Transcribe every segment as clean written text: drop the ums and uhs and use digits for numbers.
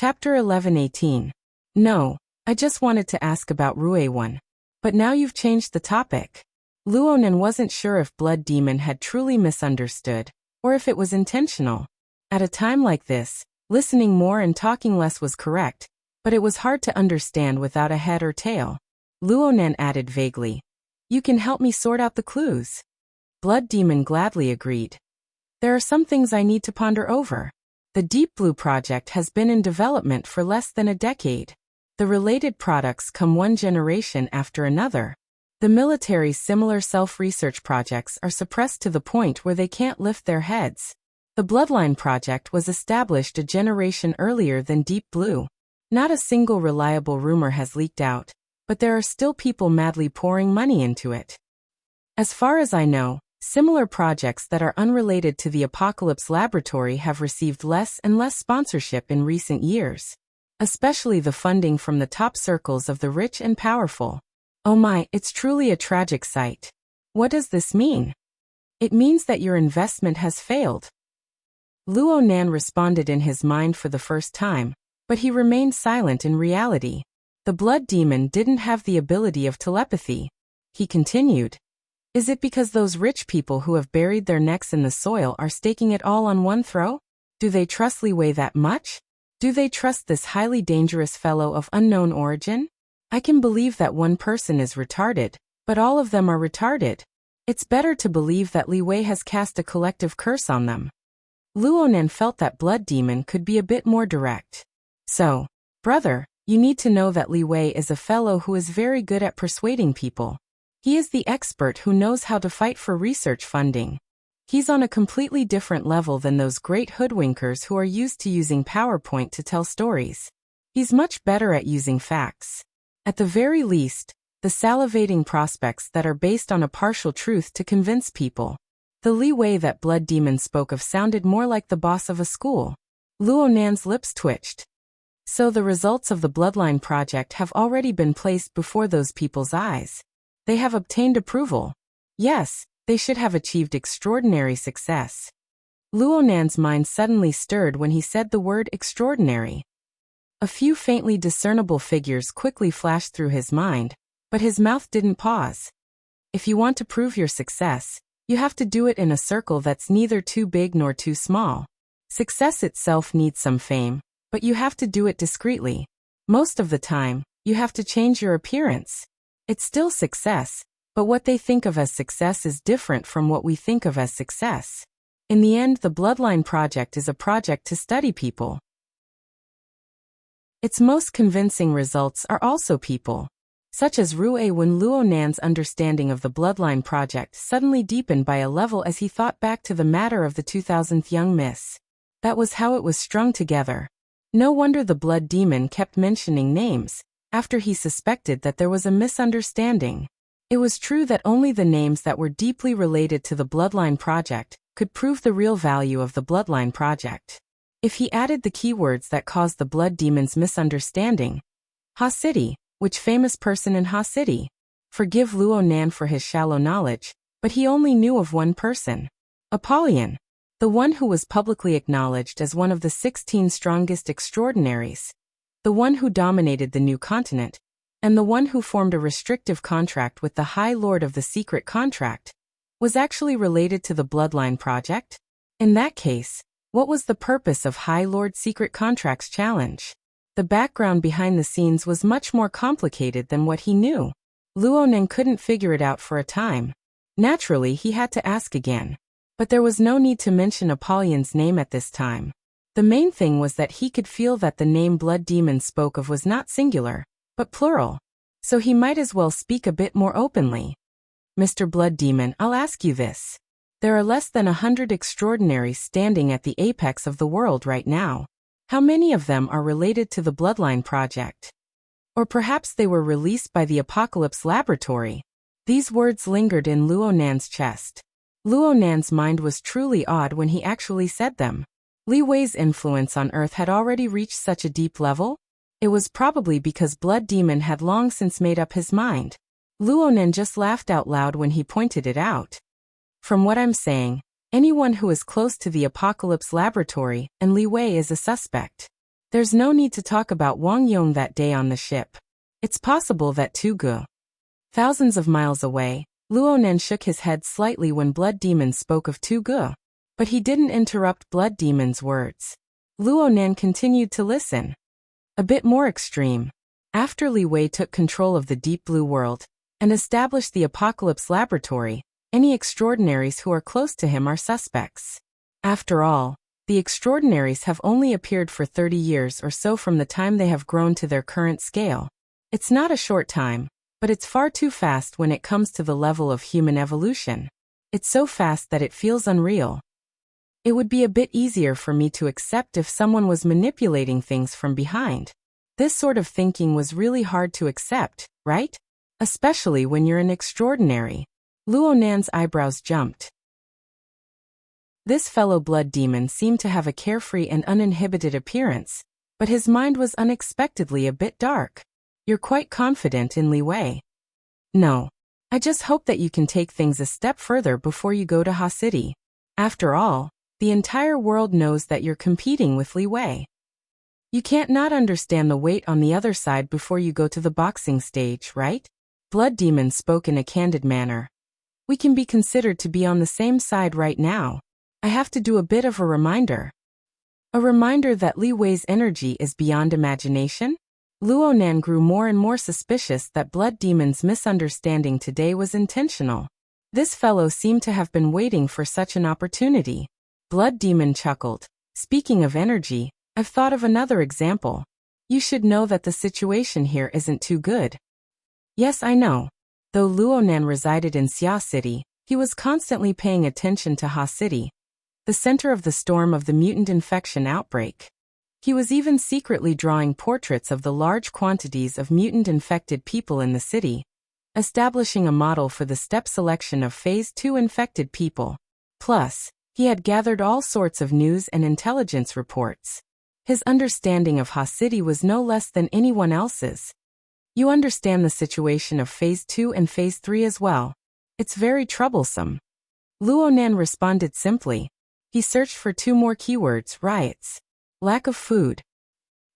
Chapter 11:18. No, I just wanted to ask about Rue-1. But now you've changed the topic. Luonan wasn't sure if Blood Demon had truly misunderstood, or if it was intentional. At a time like this, listening more and talking less was correct, but it was hard to understand without a head or tail. Luonan added vaguely, "You can help me sort out the clues." Blood Demon gladly agreed. "There are some things I need to ponder over. The Deep Blue project has been in development for less than a decade. The related products come one generation after another. The military's similar self-research projects are suppressed to the point where they can't lift their heads. The Bloodline project was established a generation earlier than Deep Blue. Not a single reliable rumor has leaked out, but there are still people madly pouring money into it. As far as I know, similar projects that are unrelated to the Apocalypse Laboratory have received less and less sponsorship in recent years, especially the funding from the top circles of the rich and powerful. Oh my, it's truly a tragic sight. What does this mean? It means that your investment has failed. Luonan responded in his mind for the first time, but he remained silent in reality. The Blood Demon didn't have the ability of telepathy. He continued. Is it because those rich people who have buried their necks in the soil are staking it all on one throw? Do they trust Li Wei that much? Do they trust this highly dangerous fellow of unknown origin? I can believe that one person is retarded, but all of them are retarded. It's better to believe that Li Wei has cast a collective curse on them. Luonan felt that Blood Demon could be a bit more direct. So, brother, you need to know that Li Wei is a fellow who is very good at persuading people. He is the expert who knows how to fight for research funding. He's on a completely different level than those great hoodwinkers who are used to using PowerPoint to tell stories. He's much better at using facts. At the very least, the salivating prospects that are based on a partial truth to convince people. The Li Wei that Blood Demon spoke of sounded more like the boss of a school. Luonan's lips twitched. So the results of the Bloodline project have already been placed before those people's eyes. They have obtained approval. Yes, they should have achieved extraordinary success. Luonan's mind suddenly stirred when he said the word extraordinary. A few faintly discernible figures quickly flashed through his mind, but his mouth didn't pause. If you want to prove your success, you have to do it in a circle that's neither too big nor too small. Success itself needs some fame, but you have to do it discreetly. Most of the time, you have to change your appearance. It's still success, but what they think of as success is different from what we think of as success. In the end, the Bloodline project is a project to study people. Its most convincing results are also people, such as Rue. When Luonan's understanding of the Bloodline project suddenly deepened by a level as he thought back to the matter of the 2000th young miss. That was how it was strung together. No wonder the Blood Demon kept mentioning names, after he suspected that there was a misunderstanding. It was true that only the names that were deeply related to the Bloodline project could prove the real value of the Bloodline project. If he added the keywords that caused the Blood Demon's misunderstanding. Ha City, which famous person in Ha City? Forgive Luonan for his shallow knowledge, but he only knew of one person. Apollyon, the one who was publicly acknowledged as one of the 16 strongest extraordinaries. The one who dominated the new continent, and the one who formed a restrictive contract with the High Lord of the Secret Contract, was actually related to the Bloodline project? In that case, what was the purpose of High Lord Secret Contract's challenge? The background behind the scenes was much more complicated than what he knew. Luonan couldn't figure it out for a time. Naturally, he had to ask again. But there was no need to mention Apollyon's name at this time. The main thing was that he could feel that the name Blood Demon spoke of was not singular, but plural. So he might as well speak a bit more openly. Mr. Blood Demon, I'll ask you this. There are less than 100 extraordinaries standing at the apex of the world right now. How many of them are related to the Bloodline project? Or perhaps they were released by the Apocalypse Laboratory. These words lingered in Luonan's chest. Luonan's mind was truly odd when he actually said them. Li Wei's influence on Earth had already reached such a deep level? It was probably because Blood Demon had long since made up his mind. Luonan just laughed out loud when he pointed it out. From what I'm saying, anyone who is close to the Apocalypse Laboratory and Li Wei is a suspect. There's no need to talk about Wang Yong that day on the ship. It's possible that Tugu, thousands of miles away. Luonan shook his head slightly when Blood Demon spoke of Tugu. But he didn't interrupt Blood Demon's words. Luonan continued to listen. A bit more extreme. After Li Wei took control of the Deep Blue World and established the Apocalypse Laboratory, any extraordinaries who are close to him are suspects. After all, the extraordinaries have only appeared for 30 years or so from the time they have grown to their current scale. It's not a short time, but it's far too fast when it comes to the level of human evolution. It's so fast that it feels unreal. It would be a bit easier for me to accept if someone was manipulating things from behind. This sort of thinking was really hard to accept, right? Especially when you're an extraordinary. Luonan's eyebrows jumped. This fellow Blood Demon seemed to have a carefree and uninhibited appearance, but his mind was unexpectedly a bit dark. You're quite confident in Li Wei. No. I just hope that you can take things a step further before you go to Ha City. After all, the entire world knows that you're competing with Li Wei. You can't not understand the weight on the other side before you go to the boxing stage, right? Blood Demon spoke in a candid manner. We can be considered to be on the same side right now. I have to do a bit of a reminder. A reminder that Li Wei's energy is beyond imagination? Luonan grew more and more suspicious that Blood Demon's misunderstanding today was intentional. This fellow seemed to have been waiting for such an opportunity. Blood Demon chuckled. Speaking of energy, I've thought of another example. You should know that the situation here isn't too good. Yes, I know. Though Luonan resided in Xia City, he was constantly paying attention to Ha City, the center of the storm of the mutant infection outbreak. He was even secretly drawing portraits of the large quantities of mutant-infected people in the city, establishing a model for the step selection of Phase 2 infected people. Plus, he had gathered all sorts of news and intelligence reports. His understanding of Ha City was no less than anyone else's. You understand the situation of Phase 2 and Phase 3 as well. It's very troublesome. Luonan responded simply. He searched for 2 more keywords: riots. Lack of food.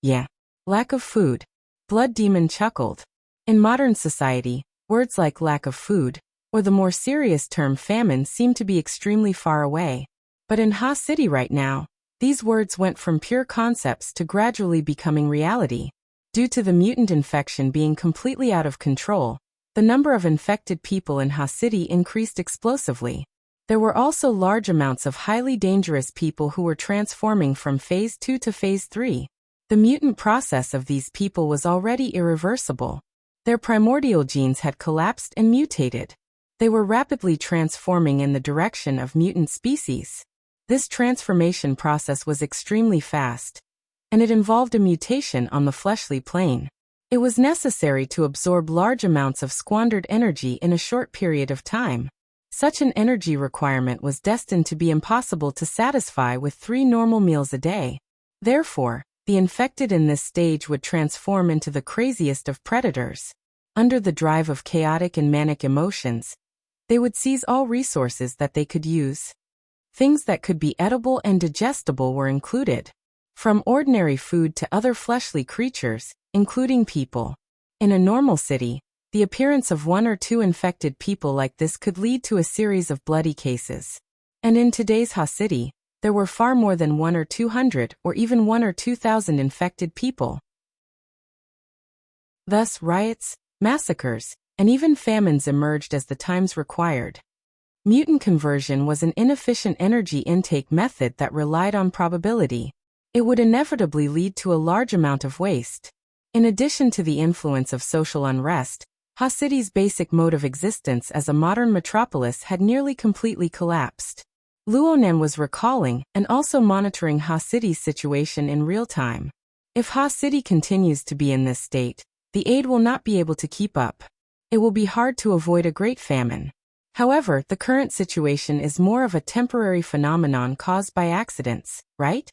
Yeah, lack of food. Blood Demon chuckled. In modern society, words like lack of food, or the more serious term famine, seem to be extremely far away. But in Ha City right now, these words went from pure concepts to gradually becoming reality. Due to the mutant infection being completely out of control, the number of infected people in Ha City increased explosively. There were also large amounts of highly dangerous people who were transforming from Phase 2 to Phase 3. The mutant process of these people was already irreversible. Their primordial genes had collapsed and mutated. They were rapidly transforming in the direction of mutant species. This transformation process was extremely fast, and it involved a mutation on the fleshly plane. It was necessary to absorb large amounts of squandered energy in a short period of time. Such an energy requirement was destined to be impossible to satisfy with 3 normal meals a day. Therefore, the infected in this stage would transform into the craziest of predators. Under the drive of chaotic and manic emotions, they would seize all resources that they could use. Things that could be edible and digestible were included, from ordinary food to other fleshly creatures, including people. In a normal city, the appearance of 1 or 2 infected people like this could lead to a series of bloody cases. And in today's Ha City, there were far more than 1 or 200 or even 1 or 2,000 infected people. Thus, riots, massacres, and even famines emerged as the times required. Mutant conversion was an inefficient energy intake method that relied on probability. It would inevitably lead to a large amount of waste. In addition to the influence of social unrest, Ha City's basic mode of existence as a modern metropolis had nearly completely collapsed. Luonan was recalling and also monitoring Ha City's situation in real time. If Ha City continues to be in this state, the aid will not be able to keep up. It will be hard to avoid a great famine. However, the current situation is more of a temporary phenomenon caused by accidents, right?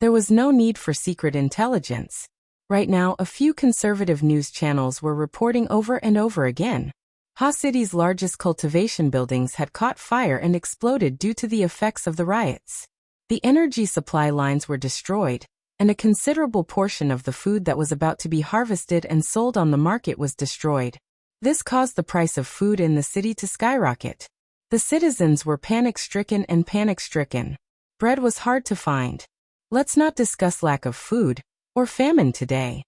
There was no need for secret intelligence. Right now, a few conservative news channels were reporting over and over again. Ha City's largest cultivation buildings had caught fire and exploded due to the effects of the riots. The energy supply lines were destroyed, and a considerable portion of the food that was about to be harvested and sold on the market was destroyed. This caused the price of food in the city to skyrocket. The citizens were panic-stricken. Bread was hard to find. Let's not discuss lack of food or famine today.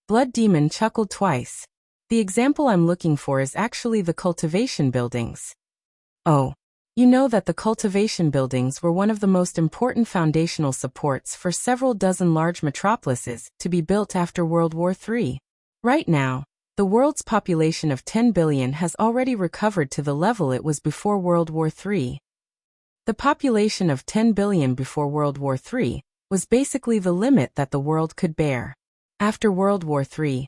Blood Demon chuckled twice. The example I'm looking for is actually the cultivation buildings. Oh, you know that the cultivation buildings were one of the most important foundational supports for several dozen large metropolises to be built after World War III. Right now, the world's population of 10 billion has already recovered to the level it was before World War III. The population of 10 billion before World War III was basically the limit that the world could bear. After World War III,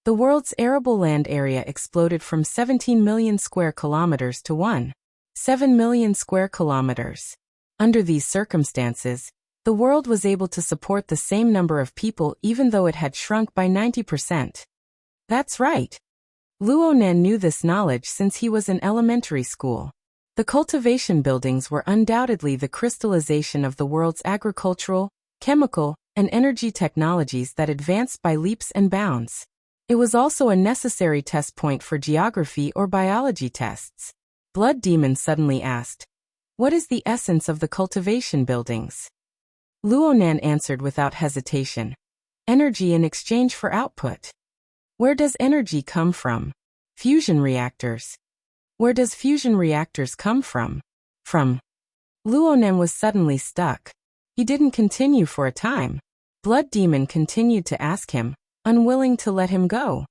the world's arable land area exploded from 17 million square kilometers to 1.7 million square kilometers. Under these circumstances, the world was able to support the same number of people even though it had shrunk by 90%. That's right. Luo Nan knew this knowledge since he was in elementary school. The cultivation buildings were undoubtedly the crystallization of the world's agricultural, chemical, and energy technologies that advanced by leaps and bounds. It was also a necessary test point for geography or biology tests. Blood Demon suddenly asked, "What is the essence of the cultivation buildings?" Luo Nan answered without hesitation, "Energy in exchange for output." Where does energy come from? Fusion reactors. Where does fusion reactors come from? From. Luo Nan was suddenly stuck. He didn't continue for a time. Blood Demon continued to ask him, unwilling to let him go.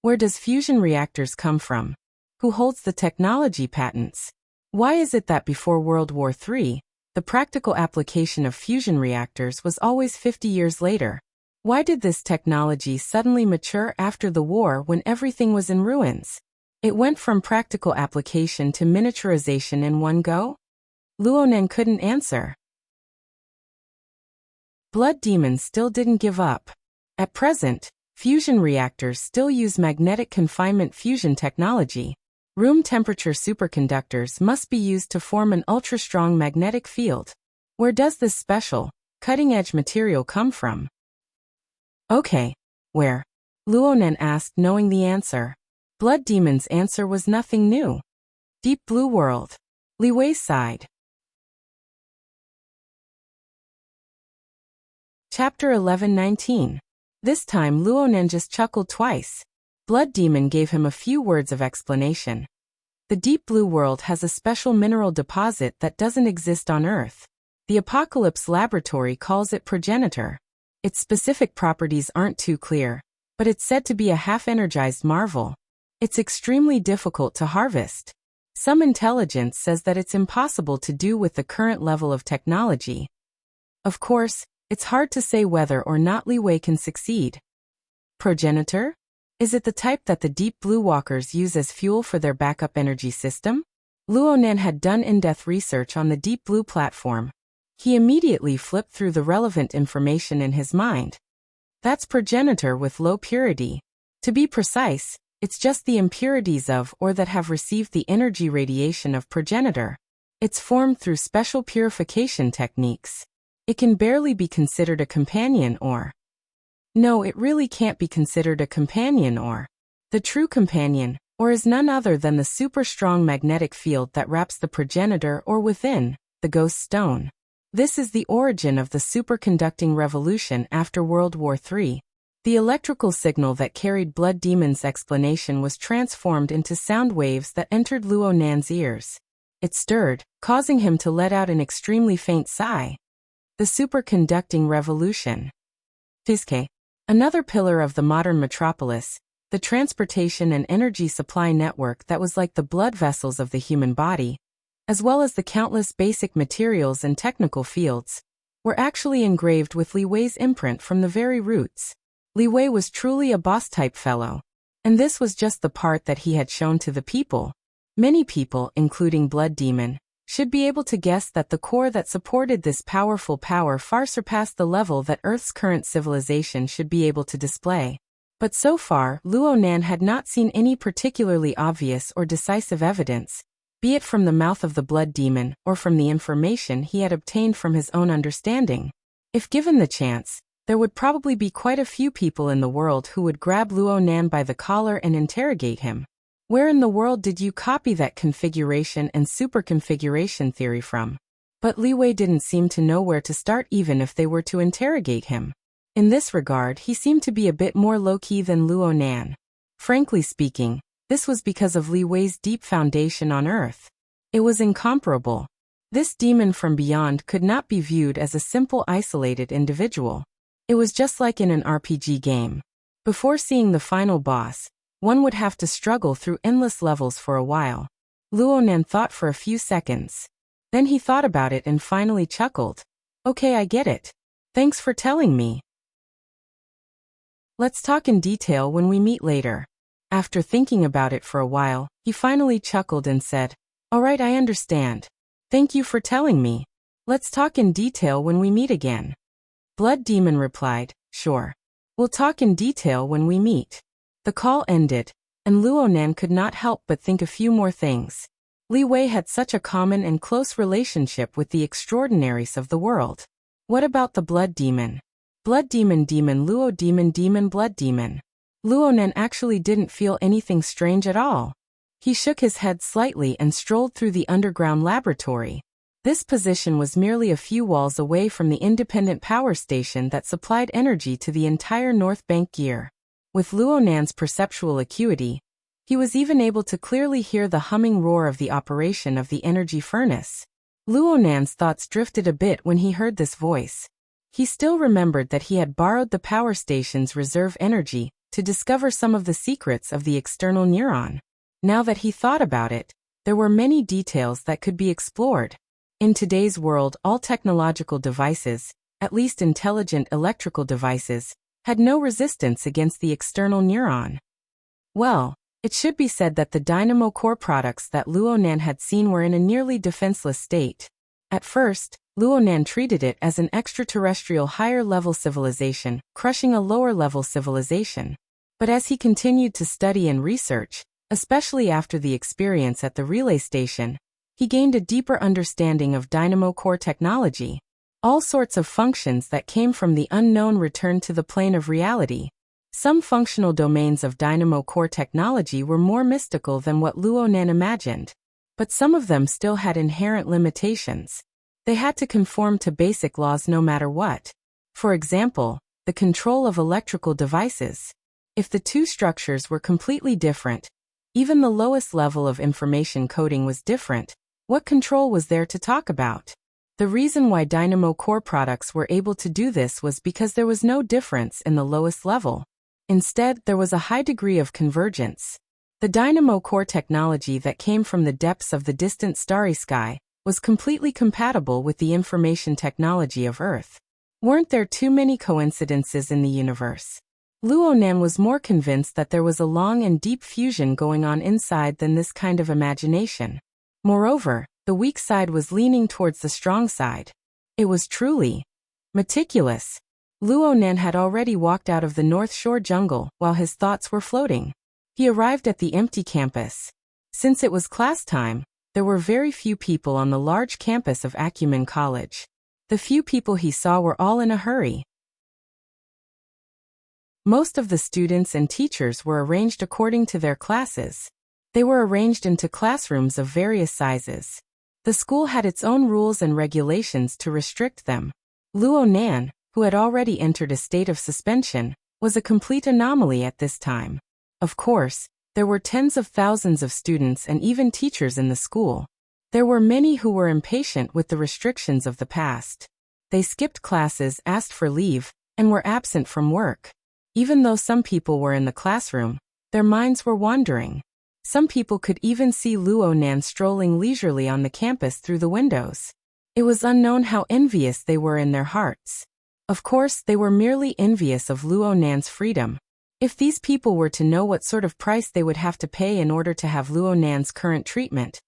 Where does fusion reactors come from? Who holds the technology patents? Why is it that before World War III, the practical application of fusion reactors was always 50 years later? Why did this technology suddenly mature after the war when everything was in ruins? It went from practical application to miniaturization in one go? Luo Nan couldn't answer. Blood Demon still didn't give up. At present, fusion reactors still use magnetic confinement fusion technology. Room temperature superconductors must be used to form an ultra-strong magnetic field. Where does this special, cutting-edge material come from? Okay, where? Luo Nan asked, knowing the answer. Blood Demon's answer was nothing new. Deep Blue World. Li Wei sighed. Chapter 11:19. This time Luo Nan just chuckled twice. Blood Demon gave him a few words of explanation. The Deep Blue World has a special mineral deposit that doesn't exist on Earth. The Apocalypse Laboratory calls it progenitor. Its specific properties aren't too clear, but it's said to be a half-energized marvel. It's extremely difficult to harvest. Some intelligence says that it's impossible to do with the current level of technology. Of course, it's hard to say whether or not Li Wei can succeed. Progenitor? Is it the type that the Deep Blue Walkers use as fuel for their backup energy system? Luo Nan had done in-depth research on the Deep Blue platform. He immediately flipped through the relevant information in his mind. That's progenitor with low purity. To be precise, it's just the impurities of or that have received the energy radiation of progenitor. It's formed through special purification techniques. It can barely be considered a companion or. No, it really can't be considered a companion or. The true companion, or is none other than the super strong magnetic field that wraps the progenitor or within, the ghost stone. This is the origin of the superconducting revolution after World War III. The electrical signal that carried Blood Demon's explanation was transformed into sound waves that entered Luo Nan's ears. It stirred, causing him to let out an extremely faint sigh. The superconducting revolution. Fiske. Another pillar of the modern metropolis, the transportation and energy supply network that was like the blood vessels of the human body, as well as the countless basic materials and technical fields, were actually engraved with Li Wei's imprint from the very roots. Li Wei was truly a boss-type fellow, and this was just the part that he had shown to the people. Many people, including Blood Demon, should be able to guess that the core that supported this powerful power far surpassed the level that Earth's current civilization should be able to display. But so far, Luo Nan had not seen any particularly obvious or decisive evidence, be it from the mouth of the Blood Demon or from the information he had obtained from his own understanding. If given the chance, there would probably be quite a few people in the world who would grab Luo Nan by the collar and interrogate him. Where in the world did you copy that configuration and superconfiguration theory from? But Li Wei didn't seem to know where to start even if they were to interrogate him. In this regard, he seemed to be a bit more low-key than Luo Nan. Frankly speaking, this was because of Li Wei's deep foundation on Earth. It was incomparable. This demon from beyond could not be viewed as a simple isolated individual. It was just like in an RPG game. Before seeing the final boss, one would have to struggle through endless levels for a while. Luo Nan thought for a few seconds. Then he thought about it and finally chuckled. Okay, I get it. Thanks for telling me. Let's talk in detail when we meet later. After thinking about it for a while, he finally chuckled and said, Alright, I understand. Thank you for telling me. Let's talk in detail when we meet again. Blood Demon replied, Sure. We'll talk in detail when we meet. The call ended, and Luo Nan could not help but think a few more things. Li Wei had such a common and close relationship with the extraordinaries of the world. What about the Blood Demon? Blood Demon Demon Luo Demon Demon Blood Demon. Luo Nan actually didn't feel anything strange at all. He shook his head slightly and strolled through the underground laboratory. This position was merely a few walls away from the independent power station that supplied energy to the entire North Bank gear. With Luo Nan's perceptual acuity, he was even able to clearly hear the humming roar of the operation of the energy furnace. Luo Nan's thoughts drifted a bit when he heard this voice. He still remembered that he had borrowed the power station's reserve energy to discover some of the secrets of the external neuron. Now that he thought about it, there were many details that could be explored. In today's world, all technological devices, at least intelligent electrical devices, had no resistance against the external neuron. Well, it should be said that the dynamo core products that Luo Nan had seen were in a nearly defenseless state. At first, Luo Nan treated it as an extraterrestrial higher-level civilization, crushing a lower-level civilization. But as he continued to study and research, especially after the experience at the relay station, he gained a deeper understanding of dynamo core technology. All sorts of functions that came from the unknown returned to the plane of reality. Some functional domains of dynamo core technology were more mystical than what Luo Nan imagined, but some of them still had inherent limitations. They had to conform to basic laws no matter what. For example, the control of electrical devices. If the two structures were completely different, even the lowest level of information coding was different, what control was there to talk about? The reason why dynamo core products were able to do this was because there was no difference in the lowest level. Instead, there was a high degree of convergence. The dynamo core technology that came from the depths of the distant starry sky was completely compatible with the information technology of Earth. Weren't there too many coincidences in the universe? Luo Nan was more convinced that there was a long and deep fusion going on inside than this kind of imagination. Moreover, the weak side was leaning towards the strong side. It was truly meticulous. Luo Nan had already walked out of the North Shore jungle while his thoughts were floating. He arrived at the empty campus. Since it was class time, there were very few people on the large campus of Acumen College. The few people he saw were all in a hurry. Most of the students and teachers were arranged according to their classes. They were arranged into classrooms of various sizes. The school had its own rules and regulations to restrict them. Luo Nan, who had already entered a state of suspension, was a complete anomaly at this time. Of course, there were tens of thousands of students and even teachers in the school. There were many who were impatient with the restrictions of the past. They skipped classes, asked for leave, and were absent from work. Even though some people were in the classroom, their minds were wandering. Some people could even see Luo Nan strolling leisurely on the campus through the windows. It was unknown how envious they were in their hearts. Of course, they were merely envious of Luo Nan's freedom. If these people were to know what sort of price they would have to pay in order to have Luo Nan's current treatment,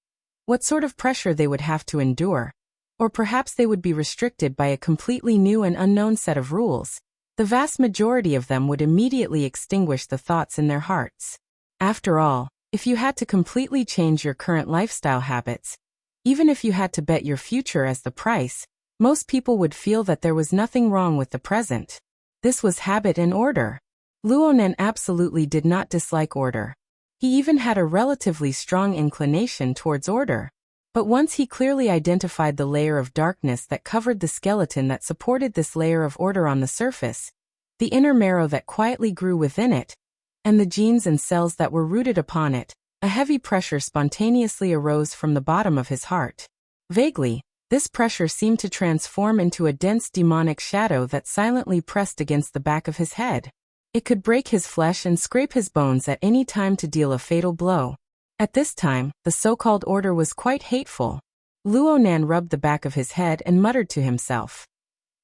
what sort of pressure they would have to endure, or perhaps they would be restricted by a completely new and unknown set of rules, the vast majority of them would immediately extinguish the thoughts in their hearts. After all, if you had to completely change your current lifestyle habits, even if you had to bet your future as the price, most people would feel that there was nothing wrong with the present. This was habit and order. Luonan absolutely did not dislike order. He even had a relatively strong inclination towards order. But once he clearly identified the layer of darkness that covered the skeleton that supported this layer of order on the surface, the inner marrow that quietly grew within it, and the genes and cells that were rooted upon it, a heavy pressure spontaneously arose from the bottom of his heart. Vaguely, this pressure seemed to transform into a dense demonic shadow that silently pressed against the back of his head. It could break his flesh and scrape his bones at any time to deal a fatal blow. At this time, the so-called order was quite hateful. Luonan rubbed the back of his head and muttered to himself.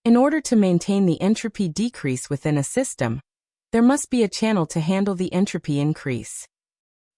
In order to maintain the entropy decrease within a system, there must be a channel to handle the entropy increase.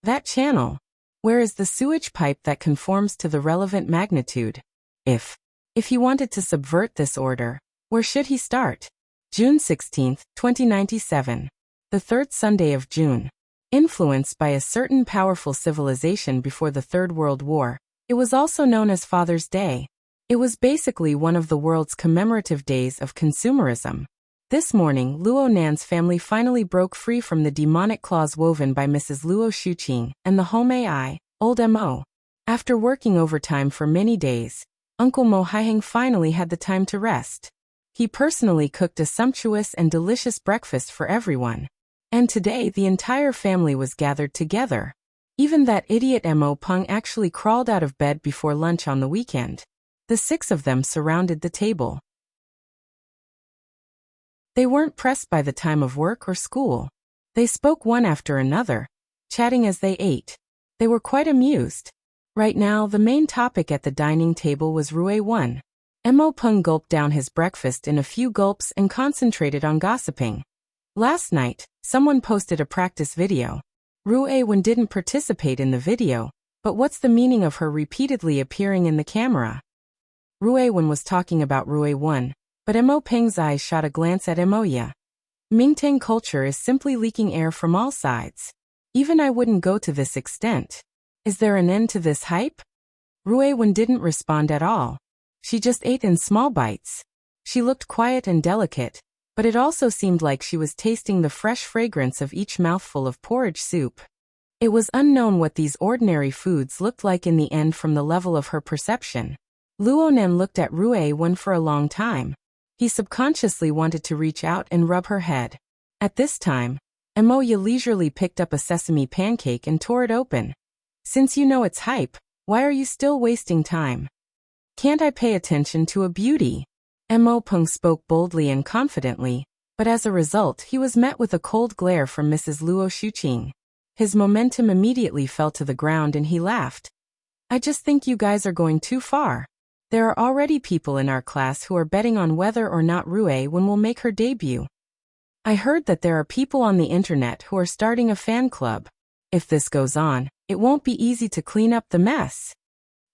That channel? Where is the sewage pipe that conforms to the relevant magnitude? If he wanted to subvert this order, where should he start? June 16, 2097. The third Sunday of June. Influenced by a certain powerful civilization before the Third World War, it was also known as Father's Day. It was basically one of the world's commemorative days of consumerism. This morning, Luo Nan's family finally broke free from the demonic claws woven by Mrs. Luo Shuqing and the Home AI, old Mo. After working overtime for many days, Uncle Mo Haiheng finally had the time to rest. He personally cooked a sumptuous and delicious breakfast for everyone. And today the entire family was gathered together. Even that idiot Mo Peng actually crawled out of bed before lunch on the weekend. The 6 of them surrounded the table. They weren't pressed by the time of work or school. They spoke one after another, chatting as they ate. They were quite amused. Right now, the main topic at the dining table was Rui 1. Mo Peng gulped down his breakfast in a few gulps and concentrated on gossiping. Last night, someone posted a practice video. Rui 1 didn't participate in the video, but what's the meaning of her repeatedly appearing in the camera? Rui 1 was talking about Rui 1, but Mo Peng's eyes shot a glance at Moya. Mingtang culture is simply leaking air from all sides. Even I wouldn't go to this extent. Is there an end to this hype? Rui 1 didn't respond at all. She just ate in small bites. She looked quiet and delicate, but it also seemed like she was tasting the fresh fragrance of each mouthful of porridge soup. It was unknown what these ordinary foods looked like in the end from the level of her perception. Luonan looked at Rui 1 for a long time. He subconsciously wanted to reach out and rub her head. At this time, Moya leisurely picked up a sesame pancake and tore it open. Since you know it's hype, why are you still wasting time? Can't I pay attention to a beauty? Mo Peng spoke boldly and confidently, but as a result he was met with a cold glare from Mrs. Luo Shuqing. His momentum immediately fell to the ground and he laughed. I just think you guys are going too far. There are already people in our class who are betting on whether or not Rui 1 will make her debut. I heard that there are people on the internet who are starting a fan club. If this goes on, it won't be easy to clean up the mess.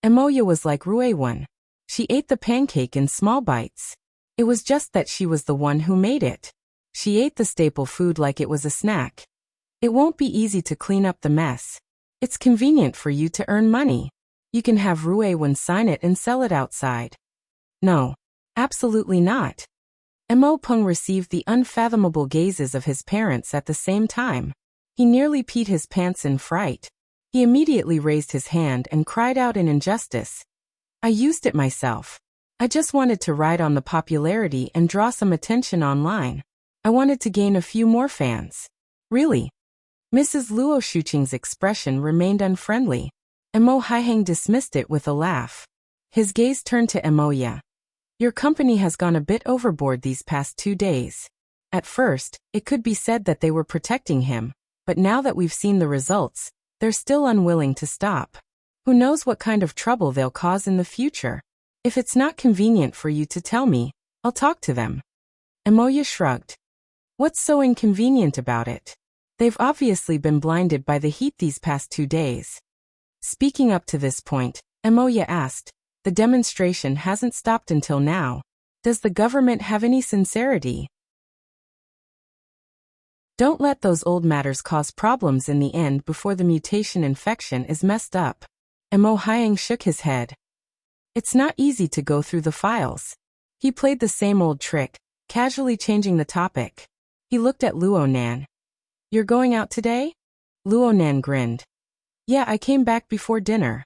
Moya was like Rui 1. She ate the pancake in small bites. It was just that she was the one who made it. She ate the staple food like it was a snack. It won't be easy to clean up the mess. It's convenient for you to earn money. You can have Rui 1 sign it and sell it outside. No, absolutely not. Mo Peng received the unfathomable gazes of his parents at the same time. He nearly peed his pants in fright. He immediately raised his hand and cried out in injustice. I used it myself. I just wanted to ride on the popularity and draw some attention online. I wanted to gain a few more fans. Really? Mrs. Luo Shuqing's expression remained unfriendly. Mo Haiheng dismissed it with a laugh. His gaze turned to Moya. Your company has gone a bit overboard these past 2 days. At first, it could be said that they were protecting him, but now that we've seen the results, they're still unwilling to stop. Who knows what kind of trouble they'll cause in the future? If it's not convenient for you to tell me, I'll talk to them. Moya shrugged. What's so inconvenient about it? They've obviously been blinded by the heat these past 2 days. Speaking up to this point, Moya asked, the demonstration hasn't stopped until now. Does the government have any sincerity? Don't let those old matters cause problems in the end before the mutation infection is messed up. Mo Haiheng shook his head. It's not easy to go through the files. He played the same old trick, casually changing the topic. He looked at Luo Nan. You're going out today? Luo Nan grinned. Yeah, I came back before dinner.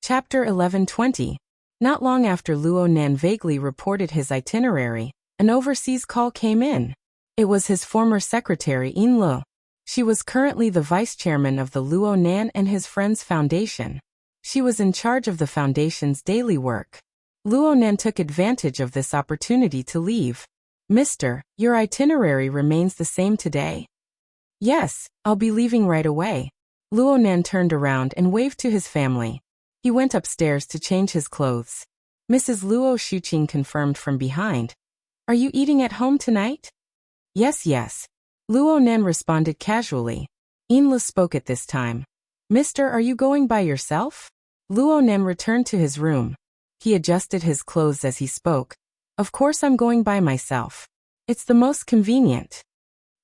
Chapter 11:20. Not long after Luo Nan vaguely reported his itinerary, an overseas call came in. It was his former secretary In Lo. She was currently the vice chairman of the Luo Nan and his Friends Foundation. She was in charge of the foundation's daily work. Luo Nan took advantage of this opportunity to leave. Mister, your itinerary remains the same today? Yes, I'll be leaving right away. Luo Nan turned around and waved to his family. He went upstairs to change his clothes. Mrs. Luo Shuqing confirmed from behind. Are you eating at home tonight? Yes. Luo Nan responded casually. Inla spoke at this time. Mister, are you going by yourself? Luo Nan returned to his room. He adjusted his clothes as he spoke. Of course I'm going by myself. It's the most convenient.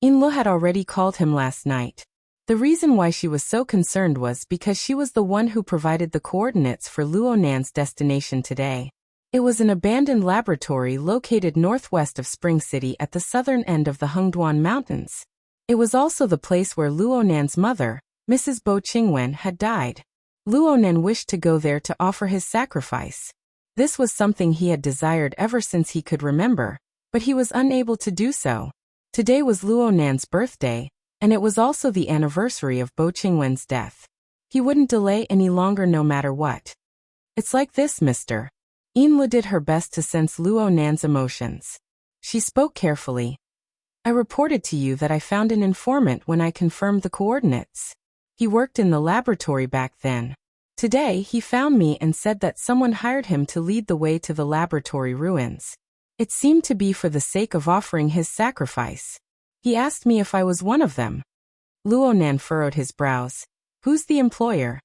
Inla had already called him last night. The reason why she was so concerned was because she was the one who provided the coordinates for Luo Nan's destination today. It was an abandoned laboratory located northwest of Spring City at the southern end of the Hengduan Mountains. It was also the place where Luo Nan's mother, Mrs. Bo Qingwen, had died. Luo Nan wished to go there to offer his sacrifice. This was something he had desired ever since he could remember, but he was unable to do so. Today was Luo Nan's birthday, and it was also the anniversary of Bo Qingwen's death. He wouldn't delay any longer no matter what. It's like this, mister. Inla did her best to sense Luo Nan's emotions. She spoke carefully. I reported to you that I found an informant when I confirmed the coordinates. He worked in the laboratory back then. Today, he found me and said that someone hired him to lead the way to the laboratory ruins. It seemed to be for the sake of offering his sacrifice. He asked me if I was one of them. Luo Nan furrowed his brows. Who's the employer?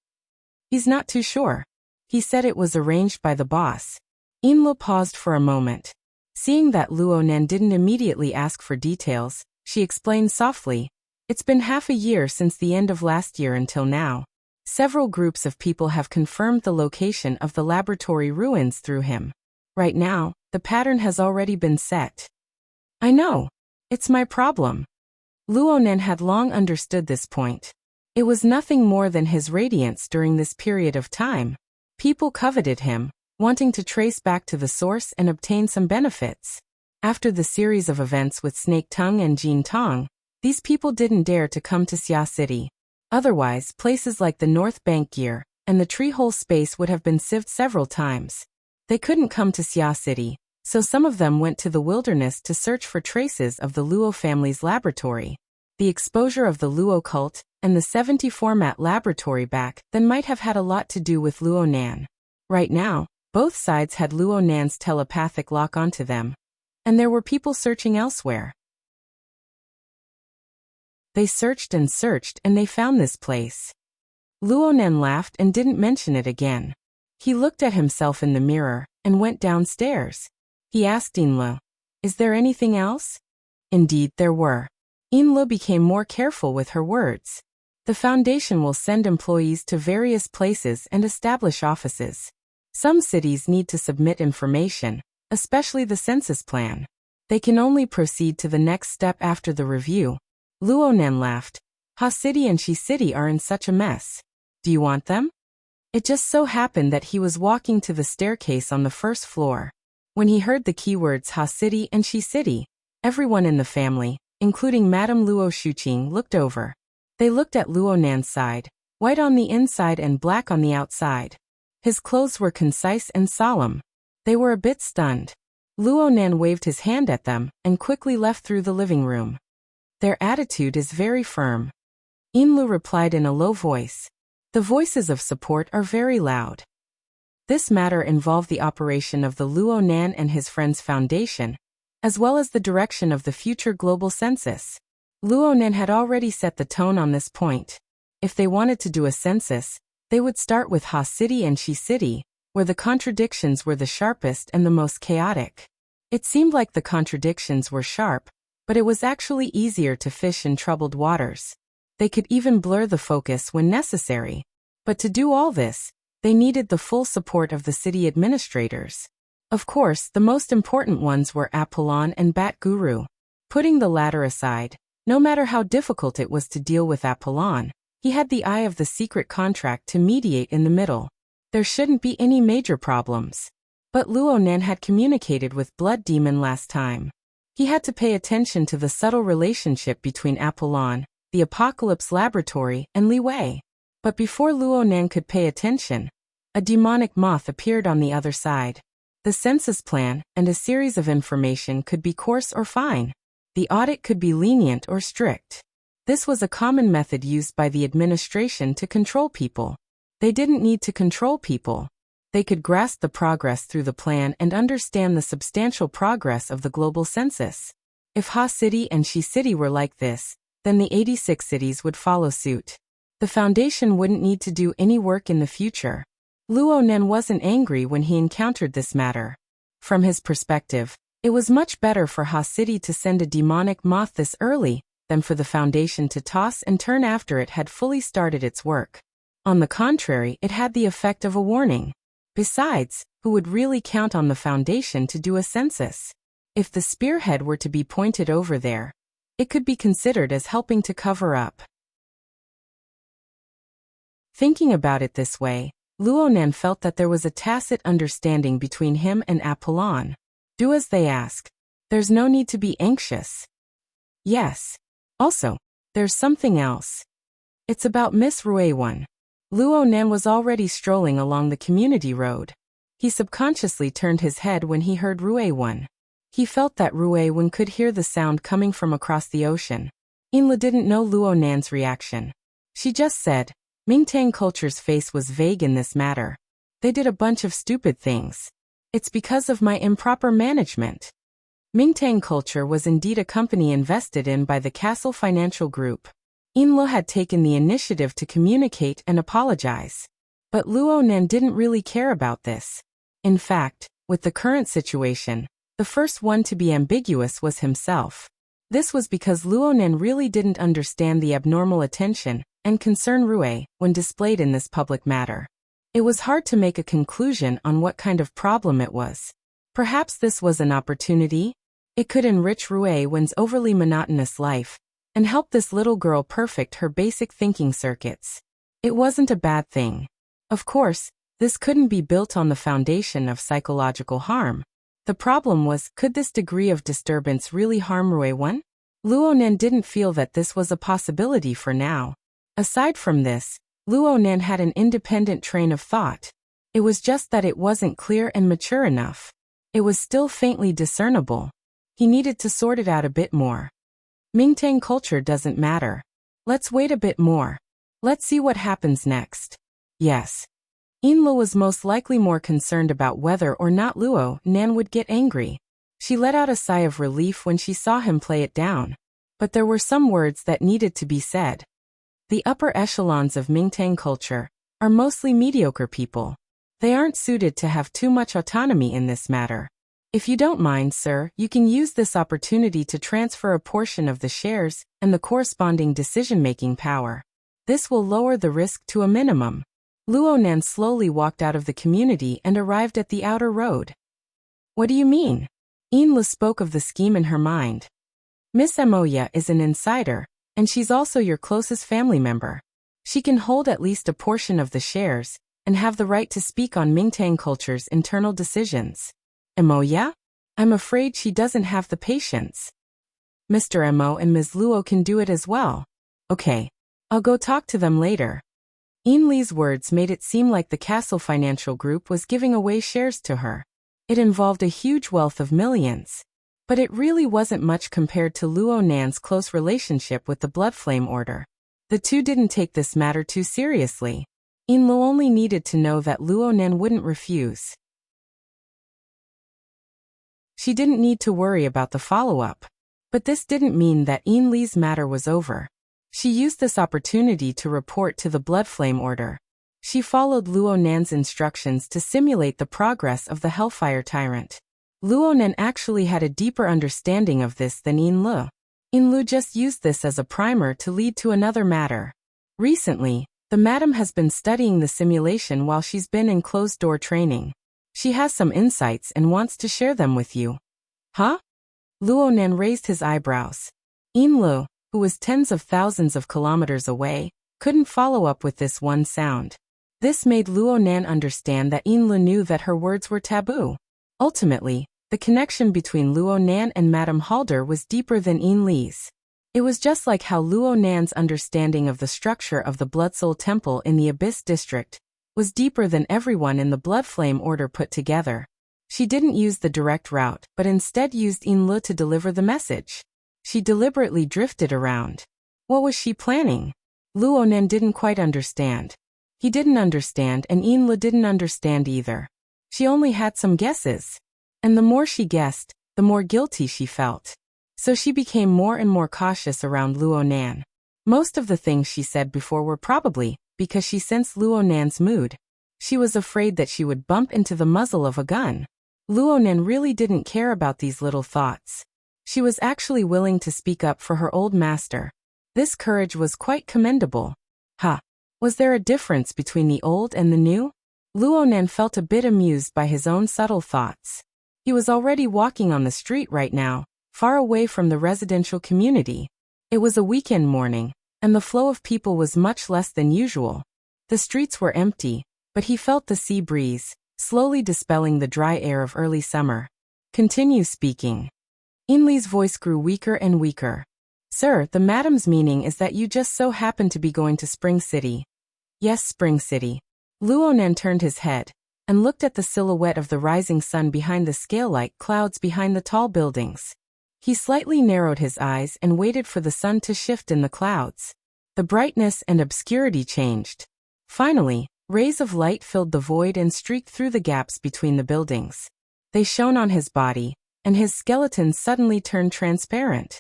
He's not too sure. He said it was arranged by the boss. Inla paused for a moment. Seeing that Luo Nan didn't immediately ask for details, she explained softly. It's been half a year since the end of last year until now. Several groups of people have confirmed the location of the laboratory ruins through him. Right now, the pattern has already been set. I know. It's my problem. Luo Nan had long understood this point. It was nothing more than his radiance during this period of time. People coveted him, wanting to trace back to the source and obtain some benefits. After the series of events with Snake Tongue and Jin Tong, these people didn't dare to come to Xia City. Otherwise, places like the North Bank Gear and the Treehole Space would have been sieved several times. They couldn't come to Xia City, so some of them went to the wilderness to search for traces of the Luo family's laboratory. The exposure of the Luo cult and the 70-format laboratory back then might have had a lot to do with Luo Nan. Right now, both sides had Luo Nan's telepathic lock onto them. And there were people searching elsewhere. They searched and they found this place. Luo Nan laughed and didn't mention it again. He looked at himself in the mirror and went downstairs. He asked Inla, is there anything else? Indeed, there were. Inla became more careful with her words. The foundation will send employees to various places and establish offices. Some cities need to submit information, especially the census plan. They can only proceed to the next step after the review. Luo Nan laughed. Ha City and Shi City are in such a mess. Do you want them? It just so happened that he was walking to the staircase on the first floor. When he heard the keywords Ha City and Shi City, everyone in the family, including Madame Luo Shuqing, looked over. They looked at Luo Nan's side, white on the inside and black on the outside. His clothes were concise and solemn. They were a bit stunned. Luo Nan waved his hand at them and quickly left through the living room. Their attitude is very firm. Inlu replied in a low voice. The voices of support are very loud. This matter involved the operation of the Luo Nan and his Friends Foundation, as well as the direction of the future global census. Luo Nan had already set the tone on this point. If they wanted to do a census, they would start with Ha City and Shi City, where the contradictions were the sharpest and the most chaotic. It seemed like the contradictions were sharp, but it was actually easier to fish in troubled waters. They could even blur the focus when necessary. But to do all this, They needed the full support of the city administrators. Of course, the most important ones were Apollon and Bat Guru. Putting the latter aside, no matter how difficult it was to deal with Apollon, he had the eye of the secret contract to mediate in the middle. There shouldn't be any major problems. But Luonan had communicated with Blood Demon last time. He had to pay attention to the subtle relationship between Apollon, the Apocalypse Laboratory, and Li Wei. But before Luonan could pay attention, a demonic moth appeared on the other side. The census plan and a series of information could be coarse or fine. The audit could be lenient or strict. This was a common method used by the administration to control people. They didn't need to control people. They could grasp the progress through the plan and understand the substantial progress of the global census. If Ha City and Shi City were like this, then the 86 cities would follow suit. The foundation wouldn't need to do any work in the future. Luonan wasn't angry when he encountered this matter. From his perspective, it was much better for Ha City to send a demonic moth this early than for the foundation to toss and turn after it had fully started its work. On the contrary, it had the effect of a warning. Besides, who would really count on the foundation to do a census? If the spearhead were to be pointed over there, it could be considered as helping to cover up. Thinking about it this way, Luonan felt that there was a tacit understanding between him and Apollon. Do as they ask. There's no need to be anxious. Yes. Also, there's something else. It's about Miss Ruewan. Luonan was already strolling along the community road. He subconsciously turned his head when he heard Ruewan. He felt that Ruewan could hear the sound coming from across the ocean. Inla didn't know Luonan's reaction. She just said, Mingtang culture's face was vague in this matter. They did a bunch of stupid things. It's because of my improper management. Mingtang culture was indeed a company invested in by the Castle Financial Group. Inla had taken the initiative to communicate and apologize. But Luonan didn't really care about this. In fact, with the current situation, the first one to be ambiguous was himself. This was because Luonan really didn't understand the abnormal attention and concern Rue when displayed in this public matter. It was hard to make a conclusion on what kind of problem it was. Perhaps this was an opportunity. It could enrich Ruewan's overly monotonous life and help this little girl perfect her basic thinking circuits. It wasn't a bad thing. Of course, this couldn't be built on the foundation of psychological harm. The problem was, could this degree of disturbance really harm Ruewan? Luonan didn't feel that this was a possibility for now. Aside from this, Luonan had an independent train of thought. It was just that it wasn't clear and mature enough. It was still faintly discernible. He needed to sort it out a bit more. Mingtang culture doesn't matter. Let's wait a bit more. Let's see what happens next. Yes. Inla was most likely more concerned about whether or not Luonan would get angry. She let out a sigh of relief when she saw him play it down. But there were some words that needed to be said. The upper echelons of Mingtang culture are mostly mediocre people. They aren't suited to have too much autonomy in this matter. If you don't mind, sir, you can use this opportunity to transfer a portion of the shares and the corresponding decision-making power. This will lower the risk to a minimum. Luonan slowly walked out of the community and arrived at the outer road. What do you mean? Inla spoke of the scheme in her mind. Miss Emoya is an insider, and she's also your closest family member. She can hold at least a portion of the shares and have the right to speak on Mingtang culture's internal decisions. Emoya? I'm afraid she doesn't have the patience. Mr. Emo and Ms. Luo can do it as well. Okay. I'll go talk to them later. Inli's words made it seem like the Castle Financial Group was giving away shares to her. It involved a huge wealth of millions. But it really wasn't much compared to Luonan's close relationship with the Bloodflame Order. The two didn't take this matter too seriously. Inlu only needed to know that Luonan wouldn't refuse. She didn't need to worry about the follow-up. But this didn't mean that Inli's matter was over. She used this opportunity to report to the Bloodflame Order. She followed Luonan's instructions to simulate the progress of the Hellfire Tyrant. Luonan actually had a deeper understanding of this than Inlu. Inlu just used this as a primer to lead to another matter. Recently, The madam has been studying the simulation while she's been in closed-door training. She has some insights and wants to share them with you. Huh? Luonan raised his eyebrows. Inlu, who was tens of thousands of kilometers away, couldn't follow up with this one sound. This made Luonan understand that Inlu knew that her words were taboo. Ultimately, the connection between Luonan and Madame Halder was deeper than Inli's. It was just like how Luonan's understanding of the structure of the Bloodsoul Temple in the Abyss District was deeper than everyone in the Bloodflame Order put together. She didn't use the direct route, but instead used Inlu to deliver the message. She deliberately drifted around. What was she planning? Luonan didn't quite understand. He didn't understand, and Inlu didn't understand either. She only had some guesses. And the more she guessed, the more guilty she felt. So she became more and more cautious around Luonan. Most of the things she said before were probably because she sensed Luonan's mood. She was afraid that she would bump into the muzzle of a gun. Luonan really didn't care about these little thoughts. She was actually willing to speak up for her old master. This courage was quite commendable. Was there a difference between the old and the new? Luonan felt a bit amused by his own subtle thoughts. He was already walking on the street right now, far away from the residential community. It was a weekend morning, and the flow of people was much less than usual. The streets were empty, but he felt the sea breeze, slowly dispelling the dry air of early summer. Continue speaking. Inli's voice grew weaker and weaker. Sir, the madam's meaning is that you just so happen to be going to Spring City. Yes, Spring City. Luonan turned his head and looked at the silhouette of the rising sun behind the scale-like clouds behind the tall buildings. He slightly narrowed his eyes and waited for the sun to shift in the clouds. The brightness and obscurity changed. Finally, rays of light filled the void and streaked through the gaps between the buildings. They shone on his body, and his skeleton suddenly turned transparent.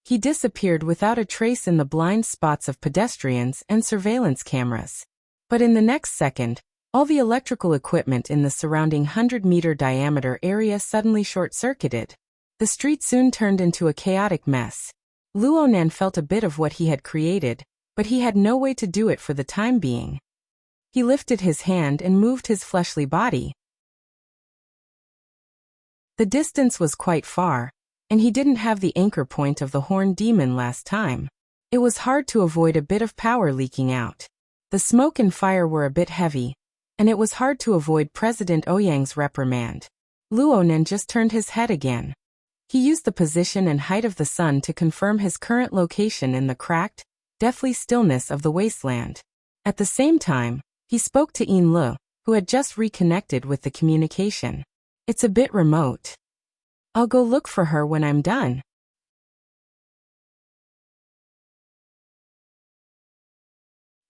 He disappeared without a trace in the blind spots of pedestrians and surveillance cameras. But in the next second, all the electrical equipment in the surrounding 100-meter diameter area suddenly short-circuited. The street soon turned into a chaotic mess. Luonan felt a bit of what he had created, but he had no way to do it for the time being. He lifted his hand and moved his fleshly body. The distance was quite far, and he didn't have the anchor point of the Horned Demon last time. It was hard to avoid a bit of power leaking out. The smoke and fire were a bit heavy, and it was hard to avoid President Ouyang's reprimand. Luonan just turned his head again. He used the position and height of the sun to confirm his current location in the cracked, deathly stillness of the wasteland. At the same time, he spoke to Inlu, who had just reconnected with the communication. It's a bit remote. I'll go look for her when I'm done.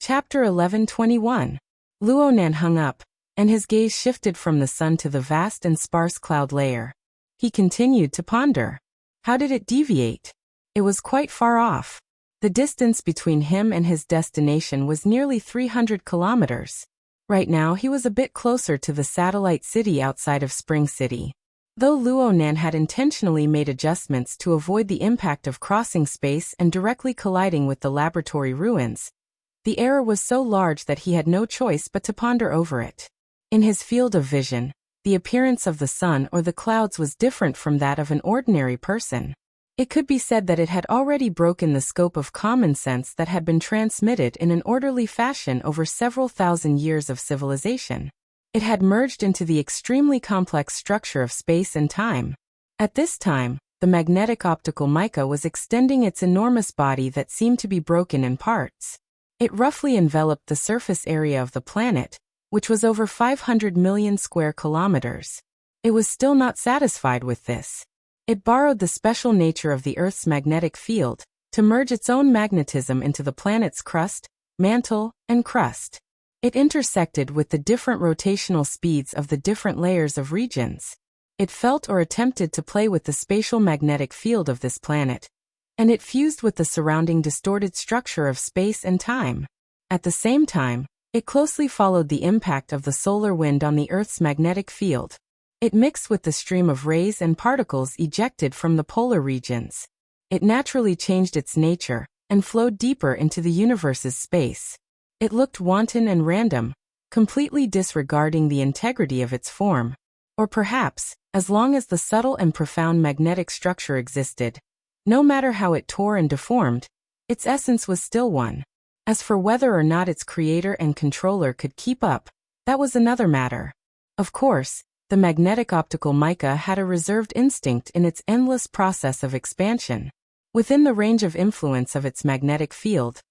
Chapter 11:21. Luonan hung up, and his gaze shifted from the sun to the vast and sparse cloud layer. He continued to ponder. How did it deviate? It was quite far off. The distance between him and his destination was nearly 300 kilometers. Right now he was a bit closer to the satellite city outside of Spring City. Though Luonan had intentionally made adjustments to avoid the impact of crossing space and directly colliding with the laboratory ruins, the error was so large that he had no choice but to ponder over it. In his field of vision, the appearance of the sun or the clouds was different from that of an ordinary person. It could be said that it had already broken the scope of common sense that had been transmitted in an orderly fashion over several thousand years of civilization. It had merged into the extremely complex structure of space and time. At this time, the magnetic optical mica was extending its enormous body that seemed to be broken in parts. It roughly enveloped the surface area of the planet, which was over 500 million square kilometers. It was still not satisfied with this. It borrowed the special nature of the Earth's magnetic field to merge its own magnetism into the planet's crust, mantle, and crust. It intersected with the different rotational speeds of the different layers of regions. It felt or attempted to play with the spatial magnetic field of this planet, and it fused with the surrounding distorted structure of space and time. At the same time, it closely followed the impact of the solar wind on the Earth's magnetic field. It mixed with the stream of rays and particles ejected from the polar regions. It naturally changed its nature and flowed deeper into the universe's space. It looked wanton and random, completely disregarding the integrity of its form. Or perhaps, as long as the subtle and profound magnetic structure existed, no matter how it tore and deformed, its essence was still one. As for whether or not its creator and controller could keep up, that was another matter. Of course, the magnetic optical mica had a reserved instinct in its endless process of expansion. Within the range of influence of its magnetic field,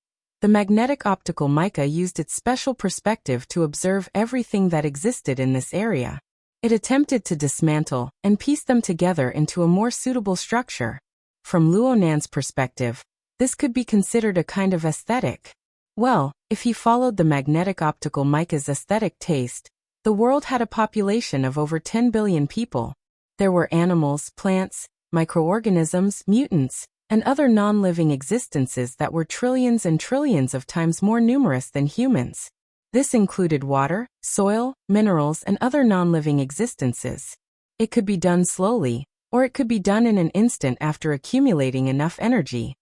the magnetic optical mica used its special perspective to observe everything that existed in this area. It attempted to dismantle and piece them together into a more suitable structure. From Luo Nan's perspective, this could be considered a kind of aesthetic. Well, if he followed the magnetic optical mica's aesthetic taste, the world had a population of over 10 billion people. There were animals, plants, microorganisms, mutants, and other non-living existences that were trillions and trillions of times more numerous than humans. This included water, soil, minerals, and other non-living existences. It could be done slowly, or it could be done in an instant after accumulating enough energy.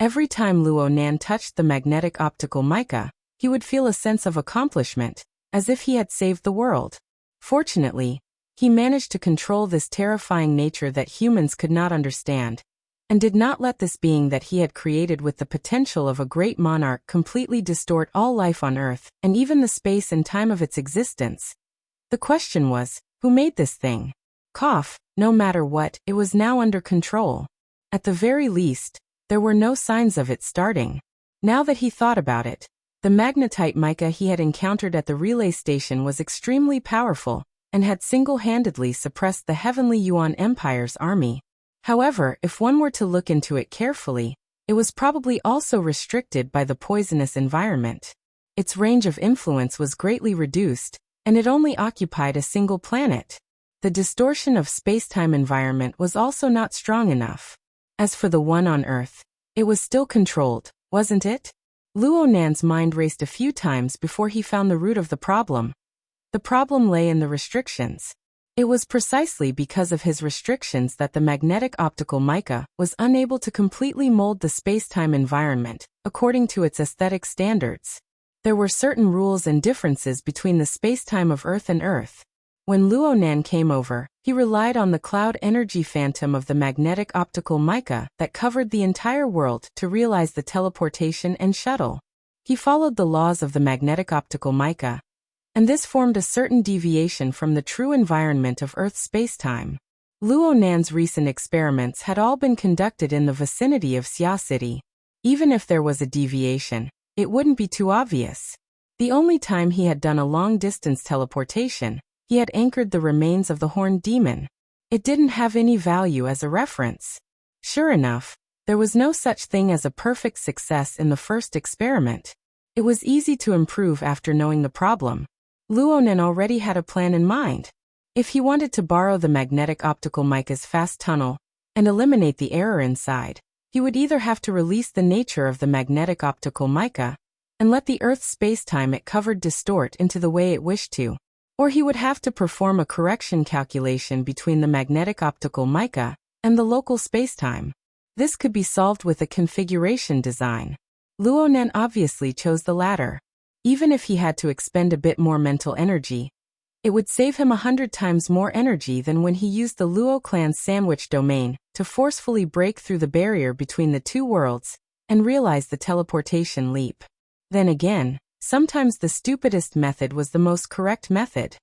Every time Luo Nan touched the magnetic optical mica, he would feel a sense of accomplishment, as if he had saved the world. Fortunately, he managed to control this terrifying nature that humans could not understand, and did not let this being that he had created with the potential of a great monarch completely distort all life on Earth and even the space and time of its existence. The question was, who made this thing? No matter what, it was now under control. At the very least, there were no signs of it starting. Now that he thought about it, the magnetite mica he had encountered at the relay station was extremely powerful, and had single-handedly suppressed the Heavenly Yuan Empire's army. However, if one were to look into it carefully, it was probably also restricted by the poisonous environment. Its range of influence was greatly reduced, and it only occupied a single planet. The distortion of space-time environment was also not strong enough. As for the one on Earth, it was still controlled, wasn't it? Luo Nan's mind raced a few times before he found the root of the problem. The problem lay in the restrictions. It was precisely because of his restrictions that the magnetic optical mica was unable to completely mold the space-time environment, according to its aesthetic standards. There were certain rules and differences between the space-time of Earth and Earth. When Luo Nan came over, he relied on the cloud energy phantom of the magnetic optical mica that covered the entire world to realize the teleportation and shuttle. He followed the laws of the magnetic optical mica, and this formed a certain deviation from the true environment of Earth's spacetime. Luo Nan's recent experiments had all been conducted in the vicinity of Xia City. Even if there was a deviation, it wouldn't be too obvious. The only time he had done a long-distance teleportation, he had anchored the remains of the horned demon. It didn't have any value as a reference. Sure enough, there was no such thing as a perfect success in the first experiment. It was easy to improve after knowing the problem. Luo Nan already had a plan in mind. If he wanted to borrow the magnetic optical mica's fast tunnel and eliminate the error inside, he would either have to release the nature of the magnetic optical mica and let the Earth's spacetime it covered distort into the way it wished to, or he would have to perform a correction calculation between the magnetic optical mica and the local spacetime. This could be solved with a configuration design. Luo Nan obviously chose the latter. Even if he had to expend a bit more mental energy, it would save him 100 times more energy than when he used the Luo clan's sandwich domain to forcefully break through the barrier between the two worlds and realize the teleportation leap. Then again, sometimes the stupidest method was the most correct method.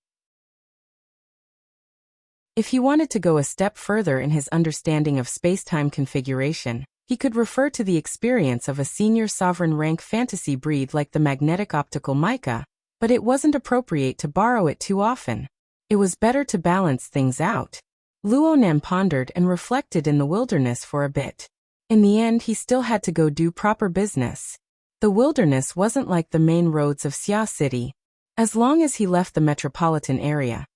If he wanted to go a step further in his understanding of spacetime configuration, he could refer to the experience of a senior sovereign rank fantasy breed like the magnetic optical mica, but it wasn't appropriate to borrow it too often. It was better to balance things out. Luo Nan pondered and reflected in the wilderness for a bit. In the end, he still had to go do proper business. The wilderness wasn't like the main roads of Xia City. As long as he left the metropolitan area,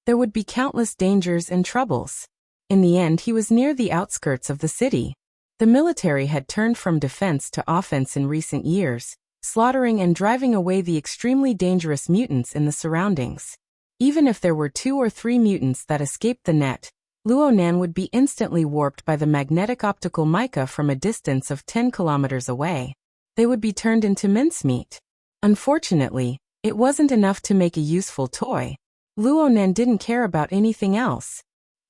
there would be countless dangers and troubles. In the end, he was near the outskirts of the city. The military had turned from defense to offense in recent years, slaughtering and driving away the extremely dangerous mutants in the surroundings. Even if there were 2 or 3 mutants that escaped the net, Luo Nan would be instantly warped by the magnetic optical mica from a distance of 10 kilometers away. they would be turned into mincemeat. Unfortunately, it wasn't enough to make a useful toy. Luo Nan didn't care about anything else.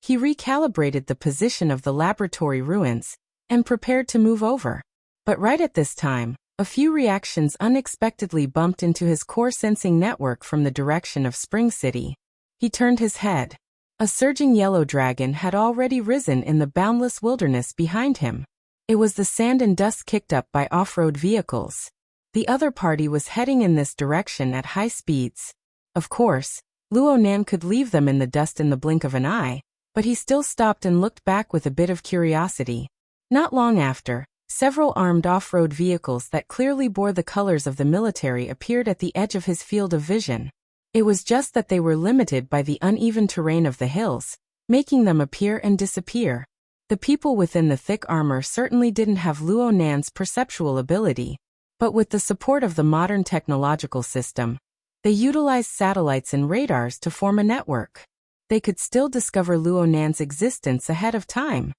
He recalibrated the position of the laboratory ruins and prepared to move over. But right at this time, a few reactions unexpectedly bumped into his core sensing network from the direction of Spring City. He turned his head. A surging yellow dragon had already risen in the boundless wilderness behind him. It was the sand and dust kicked up by off-road vehicles. The other party was heading in this direction at high speeds. Of course, Luo Nan could leave them in the dust in the blink of an eye, but he still stopped and looked back with a bit of curiosity. Not long after, several armed off-road vehicles that clearly bore the colors of the military appeared at the edge of his field of vision. It was just that they were limited by the uneven terrain of the hills, making them appear and disappear. The people within the thick armor certainly didn't have Luo Nan's perceptual ability, but with the support of the modern technological system, they utilized satellites and radars to form a network. They could still discover Luo Nan's existence ahead of time.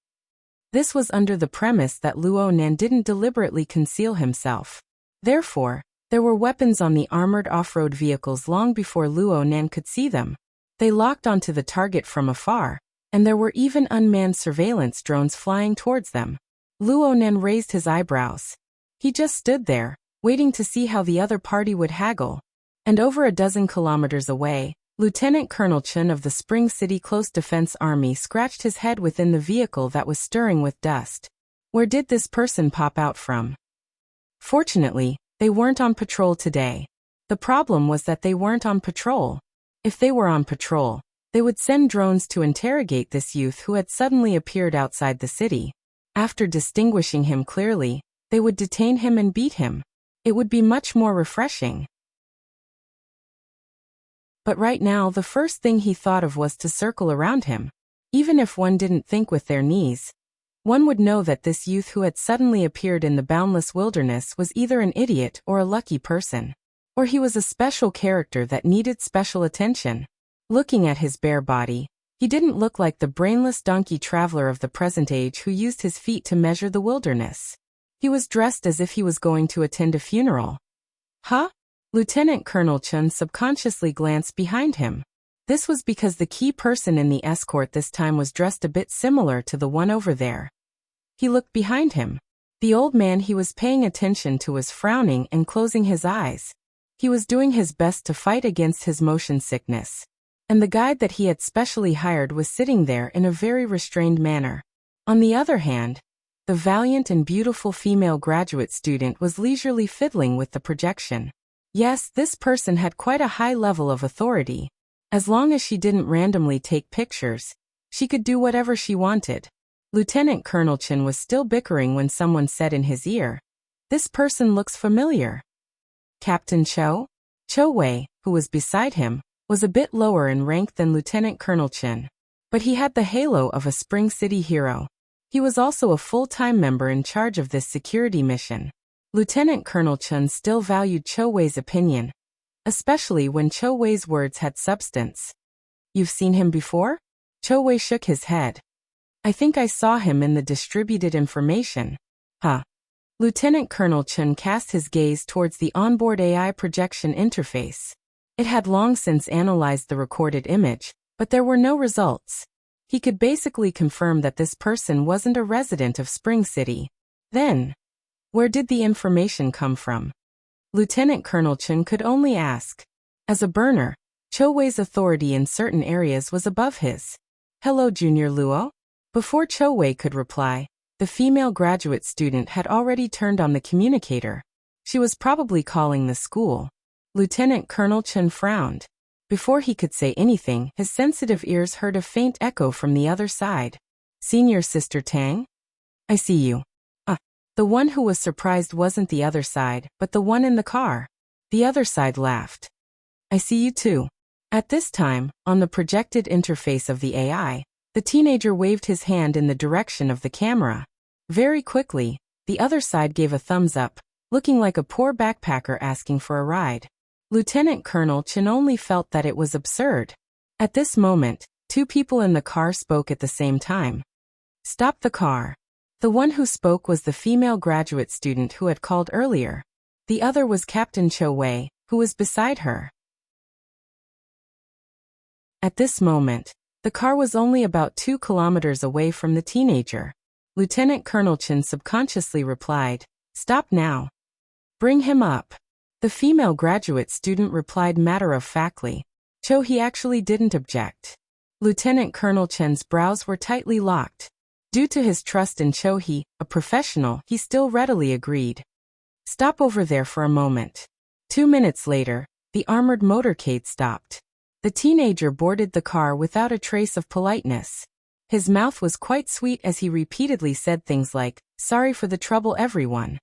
This was under the premise that Luo Nan didn't deliberately conceal himself. Therefore, there were weapons on the armored off-road vehicles long before Luo Nan could see them. They locked onto the target from afar, and there were even unmanned surveillance drones flying towards them. Luo Nan raised his eyebrows. He just stood there, waiting to see how the other party would haggle. And over a dozen kilometers away, Lieutenant Colonel Chun of the Spring City Close Defense Army scratched his head within the vehicle that was stirring with dust. Where did this person pop out from? Fortunately, they weren't on patrol today. The problem was that they weren't on patrol. If they were on patrol, they would send drones to interrogate this youth who had suddenly appeared outside the city. After distinguishing him clearly, they would detain him and beat him. It would be much more refreshing. But right now the first thing he thought of was to circle around him. Even if one didn't think with their knees, one would know that this youth who had suddenly appeared in the boundless wilderness was either an idiot or a lucky person. Or he was a special character that needed special attention. Looking at his bare body, he didn't look like the brainless donkey traveler of the present age who used his feet to measure the wilderness. He was dressed as if he was going to attend a funeral. Huh? Lieutenant Colonel Chun subconsciously glanced behind him. This was because the key person in the escort this time was dressed a bit similar to the one over there. He looked behind him. The old man he was paying attention to was frowning and closing his eyes. He was doing his best to fight against his motion sickness. And the guide that he had specially hired was sitting there in a very restrained manner. On the other hand, the valiant and beautiful female graduate student was leisurely fiddling with the projection. Yes, this person had quite a high level of authority. As long as she didn't randomly take pictures, she could do whatever she wanted. Lieutenant Colonel Chin was still bickering when someone said in his ear, "This person looks familiar." Captain Cho? Cho Wei, who was beside him, was a bit lower in rank than Lieutenant Colonel Chin. But he had the halo of a Spring City hero. He was also a full-time member in charge of this security mission. Lieutenant Colonel Chun still valued Cho Wei's opinion, especially when Cho Wei's words had substance. "You've seen him before?" Cho Wei shook his head. "I think I saw him in the distributed information." Huh. Lieutenant Colonel Chun cast his gaze towards the onboard AI projection interface. It had long since analyzed the recorded image, but there were no results. He could basically confirm that this person wasn't a resident of Spring City. Then, where did the information come from? Lieutenant Colonel Chun could only ask. As a burner, Cho Wei's authority in certain areas was above his. "Hello, Junior Luo?" Before Cho Wei could reply, the female graduate student had already turned on the communicator. She was probably calling the school. Lieutenant Colonel Chun frowned. Before he could say anything, his sensitive ears heard a faint echo from the other side. "Senior Sister Tang? I see you." The one who was surprised wasn't the other side, but the one in the car. The other side laughed. "I see you too." At this time, on the projected interface of the AI, the teenager waved his hand in the direction of the camera. Very quickly, the other side gave a thumbs up, looking like a poor backpacker asking for a ride. Lieutenant Colonel Chin only felt that it was absurd. At this moment, two people in the car spoke at the same time. "Stop the car." The one who spoke was the female graduate student who had called earlier. The other was Captain Cho Wei, who was beside her. At this moment, the car was only about 2 kilometers away from the teenager. Lieutenant Colonel Chen subconsciously replied, "Stop now. Bring him up." The female graduate student replied matter-of-factly, "Cho, he actually didn't object." Lieutenant Colonel Chen's brows were tightly locked. Due to his trust in Cho He, a professional, he still readily agreed. "Stop over there for a moment." 2 minutes later, the armored motorcade stopped. The teenager boarded the car without a trace of politeness. His mouth was quite sweet as he repeatedly said things like, "Sorry for the trouble, everyone."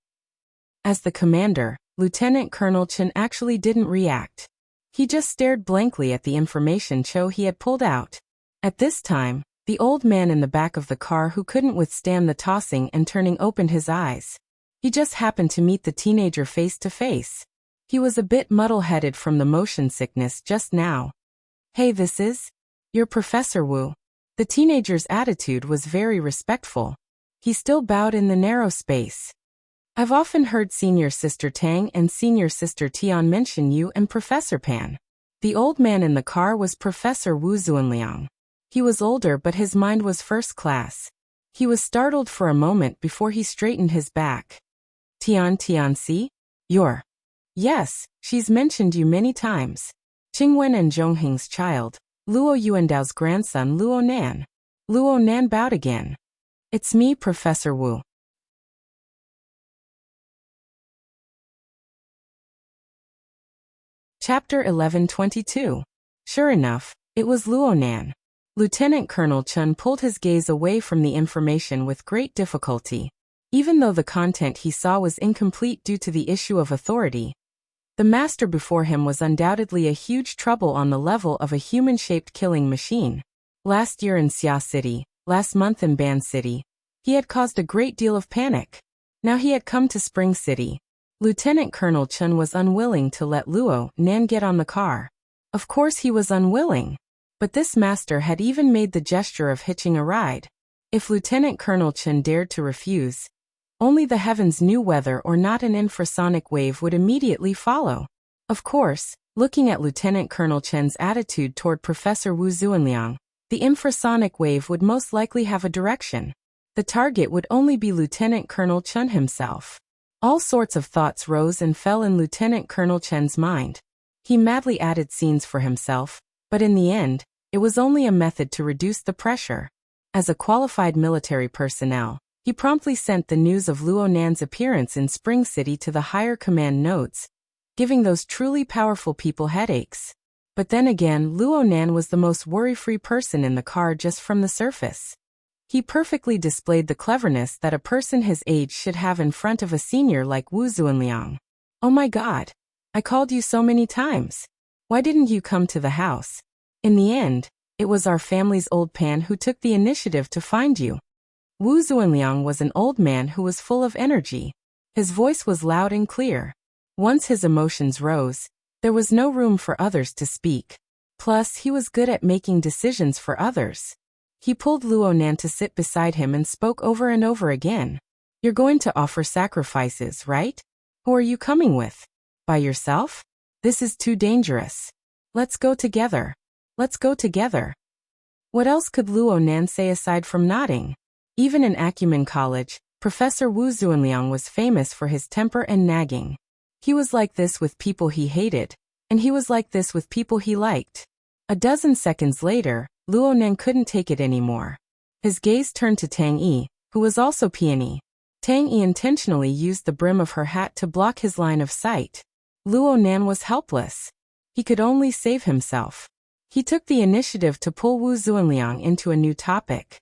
As the commander, Lieutenant Colonel Chen actually didn't react. He just stared blankly at the information Cho He had pulled out. At this time, the old man in the back of the car who couldn't withstand the tossing and turning opened his eyes. He just happened to meet the teenager face to face. He was a bit muddle-headed from the motion sickness just now. "Hey, this is? You're Professor Wu." The teenager's attitude was very respectful. He still bowed in the narrow space. "I've often heard Senior Sister Tang and Senior Sister Tian mention you and Professor Pan." The old man in the car was Professor Wu Zuanliang. He was older, but his mind was first class. He was startled for a moment before he straightened his back. Tianxi? You're... Yes, she's mentioned you many times. Qingwen and Zhongheng's child, Luo Yuandao's grandson Luo Nan. Luo Nan bowed again. "It's me, Professor Wu." Chapter 11:22. Sure enough, it was Luo Nan. Lieutenant Colonel Chen pulled his gaze away from the information with great difficulty. Even though the content he saw was incomplete due to the issue of authority, the master before him was undoubtedly a huge trouble on the level of a human-shaped killing machine. Last year in Xia City, last month in Ban City, he had caused a great deal of panic. Now he had come to Spring City. Lieutenant Colonel Chen was unwilling to let Luo Nan get on the car. Of course he was unwilling. But this master had even made the gesture of hitching a ride. If Lieutenant Colonel Chen dared to refuse, only the heavens knew whether or not an infrasonic wave would immediately follow. Of course, looking at Lieutenant Colonel Chen's attitude toward Professor Wu Zuanliang, the infrasonic wave would most likely have a direction. The target would only be Lieutenant Colonel Chen himself. All sorts of thoughts rose and fell in Lieutenant Colonel Chen's mind. He madly added scenes for himself, but in the end, it was only a method to reduce the pressure. As a qualified military personnel, he promptly sent the news of Luo Nan's appearance in Spring City to the higher command notes, giving those truly powerful people headaches. But then again, Luo Nan was the most worry-free person in the car just from the surface. He perfectly displayed the cleverness that a person his age should have in front of a senior like Wu Zuanliang. "Oh my God! I called you so many times. Why didn't you come to the house?" In the end, it was our family's old Pan who took the initiative to find you. Wu Zuanliang was an old man who was full of energy. His voice was loud and clear. Once his emotions rose, there was no room for others to speak. Plus, he was good at making decisions for others. He pulled Luo Nan to sit beside him and spoke over and over again. "You're going to offer sacrifices, right? Who are you coming with? By yourself? This is too dangerous. Let's go together. Let's go together." What else could Luo Nan say aside from nodding? Even in Acumen College, Professor Wu Zuanliang was famous for his temper and nagging. He was like this with people he hated, and he was like this with people he liked. A dozen seconds later, Luo Nan couldn't take it anymore. His gaze turned to Tang Yi, who was also peony. Tang Yi intentionally used the brim of her hat to block his line of sight. Luo Nan was helpless. He could only save himself. He took the initiative to pull Wu Zuanliang into a new topic.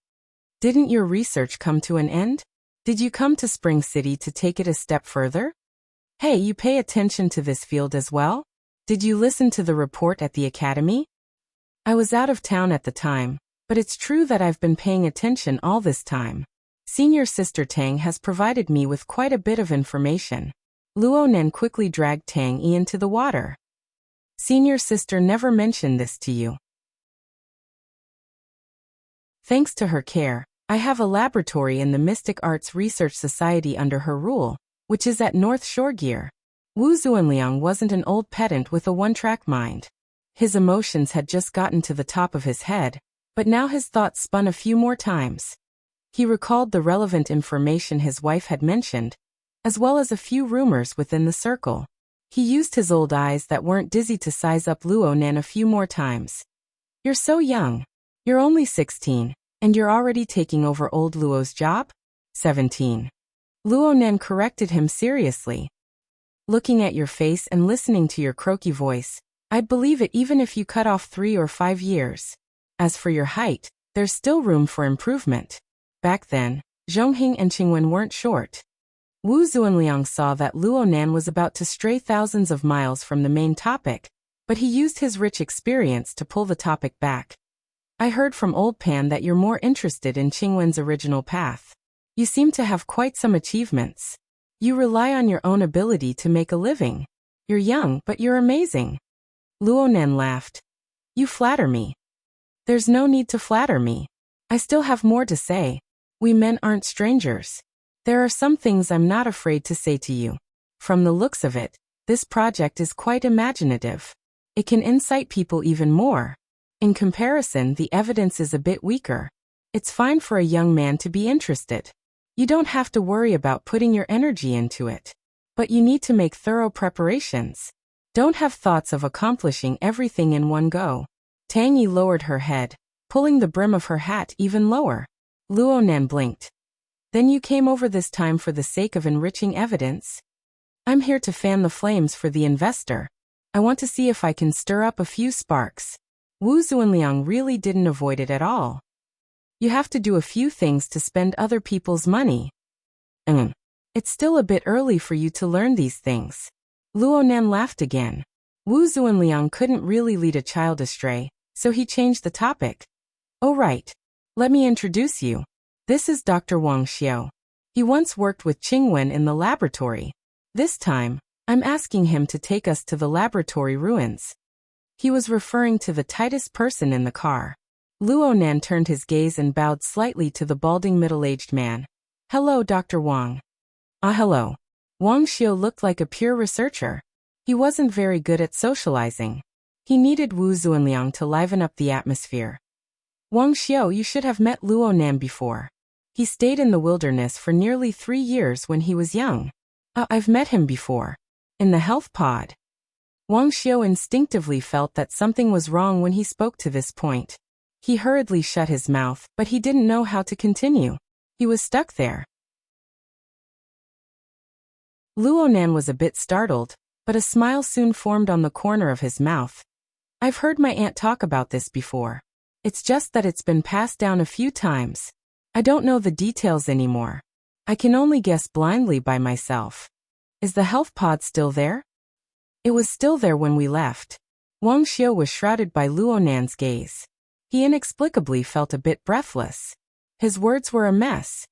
"Didn't your research come to an end? Did you come to Spring City to take it a step further? Hey, you pay attention to this field as well? Did you listen to the report at the academy?" "I was out of town at the time, but it's true that I've been paying attention all this time. Senior Sister Tang has provided me with quite a bit of information." Luo Nan quickly dragged Tang Yi into the water. "Senior Sister never mentioned this to you." Thanks to her care, I have a laboratory in the Mystic Arts Research Society under her rule, which is at North Shore Gear. Wu Zuanliang wasn't an old pedant with a one-track mind. His emotions had just gotten to the top of his head, but now his thoughts spun a few more times. He recalled the relevant information his wife had mentioned, as well as a few rumors within the circle. He used his old eyes that weren't dizzy to size up Luo Nan a few more times. You're so young. You're only 16, and you're already taking over old Luo's job? 17. Luo Nan corrected him seriously. Looking at your face and listening to your croaky voice, I'd believe it even if you cut off 3 or 5 years. As for your height, there's still room for improvement. Back then, Zhonghing and Qingwen weren't short. Wu Zuanliang saw that Luo Nan was about to stray thousands of miles from the main topic, but he used his rich experience to pull the topic back. I heard from Old Pan that you're more interested in Qingwen's original path. You seem to have quite some achievements. You rely on your own ability to make a living. You're young, but you're amazing. Luo Nan laughed. You flatter me. There's no need to flatter me. I still have more to say. We men aren't strangers. There are some things I'm not afraid to say to you. From the looks of it, this project is quite imaginative. It can incite people even more. In comparison, the evidence is a bit weaker. It's fine for a young man to be interested. You don't have to worry about putting your energy into it. But you need to make thorough preparations. Don't have thoughts of accomplishing everything in one go. Tang Yi lowered her head, pulling the brim of her hat even lower. Luo Nan blinked. Then you came over this time for the sake of enriching evidence? I'm here to fan the flames for the investor. I want to see if I can stir up a few sparks. Wu Zuanliang really didn't avoid it at all. You have to do a few things to spend other people's money. It's still a bit early for you to learn these things. Luo Nan laughed again. Wu Zuanliang couldn't really lead a child astray, so he changed the topic. Oh right. Let me introduce you. This is Dr. Wang Xiao. He once worked with Qingwen in the laboratory. This time, I'm asking him to take us to the laboratory ruins. He was referring to the tightest person in the car. Luo Nan turned his gaze and bowed slightly to the balding middle-aged man. Hello, Dr. Wang. Hello. Wang Xiao looked like a pure researcher. He wasn't very good at socializing. He needed Wu Zuanliang to liven up the atmosphere. Wang Xiao, you should have met Luo Nan before. He stayed in the wilderness for nearly 3 years when he was young. I've met him before. In the health pod. Wang Xiao instinctively felt that something was wrong when he spoke to this point. He hurriedly shut his mouth, but he didn't know how to continue. He was stuck there. Luo Nan was a bit startled, but a smile soon formed on the corner of his mouth. I've heard my aunt talk about this before. It's just that it's been passed down a few times. I don't know the details anymore. I can only guess blindly by myself. Is the health pod still there? It was still there when we left. Wang Xiao was shrouded by Luo Nan's gaze. He inexplicably felt a bit breathless. His words were a mess.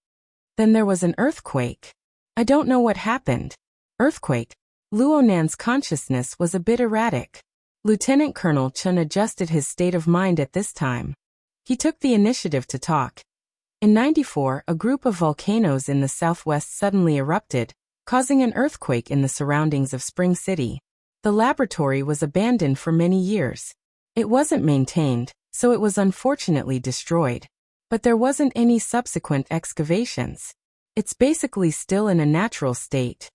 Then there was an earthquake. I don't know what happened. Earthquake? Luo Nan's consciousness was a bit erratic. Lieutenant Colonel Chen adjusted his state of mind at this time. He took the initiative to talk. In 94, a group of volcanoes in the southwest suddenly erupted, causing an earthquake in the surroundings of Spring City. The laboratory was abandoned for many years. It wasn't maintained, so it was unfortunately destroyed. But there wasn't any subsequent excavations. It's basically still in a natural state.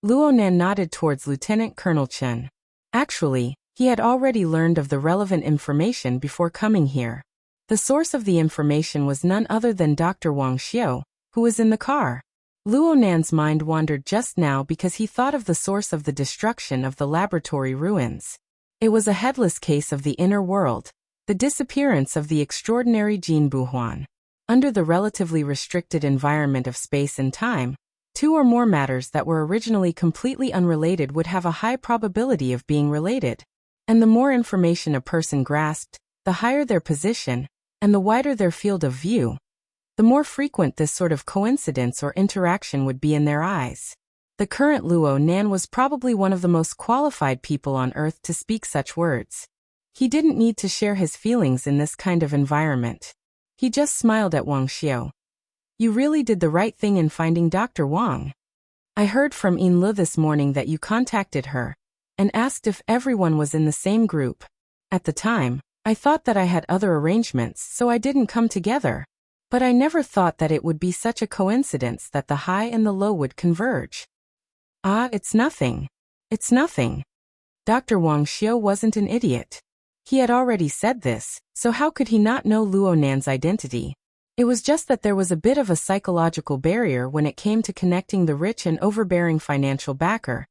Luo Nan nodded towards Lieutenant Colonel Chen. Actually, he had already learned of the relevant information before coming here. The source of the information was none other than Dr. Wang Xiao, who was in the car. Luo Nan's mind wandered just now because he thought of the source of the destruction of the laboratory ruins. It was a headless case of the inner world, the disappearance of the extraordinary Jin Buhuan. Under the relatively restricted environment of space and time, 2 or more matters that were originally completely unrelated would have a high probability of being related. And the more information a person grasped, the higher their position, and the wider their field of view, the more frequent this sort of coincidence or interaction would be in their eyes. The current Luo Nan was probably one of the most qualified people on Earth to speak such words. He didn't need to share his feelings in this kind of environment. He just smiled at Wang Xiao. You really did the right thing in finding Dr. Wang. I heard from Yin Lu this morning that you contacted her and asked if everyone was in the same group. At the time, I thought that I had other arrangements, so I didn't come together. But I never thought that it would be such a coincidence that the high and the low would converge. Ah, it's nothing. It's nothing. Dr. Wang Xiao wasn't an idiot. He had already said this, so how could he not know Luo Nan's identity? It was just that there was a bit of a psychological barrier when it came to connecting the rich and overbearing financial backer,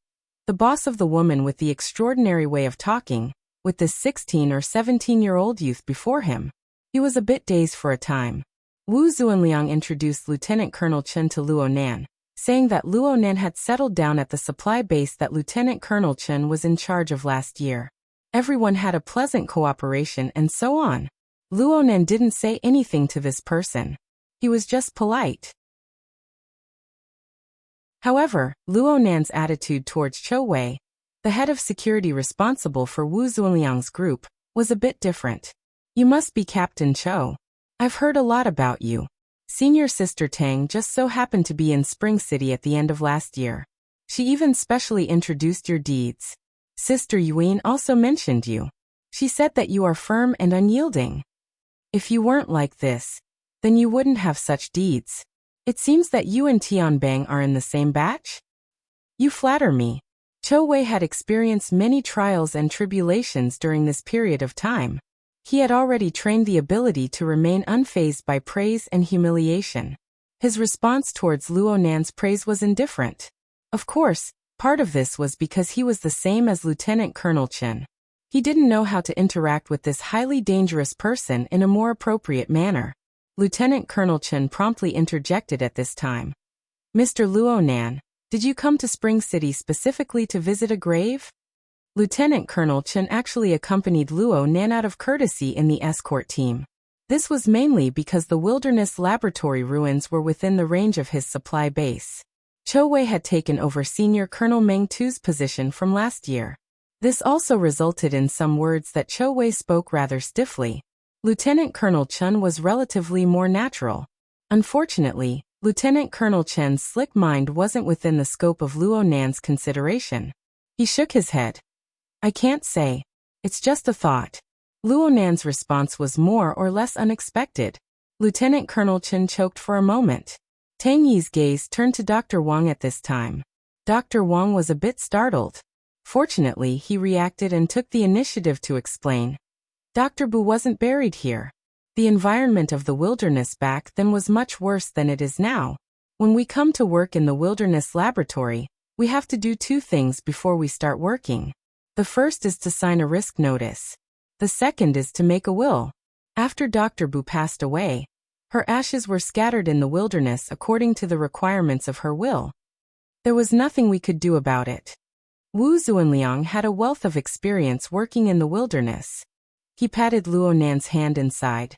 the boss of the woman with the extraordinary way of talking, with this 16 or 17-year-old youth before him. He was a bit dazed for a time. Wu Zuanliang introduced Lieutenant Colonel Chen to Luo Nan, saying that Luo Nan had settled down at the supply base that Lieutenant Colonel Chen was in charge of last year. Everyone had a pleasant cooperation and so on. Luo Nan didn't say anything to this person. He was just polite. However, Luo Nan's attitude towards Chou Wei, the head of security responsible for Wu Zuanliang's group, was a bit different. You must be Captain Chou. I've heard a lot about you. Senior Sister Tang just so happened to be in Spring City at the end of last year. She even specially introduced your deeds. Sister Yuan also mentioned you. She said that you are firm and unyielding. If you weren't like this, then you wouldn't have such deeds. It seems that you and Tianbang are in the same batch? You flatter me. Chou Wei had experienced many trials and tribulations during this period of time. He had already trained the ability to remain unfazed by praise and humiliation. His response towards Luo Nan's praise was indifferent. Of course, part of this was because he was the same as Lieutenant Colonel Chen. He didn't know how to interact with this highly dangerous person in a more appropriate manner. Lieutenant Colonel Chen promptly interjected at this time. Mr. Luo Nan, did you come to Spring City specifically to visit a grave? Lieutenant Colonel Chen actually accompanied Luo Nan out of courtesy in the escort team. This was mainly because the wilderness laboratory ruins were within the range of his supply base. Chou Wei had taken over Senior Colonel Meng Tu's position from last year. This also resulted in some words that Chou Wei spoke rather stiffly. Lieutenant Colonel Chen was relatively more natural. Unfortunately, Lieutenant Colonel Chen's slick mind wasn't within the scope of Luo Nan's consideration. He shook his head. I can't say. It's just a thought. Luo Nan's response was more or less unexpected. Lieutenant Colonel Chen choked for a moment. Tang Yi's gaze turned to Dr. Wang at this time. Dr. Wang was a bit startled. Fortunately, he reacted and took the initiative to explain. Dr. Bu wasn't buried here. The environment of the wilderness back then was much worse than it is now. When we come to work in the wilderness laboratory, we have to do two things before we start working. The first is to sign a risk notice. The second is to make a will. After Dr. Bu passed away, her ashes were scattered in the wilderness according to the requirements of her will. There was nothing we could do about it. Wu Zuanliang had a wealth of experience working in the wilderness. He patted Luo Nan's hand and sighed.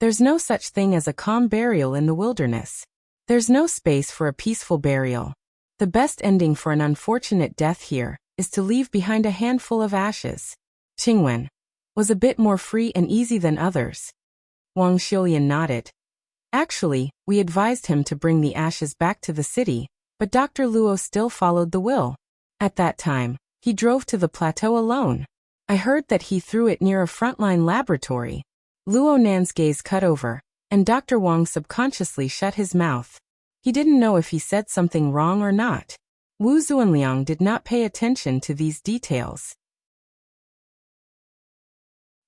There's no such thing as a calm burial in the wilderness. There's no space for a peaceful burial. The best ending for an unfortunate death here is to leave behind a handful of ashes. Qingwen was a bit more free and easy than others. Wang Xiulian nodded. Actually, we advised him to bring the ashes back to the city, but Dr. Luo still followed the will. At that time, he drove to the plateau alone. I heard that he threw it near a frontline laboratory. Luo Nan's gaze cut over, and Dr. Wang subconsciously shut his mouth. He didn't know if he said something wrong or not. Wu Zuanliang did not pay attention to these details.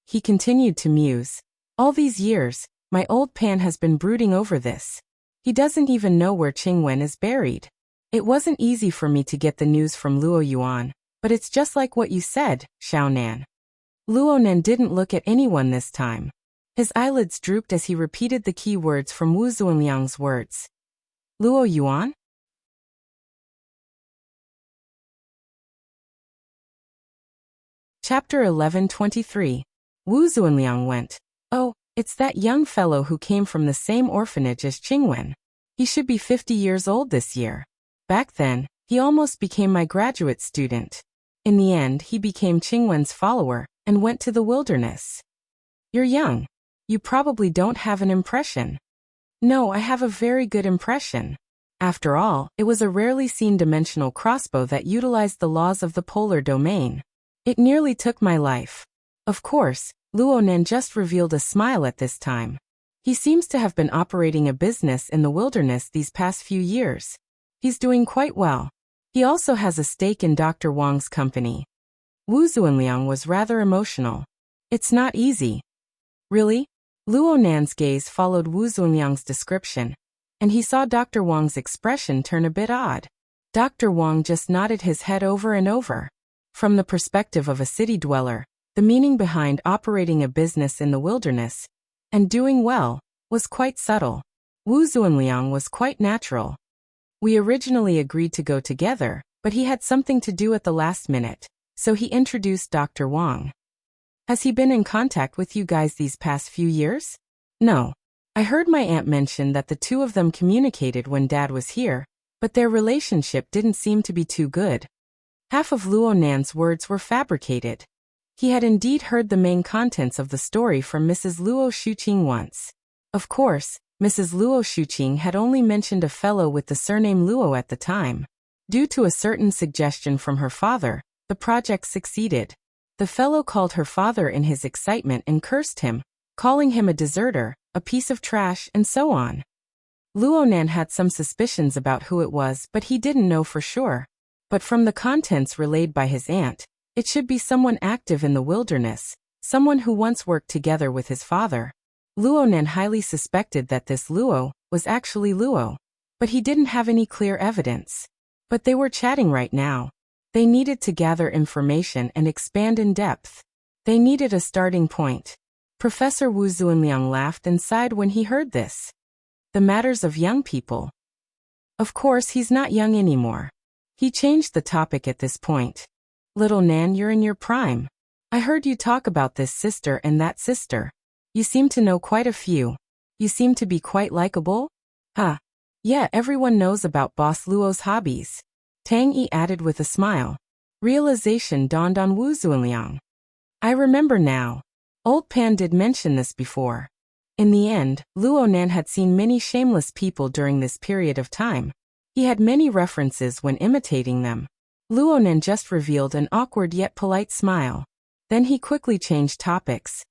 He continued to muse. All these years, my old pan has been brooding over this. He doesn't even know where Qingwen is buried. It wasn't easy for me to get the news from Luo Yuan, but it's just like what you said, Xiao Nan. Luo Nan didn't look at anyone this time. His eyelids drooped as he repeated the key words from Wu Zuanliang's words. Luo Yuan? Chapter 11:23. Wu Zuanliang went. Oh, it's that young fellow who came from the same orphanage as Qingwen. He should be 50 years old this year. Back then, he almost became my graduate student. In the end, he became Qingwen's follower and went to the wilderness. You're young. You probably don't have an impression. No, I have a very good impression. After all, it was a rarely seen dimensional crossbow that utilized the laws of the polar domain. It nearly took my life. Of course, Luo Nan just revealed a smile at this time. He seems to have been operating a business in the wilderness these past few years. He's doing quite well. He also has a stake in Dr. Wang's company. Wu Zuanliang was rather emotional. It's not easy. Really? Luo Nan's gaze followed Wu Zuanliang's description, and he saw Dr. Wang's expression turn a bit odd. Dr. Wang just nodded his head over and over. From the perspective of a city dweller, the meaning behind operating a business in the wilderness and doing well was quite subtle. Wu Zuanliang was quite natural. We originally agreed to go together, but he had something to do at the last minute, so he introduced Dr. Wang. Has he been in contact with you guys these past few years? No. I heard my aunt mention that the two of them communicated when Dad was here, but their relationship didn't seem to be too good. Half of Luo Nan's words were fabricated. He had indeed heard the main contents of the story from Mrs. Luo Shuqing once. Of course, Mrs. Luo Shuqing had only mentioned a fellow with the surname Luo at the time. Due to a certain suggestion from her father, the project succeeded. The fellow called her father in his excitement and cursed him, calling him a deserter, a piece of trash, and so on. Luo Nan had some suspicions about who it was, but he didn't know for sure. But from the contents relayed by his aunt, it should be someone active in the wilderness, someone who once worked together with his father. Luo Nan highly suspected that this Luo was actually Luo, but he didn't have any clear evidence. But they were chatting right now. They needed to gather information and expand in depth. They needed a starting point. Professor Wu Zuanliang laughed and sighed when he heard this. The matters of young people. Of course, he's not young anymore. He changed the topic at this point. Little Nan, you're in your prime. I heard you talk about this sister and that sister. You seem to know quite a few. You seem to be quite likable? Huh. Yeah, everyone knows about Boss Luo's hobbies. Tang Yi added with a smile. Realization dawned on Wu Zuanliang. I remember now. Old Pan did mention this before. In the end, Luo Nan had seen many shameless people during this period of time. He had many references when imitating them. Luo Nan just revealed an awkward yet polite smile. Then he quickly changed topics.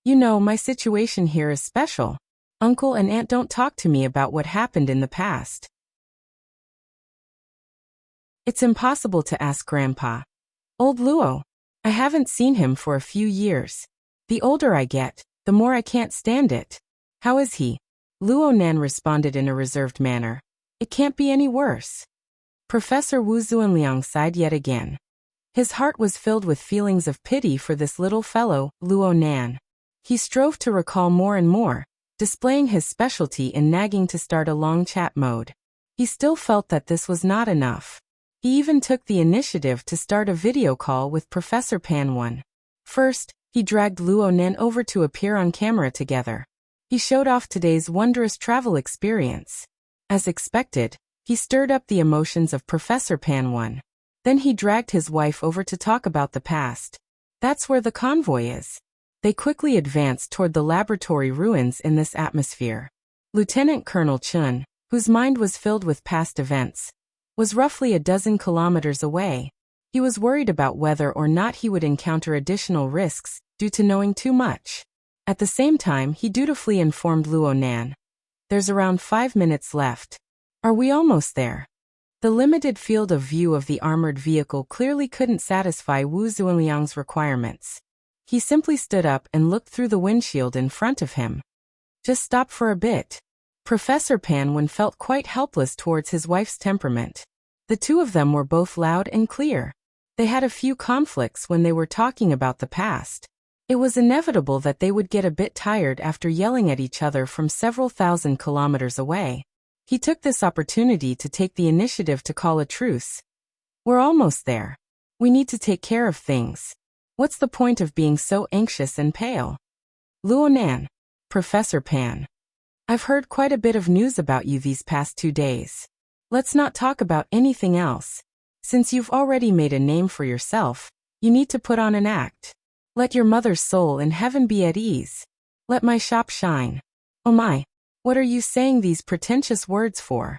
You know, my situation here is special. Uncle and Aunt don't talk to me about what happened in the past. It's impossible to ask Grandpa. Old Luo. I haven't seen him for a few years. The older I get, the more I can't stand it. How is he? Luo Nan responded in a reserved manner. It can't be any worse. Professor Wu Zuanliang sighed yet again. His heart was filled with feelings of pity for this little fellow, Luo Nan. He strove to recall more and more, displaying his specialty in nagging to start a long chat mode. He still felt that this was not enough. He even took the initiative to start a video call with Professor Pan. First, he dragged Luo Nan over to appear on camera together. He showed off today's wondrous travel experience. As expected, he stirred up the emotions of Professor Pan. Then he dragged his wife over to talk about the past. That's where the convoy is. They quickly advanced toward the laboratory ruins in this atmosphere. Lieutenant Colonel Chun, whose mind was filled with past events, was roughly a dozen kilometers away. He was worried about whether or not he would encounter additional risks due to knowing too much. At the same time, he dutifully informed Luo Nan. There's around 5 minutes left. Are we almost there? The limited field of view of the armored vehicle clearly couldn't satisfy Wu Zuanliang's requirements. He simply stood up and looked through the windshield in front of him. Just stop for a bit. Professor Pan felt quite helpless towards his wife's temperament. The two of them were both loud and clear. They had a few conflicts when they were talking about the past. It was inevitable that they would get a bit tired after yelling at each other from several thousand kilometers away. He took this opportunity to take the initiative to call a truce. We're almost there. We need to take care of things. What's the point of being so anxious and pale? Luo Nan. Professor Pan. I've heard quite a bit of news about you these past 2 days. Let's not talk about anything else. Since you've already made a name for yourself, you need to put on an act. Let your mother's soul in heaven be at ease. Let my shop shine. Oh my, what are you saying these pretentious words for?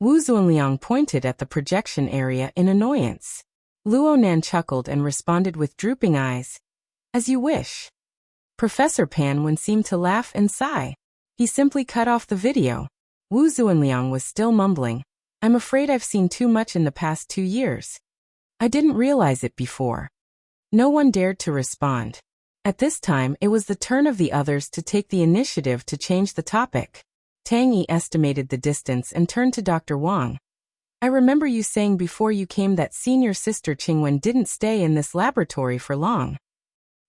Wu Zunliang pointed at the projection area in annoyance. Luo Nan chuckled and responded with drooping eyes. As you wish. Professor Pan Wen seemed to laugh and sigh. He simply cut off the video. Wu Zunliang was still mumbling. I'm afraid I've seen too much in the past 2 years. I didn't realize it before. No one dared to respond. At this time, it was the turn of the others to take the initiative to change the topic. Tang Yi estimated the distance and turned to Dr. Wang. I remember you saying before you came that senior sister Qingwen didn't stay in this laboratory for long.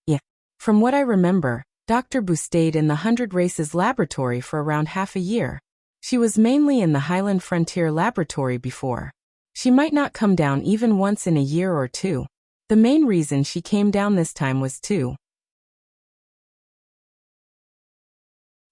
Yeah. From what I remember, Dr. Bu stayed in the 100 Races laboratory for around half a year. She was mainly in the Highland Frontier laboratory before. She might not come down even once in a year or two. The main reason she came down this time was to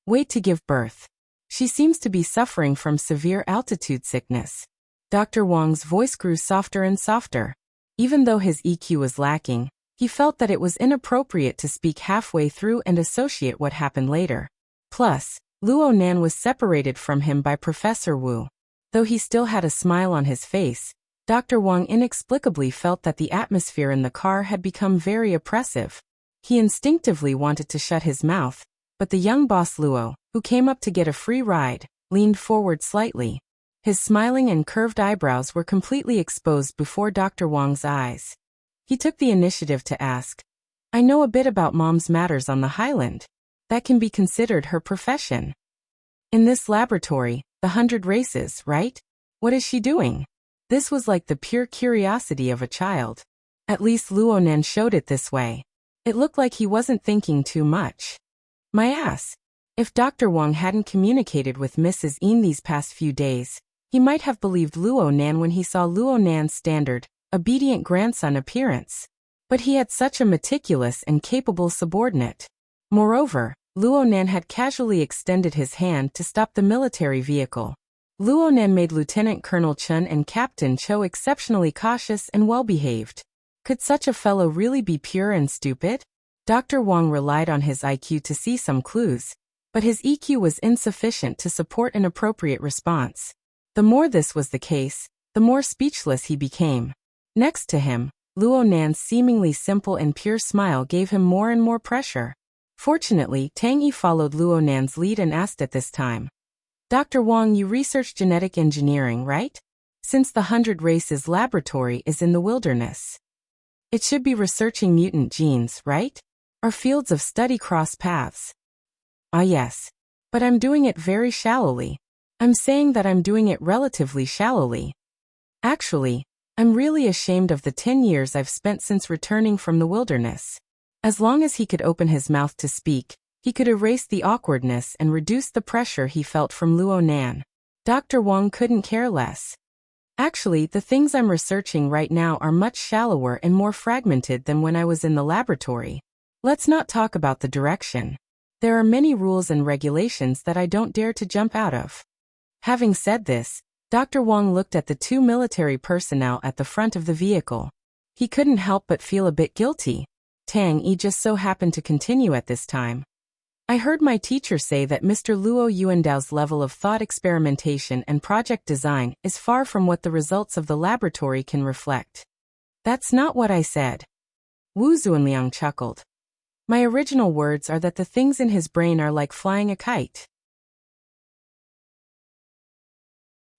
wait to give birth. She seems to be suffering from severe altitude sickness. Dr. Wang's voice grew softer and softer. Even though his EQ was lacking, he felt that it was inappropriate to speak halfway through and associate what happened later. Plus, Luo Nan was separated from him by Professor Wu. Though he still had a smile on his face, Dr. Wang inexplicably felt that the atmosphere in the car had become very oppressive. He instinctively wanted to shut his mouth, but the young boss Luo, who came up to get a free ride, leaned forward slightly. His smiling and curved eyebrows were completely exposed before Dr. Wang's eyes. He took the initiative to ask, I know a bit about Mom's matters on the Highland. That can be considered her profession. In this laboratory, the 100 Races, right? What is she doing? This was like the pure curiosity of a child. At least Luo Nan showed it this way. It looked like he wasn't thinking too much. My ass. If Dr. Wang hadn't communicated with Mrs. Yin these past few days, he might have believed Luo Nan when he saw Luo Nan's standard, obedient grandson appearance. But he had such a meticulous and capable subordinate. Moreover, Luo Nan had casually extended his hand to stop the military vehicle. Luo Nan made Lieutenant Colonel Chun and Captain Cho exceptionally cautious and well-behaved. Could such a fellow really be pure and stupid? Dr. Wang relied on his IQ to see some clues, but his EQ was insufficient to support an appropriate response. The more this was the case, the more speechless he became. Next to him, Luo Nan's seemingly simple and pure smile gave him more and more pressure. Fortunately, Tang Yi followed Luo Nan's lead and asked at this time. Dr. Wang, you research genetic engineering, right? Since the 100 Races laboratory is in the wilderness. It should be researching mutant genes, right? Our fields of study cross paths. Ah yes. But I'm doing it very shallowly. I'm saying that I'm doing it relatively shallowly. Actually, I'm really ashamed of the 10 years I've spent since returning from the wilderness. As long as he could open his mouth to speak, he could erase the awkwardness and reduce the pressure he felt from Luo Nan. Dr. Wang couldn't care less. Actually, the things I'm researching right now are much shallower and more fragmented than when I was in the laboratory. Let's not talk about the direction. There are many rules and regulations that I don't dare to jump out of. Having said this, Dr. Wang looked at the 2 military personnel at the front of the vehicle. He couldn't help but feel a bit guilty. Tang Yi just so happened to continue at this time. I heard my teacher say that Mr. Luo Yuandao's level of thought experimentation and project design is far from what the results of the laboratory can reflect. That's not what I said. Wu Zunliang chuckled. My original words are that the things in his brain are like flying a kite.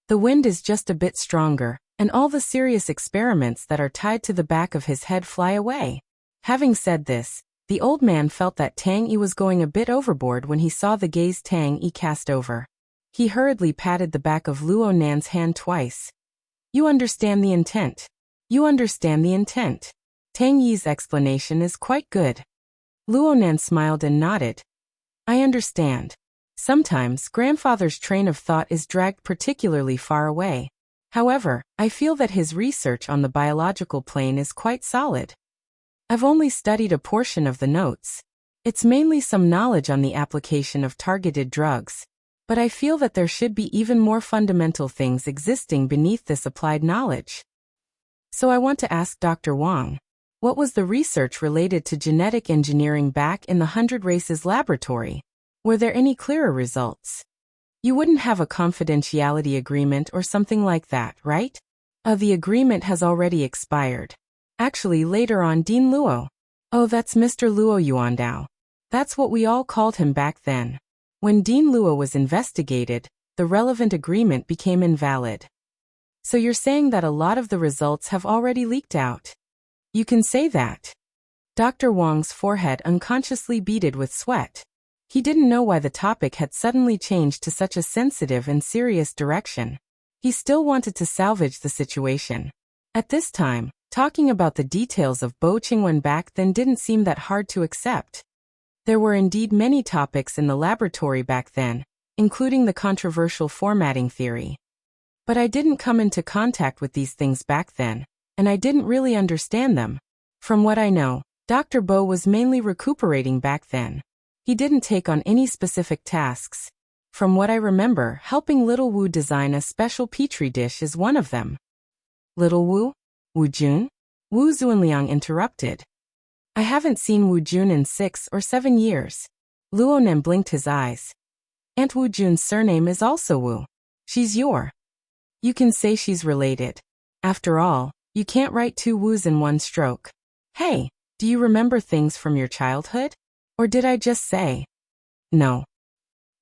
The wind is just a bit stronger, and all the serious experiments that are tied to the back of his head fly away. Having said this, the old man felt that Tang Yi was going a bit overboard when he saw the gaze Tang Yi cast over. He hurriedly patted the back of Luo Nan's hand twice. You understand the intent. You understand the intent. Tang Yi's explanation is quite good. Luo Nan smiled and nodded. I understand. Sometimes grandfather's train of thought is dragged particularly far away. However, I feel that his research on the biological plane is quite solid. I've only studied a portion of the notes. It's mainly some knowledge on the application of targeted drugs. But I feel that there should be even more fundamental things existing beneath this applied knowledge. So I want to ask Dr. Wang, What was the research related to genetic engineering back in the 100 Races laboratory? Were there any clearer results? You wouldn't have a confidentiality agreement or something like that, right? The agreement has already expired. Actually, later on, Dean Luo. Oh, that's Mr. Luo Yuandao. That's what we all called him back then. When Dean Luo was investigated, the relevant agreement became invalid. So you're saying that a lot of the results have already leaked out? You can say that. Dr. Wang's forehead unconsciously beaded with sweat. He didn't know why the topic had suddenly changed to such a sensitive and serious direction. He still wanted to salvage the situation. At this time, talking about the details of Bo Qingwen back then didn't seem that hard to accept. There were indeed many topics in the laboratory back then, including the controversial formatting theory. But I didn't come into contact with these things back then, and I didn't really understand them. From what I know, Dr. Bo was mainly recuperating back then. He didn't take on any specific tasks. From what I remember, helping Little Wu design a special petri dish is one of them. Little Wu? Wu Jun? Wu Zuanliang interrupted. I haven't seen Wu Jun in 6 or 7 years. Luonen blinked his eyes. Aunt Wu Jun's surname is also Wu. She's your. You can say she's related. After all, you can't write 2 Wus in one stroke. Hey, do you remember things from your childhood? Or did I just say? No.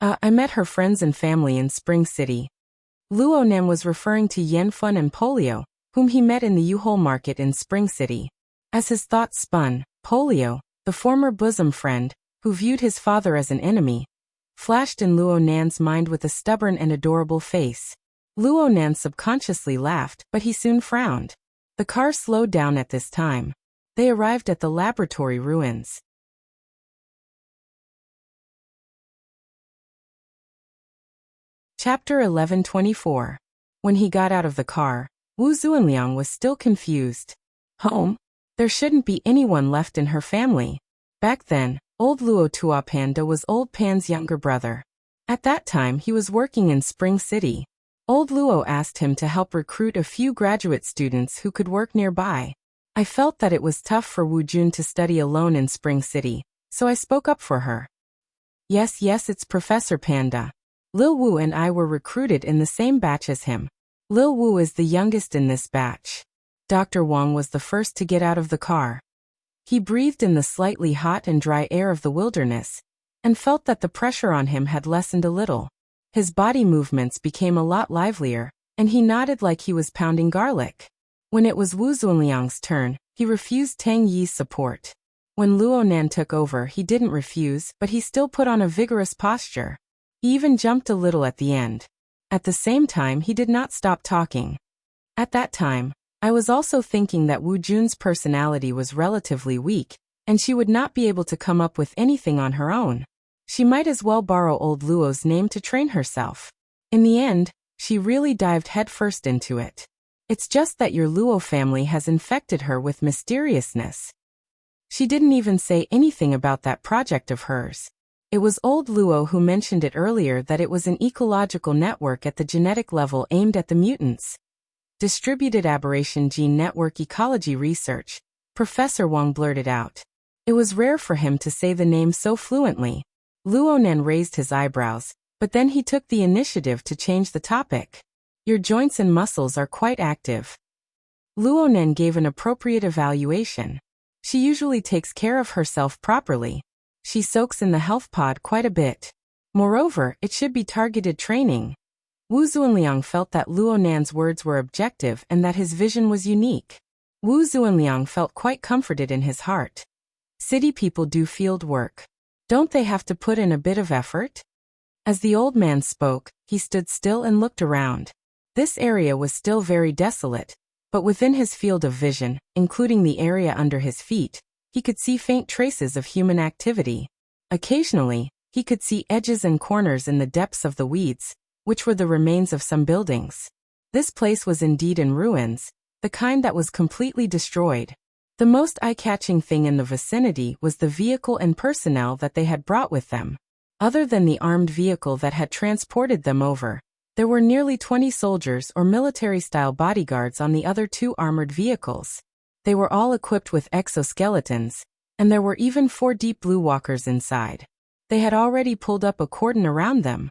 I met her friends and family in Spring City. Luonen was referring to Yanfun and Polio, whom he met in the Yuhol market in Spring City. As his thoughts spun, Polio, the former bosom friend, who viewed his father as an enemy, flashed in Luonan's mind with a stubborn and adorable face. Luonan subconsciously laughed, but he soon frowned. The car slowed down at this time. They arrived at the laboratory ruins. Chapter 1124. When he got out of the car, Wu Zuanliang was still confused. Home? There shouldn't be anyone left in her family. Back then, old Luo Tuapanda was old Pan's younger brother. At that time he was working in Spring City. Old Luo asked him to help recruit a few graduate students who could work nearby. I felt that it was tough for Wu Jun to study alone in Spring City, so I spoke up for her. Yes, it's Professor Panda. Lil Wu and I were recruited in the same batch as him. Lil Wu is the youngest in this batch. Dr. Wang was the first to get out of the car. He breathed in the slightly hot and dry air of the wilderness, and felt that the pressure on him had lessened a little. His body movements became a lot livelier, and he nodded like he was pounding garlic. When it was Wu Zuanliang's turn, he refused Tang Yi's support. When Luonan took over, he didn't refuse, but he still put on a vigorous posture. He even jumped a little at the end. At the same time, he did not stop talking. At that time, I was also thinking that Wu Jun's personality was relatively weak, and she would not be able to come up with anything on her own. She might as well borrow old Luo's name to train herself. In the end, she really dived headfirst into it. It's just that your Luo family has infected her with mysteriousness. She didn't even say anything about that project of hers. It was old Luo who mentioned it earlier, that it was an ecological network at the genetic level aimed at the mutants. Distributed Aberration Gene Network Ecology Research, Professor Wang blurted out. It was rare for him to say the name so fluently. Luonan raised his eyebrows, but then he took the initiative to change the topic. Your joints and muscles are quite active. Luonan gave an appropriate evaluation. She usually takes care of herself properly. She soaks in the health pod quite a bit. Moreover, it should be targeted training. Wu Zuanliang felt that Luonan's words were objective and that his vision was unique. Wu Zuanliang felt quite comforted in his heart. City people do field work. Don't they have to put in a bit of effort? As the old man spoke, he stood still and looked around. This area was still very desolate, but within his field of vision, including the area under his feet, he could see faint traces of human activity. Occasionally, he could see edges and corners in the depths of the weeds, which were the remains of some buildings. This place was indeed in ruins, the kind that was completely destroyed. The most eye-catching thing in the vicinity was the vehicle and personnel that they had brought with them. Other than the armed vehicle that had transported them over, there were nearly 20 soldiers or military-style bodyguards on the other 2 armored vehicles. They were all equipped with exoskeletons, and there were even 4 deep blue walkers inside. They had already pulled up a cordon around them.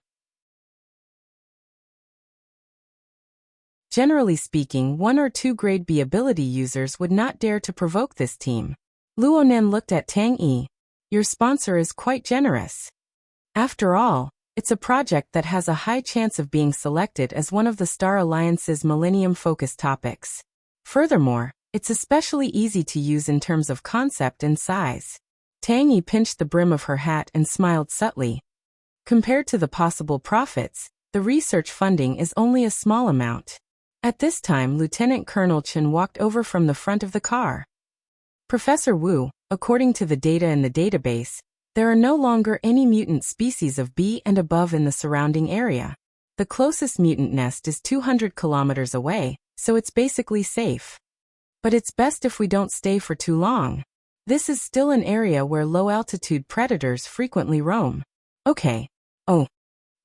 Generally speaking, 1 or 2 grade B ability users would not dare to provoke this team. Luonan looked at Tang Yi. Your sponsor is quite generous. After all, it's a project that has a high chance of being selected as one of the Star Alliance's Millennium Focus topics. Furthermore, it's especially easy to use in terms of concept and size. Tang Yi pinched the brim of her hat and smiled subtly. Compared to the possible profits, the research funding is only a small amount. At this time, Lieutenant Colonel Chen walked over from the front of the car. Professor Wu, according to the data in the database, there are no longer any mutant species of B and above in the surrounding area. The closest mutant nest is 200 kilometers away, so it's basically safe. But it's best if we don't stay for too long. This is still an area where low-altitude predators frequently roam. Okay. Oh.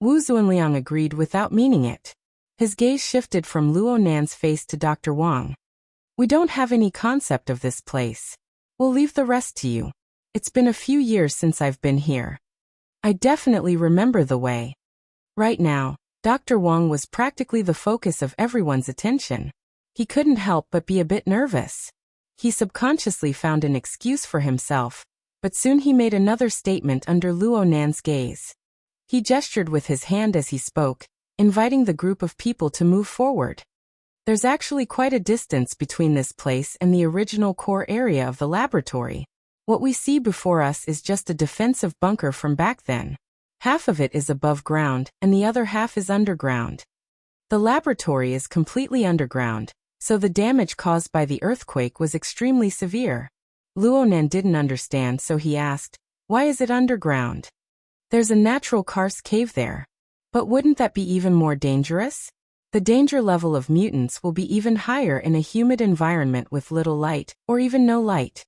Wu Zuanliang agreed without meaning it. His gaze shifted from Luo Nan's face to Dr. Wang. We don't have any concept of this place. We'll leave the rest to you. It's been a few years since I've been here. I definitely remember the way. Right now, Dr. Wang was practically the focus of everyone's attention. He couldn't help but be a bit nervous. He subconsciously found an excuse for himself, but soon he made another statement under Luo Nan's gaze. He gestured with his hand as he spoke, inviting the group of people to move forward. There's actually quite a distance between this place and the original core area of the laboratory. What we see before us is just a defensive bunker from back then. Half of it is above ground, and the other half is underground. The laboratory is completely underground, so the damage caused by the earthquake was extremely severe. Luonan didn't understand, so he asked, why is it underground? There's a natural karst cave there. But wouldn't that be even more dangerous? The danger level of mutants will be even higher in a humid environment with little light, or even no light.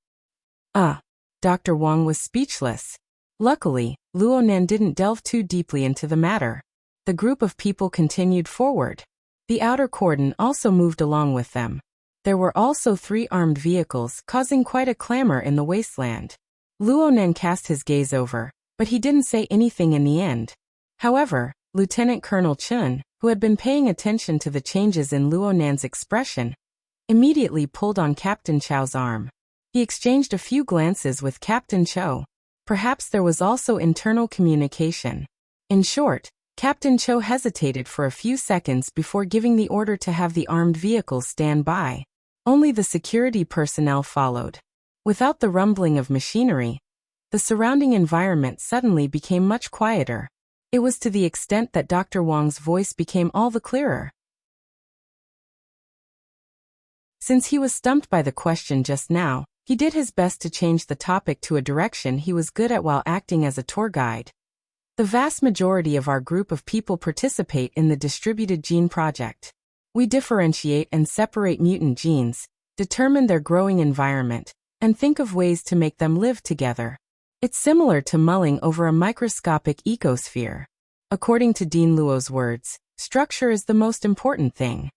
Dr. Wang was speechless. Luckily, Luonan didn't delve too deeply into the matter. The group of people continued forward. The outer cordon also moved along with them. There were also 3 armed vehicles, causing quite a clamor in the wasteland. Luonan cast his gaze over, but he didn't say anything in the end. However, Lieutenant Colonel Chen, who had been paying attention to the changes in Luonan's expression, immediately pulled on Captain Chow's arm. He exchanged a few glances with Captain Chow. Perhaps there was also internal communication. In short, Captain Chow hesitated for a few seconds before giving the order to have the armed vehicles stand by. Only the security personnel followed. Without the rumbling of machinery, the surrounding environment suddenly became much quieter. It was to the extent that Dr. Wang's voice became all the clearer. Since he was stumped by the question just now, he did his best to change the topic to a direction he was good at while acting as a tour guide. The vast majority of our group of people participate in the distributed gene project. We differentiate and separate mutant genes, determine their growing environment, and think of ways to make them live together. It's similar to mulling over a microscopic ecosphere. According to Dean Luo's words, structure is the most important thing.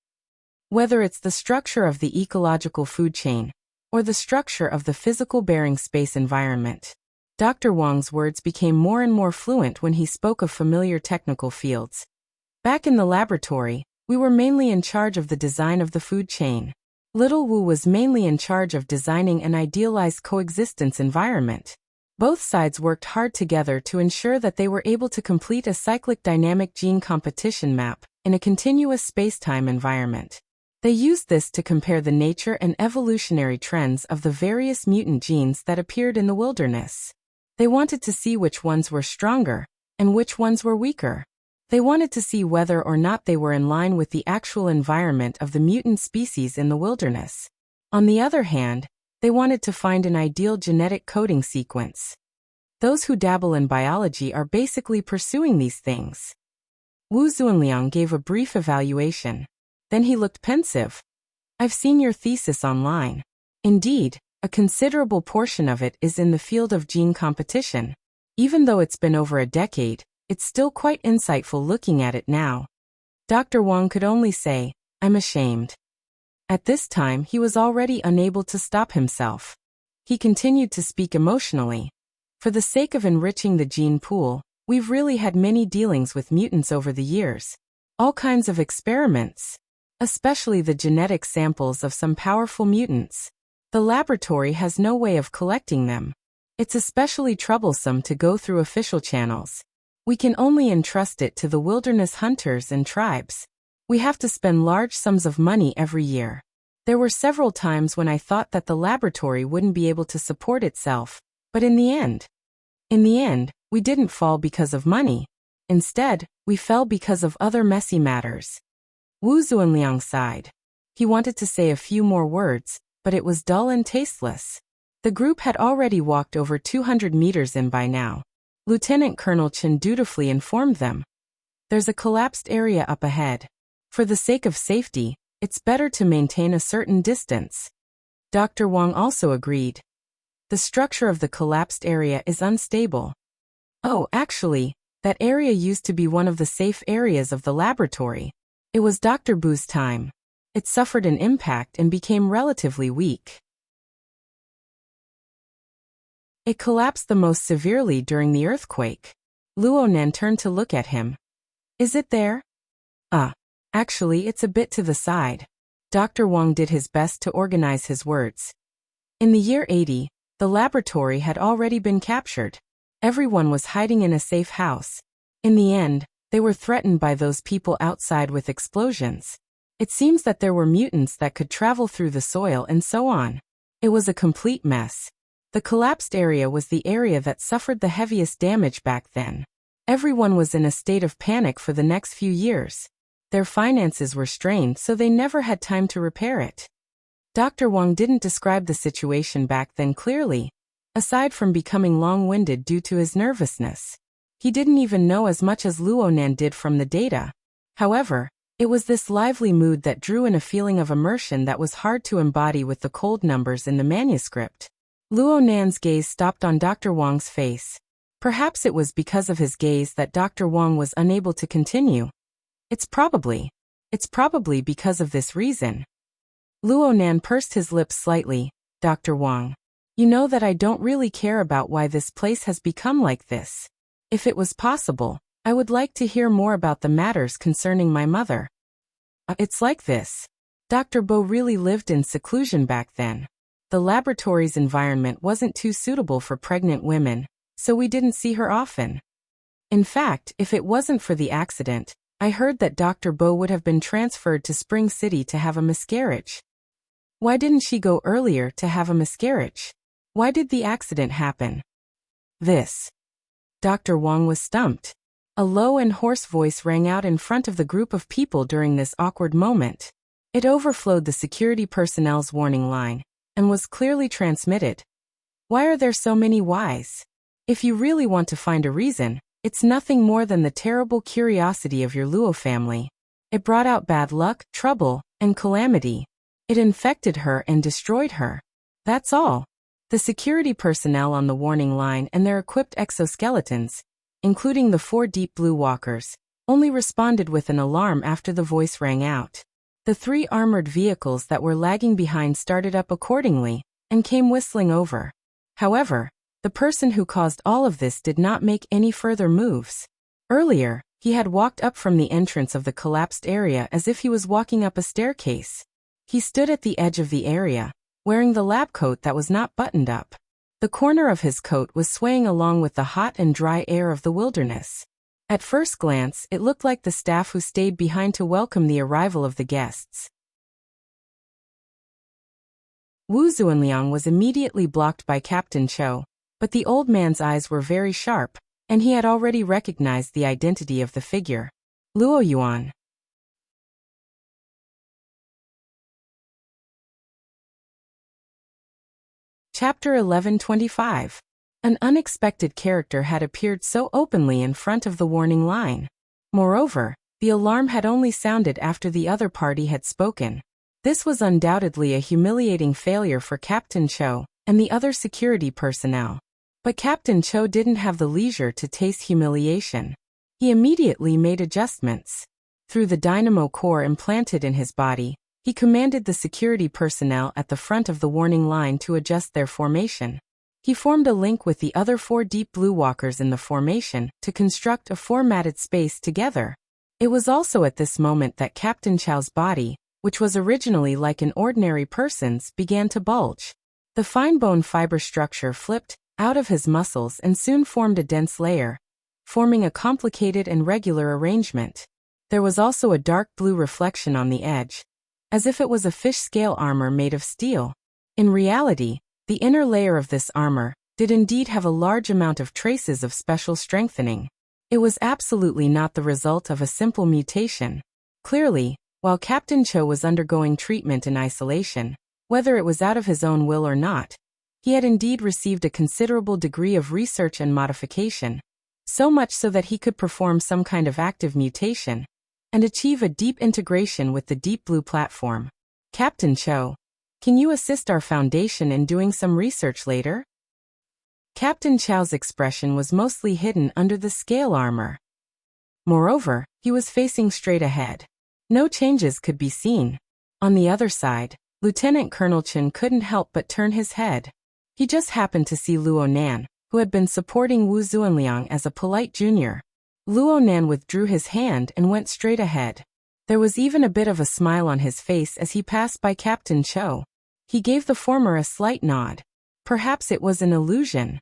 Whether it's the structure of the ecological food chain, or the structure of the physical bearing space environment. Dr. Wang's words became more and more fluent when he spoke of familiar technical fields. Back in the laboratory, we were mainly in charge of the design of the food chain. Little Wu was mainly in charge of designing an idealized coexistence environment. Both sides worked hard together to ensure that they were able to complete a cyclic dynamic gene competition map in a continuous space-time environment. They used this to compare the nature and evolutionary trends of the various mutant genes that appeared in the wilderness. They wanted to see which ones were stronger and which ones were weaker. They wanted to see whether or not they were in line with the actual environment of the mutant species in the wilderness. On the other hand, they wanted to find an ideal genetic coding sequence. Those who dabble in biology are basically pursuing these things. Wu Zuanliang gave a brief evaluation. Then he looked pensive. I've seen your thesis online. Indeed, a considerable portion of it is in the field of gene competition. Even though it's been over a decade, it's still quite insightful looking at it now. Dr. Wang could only say, I'm ashamed. At this time he was already unable to stop himself. He continued to speak emotionally. For the sake of enriching the gene pool, we've really had many dealings with mutants over the years. All kinds of experiments. Especially the genetic samples of some powerful mutants. The laboratory has no way of collecting them. It's especially troublesome to go through official channels. We can only entrust it to the wilderness hunters and tribes. We have to spend large sums of money every year. There were several times when I thought that the laboratory wouldn't be able to support itself, but in the end, we didn't fall because of money. Instead, we fell because of other messy matters. Wu Zuanliang sighed. He wanted to say a few more words, but it was dull and tasteless. The group had already walked over 200 meters in by now. Lieutenant Colonel Chen dutifully informed them. There's a collapsed area up ahead. For the sake of safety, it's better to maintain a certain distance. Dr. Wang also agreed. The structure of the collapsed area is unstable. Oh, actually, that area used to be one of the safe areas of the laboratory. It was Dr. Bu's time. It suffered an impact and became relatively weak. It collapsed the most severely during the earthquake. Luonan turned to look at him. Is it there? Actually, it's a bit to the side. Dr. Wang did his best to organize his words. In the year 80, the laboratory had already been captured. Everyone was hiding in a safe house. In the end, they were threatened by those people outside with explosions. It seems that there were mutants that could travel through the soil and so on. It was a complete mess. The collapsed area was the area that suffered the heaviest damage back then. Everyone was in a state of panic for the next few years. Their finances were strained, so they never had time to repair it. Dr. Wang didn't describe the situation back then clearly. Aside from becoming long-winded due to his nervousness, he didn't even know as much as Luonan did from the data. However, it was this lively mood that drew in a feeling of immersion that was hard to embody with the cold numbers in the manuscript. Luonan's gaze stopped on Dr. Wang's face. Perhaps it was because of his gaze that Dr. Wang was unable to continue. It's probably because of this reason. Luonan pursed his lips slightly. Dr. Wang, you know that I don't really care about why this place has become like this. If it was possible, I would like to hear more about the matters concerning my mother. It's like this. Dr. Bo really lived in seclusion back then. The laboratory's environment wasn't too suitable for pregnant women, so we didn't see her often. In fact, if it wasn't for the accident, I heard that Dr. Bo would have been transferred to Spring City to have a miscarriage. Why didn't she go earlier to have a miscarriage? Why did the accident happen? Dr. Wang was stumped. A low and hoarse voice rang out in front of the group of people during this awkward moment. It overflowed the security personnel's warning line, and was clearly transmitted. Why are there so many whys? If you really want to find a reason, it's nothing more than the terrible curiosity of your Luo family. It brought out bad luck, trouble, and calamity. It infected her and destroyed her. That's all. The security personnel on the warning line and their equipped exoskeletons, including the 4 deep blue walkers, only responded with an alarm after the voice rang out. The 3 armored vehicles that were lagging behind started up accordingly, and came whistling over. However, the person who caused all of this did not make any further moves. Earlier, he had walked up from the entrance of the collapsed area as if he was walking up a staircase. He stood at the edge of the area, wearing the lab coat that was not buttoned up. The corner of his coat was swaying along with the hot and dry air of the wilderness. At first glance, it looked like the staff who stayed behind to welcome the arrival of the guests. Wu Zuanliang was immediately blocked by Captain Cho, but the old man's eyes were very sharp, and he had already recognized the identity of the figure. Luo Yuan. Chapter 1125. An unexpected character had appeared so openly in front of the warning line. Moreover, the alarm had only sounded after the other party had spoken. This was undoubtedly a humiliating failure for Captain Cho and the other security personnel. But Captain Cho didn't have the leisure to taste humiliation. He immediately made adjustments. Through the dynamo core implanted in his body, He commanded the security personnel at the front of the warning line to adjust their formation. He formed a link with the other 4 deep blue walkers in the formation to construct a formatted space together. It was also at this moment that Captain Chow's body, which was originally like an ordinary person's, began to bulge. The fine bone fiber structure flipped out of his muscles and soon formed a dense layer, forming a complicated and regular arrangement. There was also a dark blue reflection on the edge, as if it was a fish scale armor made of steel. In reality, the inner layer of this armor did indeed have a large amount of traces of special strengthening. It was absolutely not the result of a simple mutation. Clearly, while Captain Cho was undergoing treatment in isolation, whether it was out of his own will or not, he had indeed received a considerable degree of research and modification, so much so that he could perform some kind of active mutation and achieve a deep integration with the Deep Blue platform. Captain Cho, can you assist our Foundation in doing some research later? Captain Chow's expression was mostly hidden under the scale armor. Moreover, he was facing straight ahead. No changes could be seen. On the other side, Lieutenant Colonel Chen couldn't help but turn his head. He just happened to see Luo Nan, who had been supporting Wu Zuanliang as a polite junior. Luo Nan withdrew his hand and went straight ahead. There was even a bit of a smile on his face as he passed by Captain Cho. He gave the former a slight nod. Perhaps it was an illusion.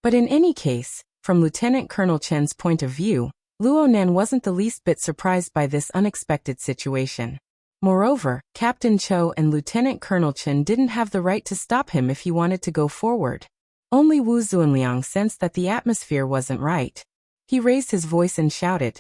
But in any case, from Lieutenant Colonel Chen's point of view, Luo Nan wasn't the least bit surprised by this unexpected situation. Moreover, Captain Cho and Lieutenant Colonel Chen didn't have the right to stop him if he wanted to go forward. Only Wu Zuanliang sensed that the atmosphere wasn't right. He raised his voice and shouted,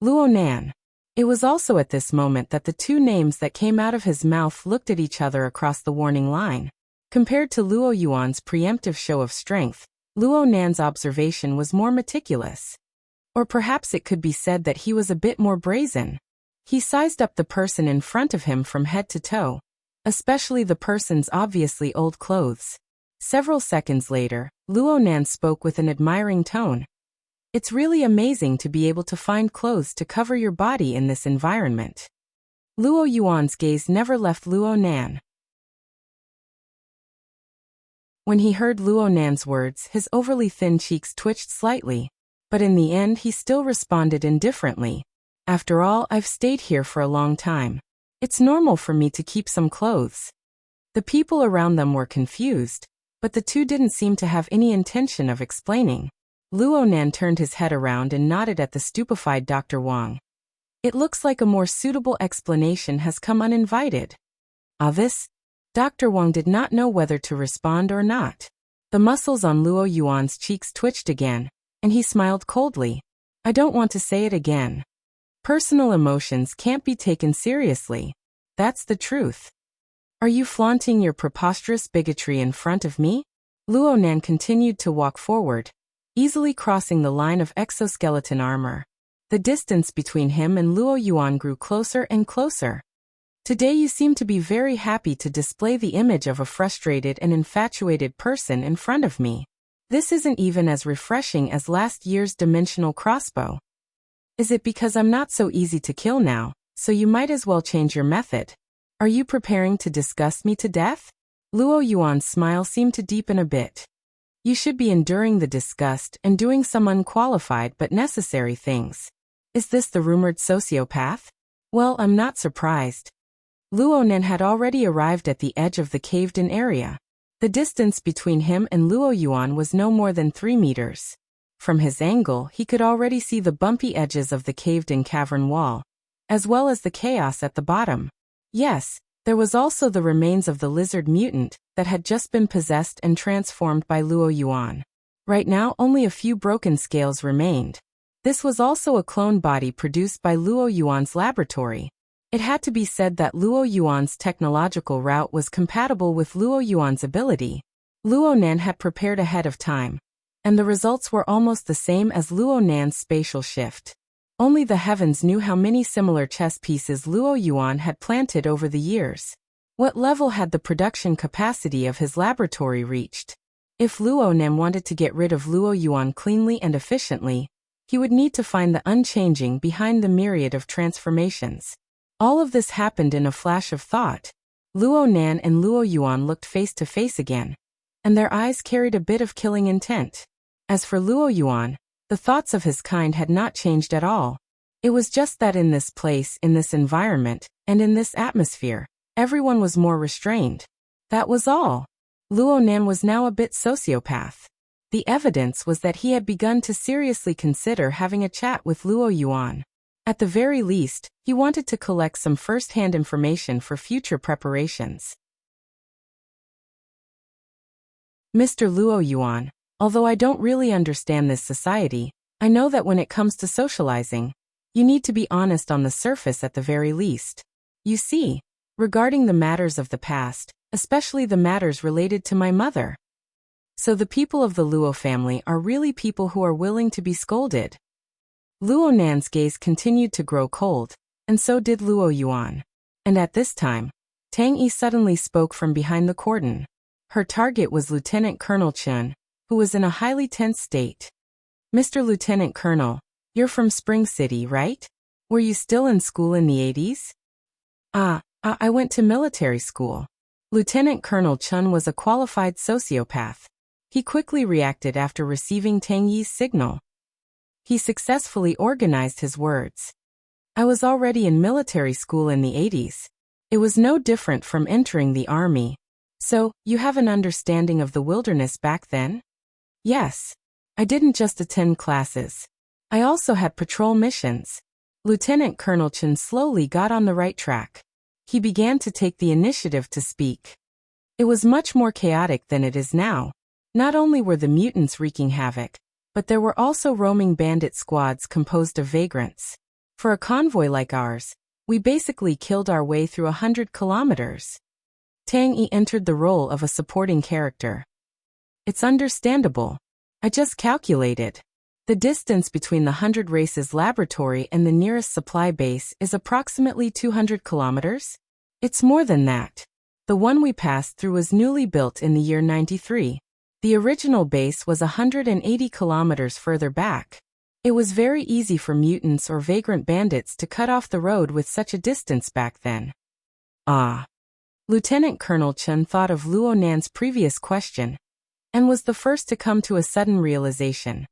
"Luo Nan." It was also at this moment that the 2 names that came out of his mouth looked at each other across the warning line. Compared to Luo Yuan's preemptive show of strength, Luo Nan's observation was more meticulous. Or perhaps it could be said that he was a bit more brazen. He sized up the person in front of him from head to toe, especially the person's obviously old clothes. Several seconds later, Luo Nan spoke with an admiring tone. "It's really amazing to be able to find clothes to cover your body in this environment." Luo Yuan's gaze never left Luo Nan. When he heard Luo Nan's words, his overly thin cheeks twitched slightly, but in the end he still responded indifferently. "After all, I've stayed here for a long time. It's normal for me to keep some clothes." The people around them were confused, but the 2 didn't seem to have any intention of explaining. Luo Nan turned his head around and nodded at the stupefied Dr. Wang. "It looks like a more suitable explanation has come uninvited." This? Dr. Wang did not know whether to respond or not. The muscles on Luo Yuan's cheeks twitched again, and he smiled coldly. "I don't want to say it again. Personal emotions can't be taken seriously. That's the truth." "Are you flaunting your preposterous bigotry in front of me?" Luo Nan continued to walk forward, easily crossing the line of exoskeleton armor. The distance between him and Luo Yuan grew closer and closer. "Today you seem to be very happy to display the image of a frustrated and infatuated person in front of me. This isn't even as refreshing as last year's dimensional crossbow. Is it because I'm not so easy to kill now, so you might as well change your method? Are you preparing to disgust me to death?" Luo Yuan's smile seemed to deepen a bit. "You should be enduring the disgust and doing some unqualified but necessary things. Is this the rumored sociopath? Well, I'm not surprised." Luo Nan had already arrived at the edge of the caved-in area. The distance between him and Luo Yuan was no more than 3 meters. From his angle, he could already see the bumpy edges of the caved-in cavern wall, as well as the chaos at the bottom. Yes, there was also the remains of the lizard mutant that had just been possessed and transformed by Luo Yuan. Right now, only a few broken scales remained. This was also a clone body produced by Luo Yuan's laboratory. It had to be said that Luo Yuan's technological route was compatible with Luo Yuan's ability. Luo Nan had prepared ahead of time, and the results were almost the same as Luo Nan's spatial shift. Only the heavens knew how many similar chess pieces Luo Yuan had planted over the years. What level had the production capacity of his laboratory reached? If Luo Nan wanted to get rid of Luo Yuan cleanly and efficiently, he would need to find the unchanging behind the myriad of transformations. All of this happened in a flash of thought. Luo Nan and Luo Yuan looked face to face again, and their eyes carried a bit of killing intent. As for Luo Yuan, the thoughts of his kind had not changed at all. It was just that in this place, in this environment, and in this atmosphere, everyone was more restrained. That was all. Luo Nan was now a bit sociopath. The evidence was that he had begun to seriously consider having a chat with Luo Yuan. At the very least, he wanted to collect some first-hand information for future preparations. Mr. Luo Yuan, although I don't really understand this society, I know that when it comes to socializing, you need to be honest on the surface at the very least. You see, regarding the matters of the past, especially the matters related to my mother. So the people of the Luo family are really people who are willing to be scolded. Luo Nan's gaze continued to grow cold, and so did Luo Yuan. And at this time, Tang Yi suddenly spoke from behind the cordon. Her target was Lieutenant Colonel Chun, who was in a highly tense state. Mr. Lieutenant Colonel, you're from Spring City, right? Were you still in school in the 80s? I went to military school. Lieutenant Colonel Chun was a qualified sociopath. He quickly reacted after receiving Tang Yi's signal. He successfully organized his words. I was already in military school in the 80s. It was no different from entering the army. So, you have an understanding of the wilderness back then? Yes. I didn't just attend classes. I also had patrol missions. Lieutenant Colonel Chen slowly got on the right track. He began to take the initiative to speak. It was much more chaotic than it is now. Not only were the mutants wreaking havoc, but there were also roaming bandit squads composed of vagrants. For a convoy like ours, we basically killed our way through 100 kilometers. Tang Yi entered the role of a supporting character. It's understandable. I just calculated. The distance between the 100 Races laboratory and the nearest supply base is approximately 200 kilometers. It's more than that. The one we passed through was newly built in the year 93. The original base was 180 kilometers further back. It was very easy for mutants or vagrant bandits to cut off the road with such a distance back then. Lieutenant Colonel Chun thought of Luo Nan's previous question, and was the first to come to a sudden realization.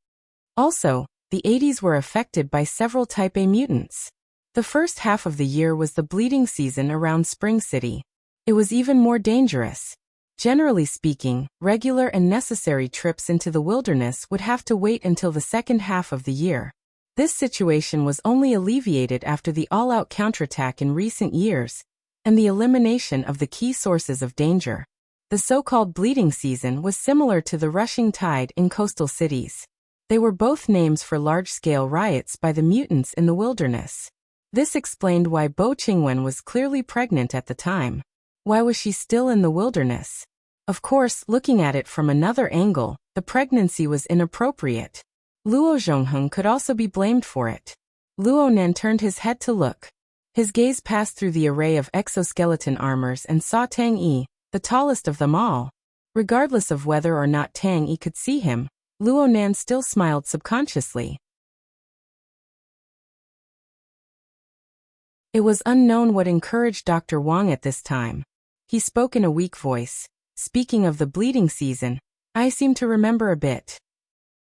Also, the 80s were affected by several Type A mutants. The first half of the year was the bleeding season around Spring City. It was even more dangerous. Generally speaking, regular and necessary trips into the wilderness would have to wait until the second half of the year. This situation was only alleviated after the all-out counterattack in recent years, and the elimination of the key sources of danger. The so-called bleeding season was similar to the rushing tide in coastal cities. They were both names for large-scale riots by the mutants in the wilderness. This explained why Bo Qingwen was clearly pregnant at the time. Why was she still in the wilderness? Of course, looking at it from another angle, the pregnancy was inappropriate. Luo Zhongheng could also be blamed for it. Luo Nan turned his head to look. His gaze passed through the array of exoskeleton armors and saw Tang Yi, the tallest of them all. Regardless of whether or not Tang Yi could see him, Luo Nan still smiled subconsciously. It was unknown what encouraged Dr. Wang at this time. He spoke in a weak voice. Speaking of the bleeding season, I seem to remember a bit.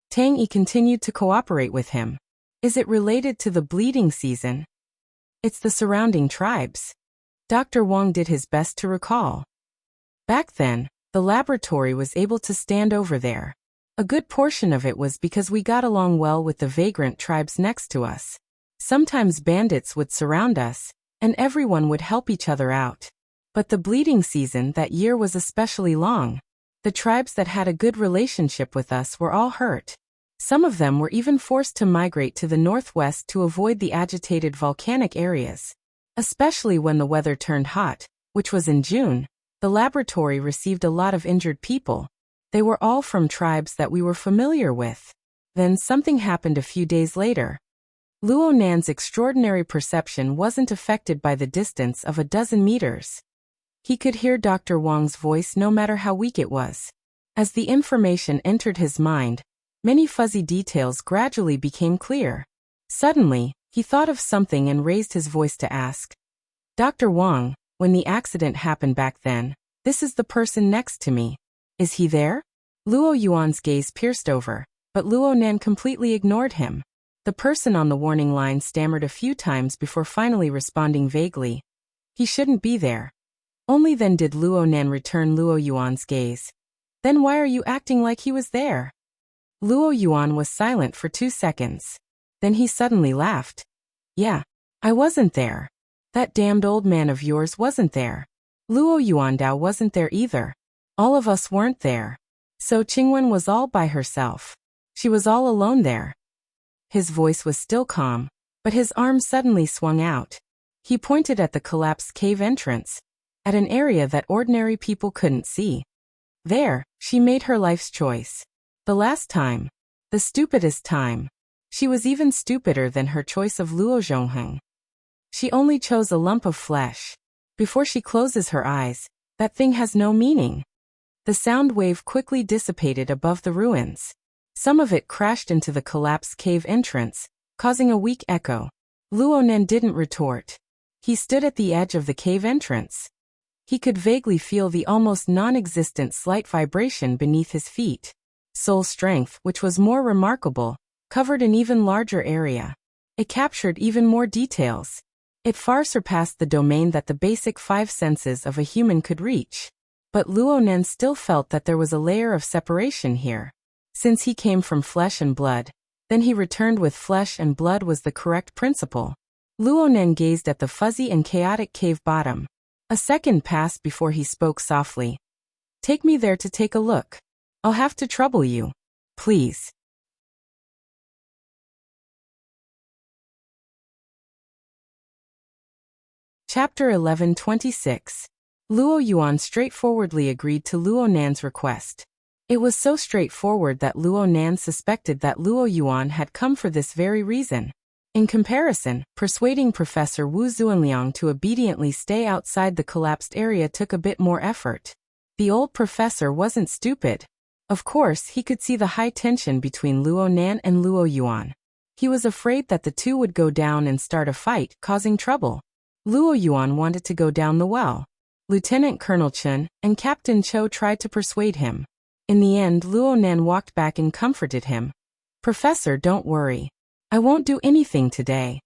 Tang Yi continued to cooperate with him. Is it related to the bleeding season? It's the surrounding tribes. Dr. Wang did his best to recall. Back then, the laboratory was able to stand over there. A good portion of it was because we got along well with the vagrant tribes next to us. Sometimes bandits would surround us, and everyone would help each other out. But the bleeding season that year was especially long. The tribes that had a good relationship with us were all hurt. Some of them were even forced to migrate to the northwest to avoid the agitated volcanic areas. Especially when the weather turned hot, which was in June, the laboratory received a lot of injured people. They were all from tribes that we were familiar with. Then something happened a few days later. Luo Nan's extraordinary perception wasn't affected by the distance of a dozen meters. He could hear Dr. Wang's voice no matter how weak it was. As the information entered his mind, many fuzzy details gradually became clear. Suddenly, he thought of something and raised his voice to ask, Dr. Wang, when the accident happened back then, this is the person next to me. Is he there? Luo Yuan's gaze pierced over, but Luo Nan completely ignored him. The person on the warning line stammered a few times before finally responding vaguely. He shouldn't be there. Only then did Luo Nan return Luo Yuan's gaze. Then why are you acting like he was there? Luo Yuan was silent for 2 seconds. Then he suddenly laughed. Yeah, I wasn't there. That damned old man of yours wasn't there. Luo Yuandao wasn't there either. All of us weren't there. So Qingwen was all by herself. She was all alone there. His voice was still calm, but his arm suddenly swung out. He pointed at the collapsed cave entrance, at an area that ordinary people couldn't see. There, she made her life's choice. The last time. The stupidest time. She was even stupider than her choice of Luo Zhongheng. She only chose a lump of flesh. Before she closes her eyes, that thing has no meaning. The sound wave quickly dissipated above the ruins. Some of it crashed into the collapsed cave entrance, causing a weak echo. Luo Nan didn't retort. He stood at the edge of the cave entrance. He could vaguely feel the almost non-existent slight vibration beneath his feet. Soul strength, which was more remarkable, covered an even larger area. It captured even more details. It far surpassed the domain that the basic 5 senses of a human could reach. But Luo Nan still felt that there was a layer of separation here. Since he came from flesh and blood, then he returned with flesh and blood was the correct principle. Luo Nan gazed at the fuzzy and chaotic cave bottom. A second passed before he spoke softly. Take me there to take a look. I'll have to trouble you. Please. Chapter 11:26. Luo Yuan straightforwardly agreed to Luo Nan's request. It was so straightforward that Luo Nan suspected that Luo Yuan had come for this very reason. In comparison, persuading Professor Wu Zuanliang to obediently stay outside the collapsed area took a bit more effort. The old professor wasn't stupid. Of course, he could see the high tension between Luo Nan and Luo Yuan. He was afraid that the two would go down and start a fight, causing trouble. Luo Yuan wanted to go down the well. Lieutenant Colonel Chen and Captain Cho tried to persuade him. In the end, Luo Nan walked back and comforted him. Professor, don't worry. I won't do anything today.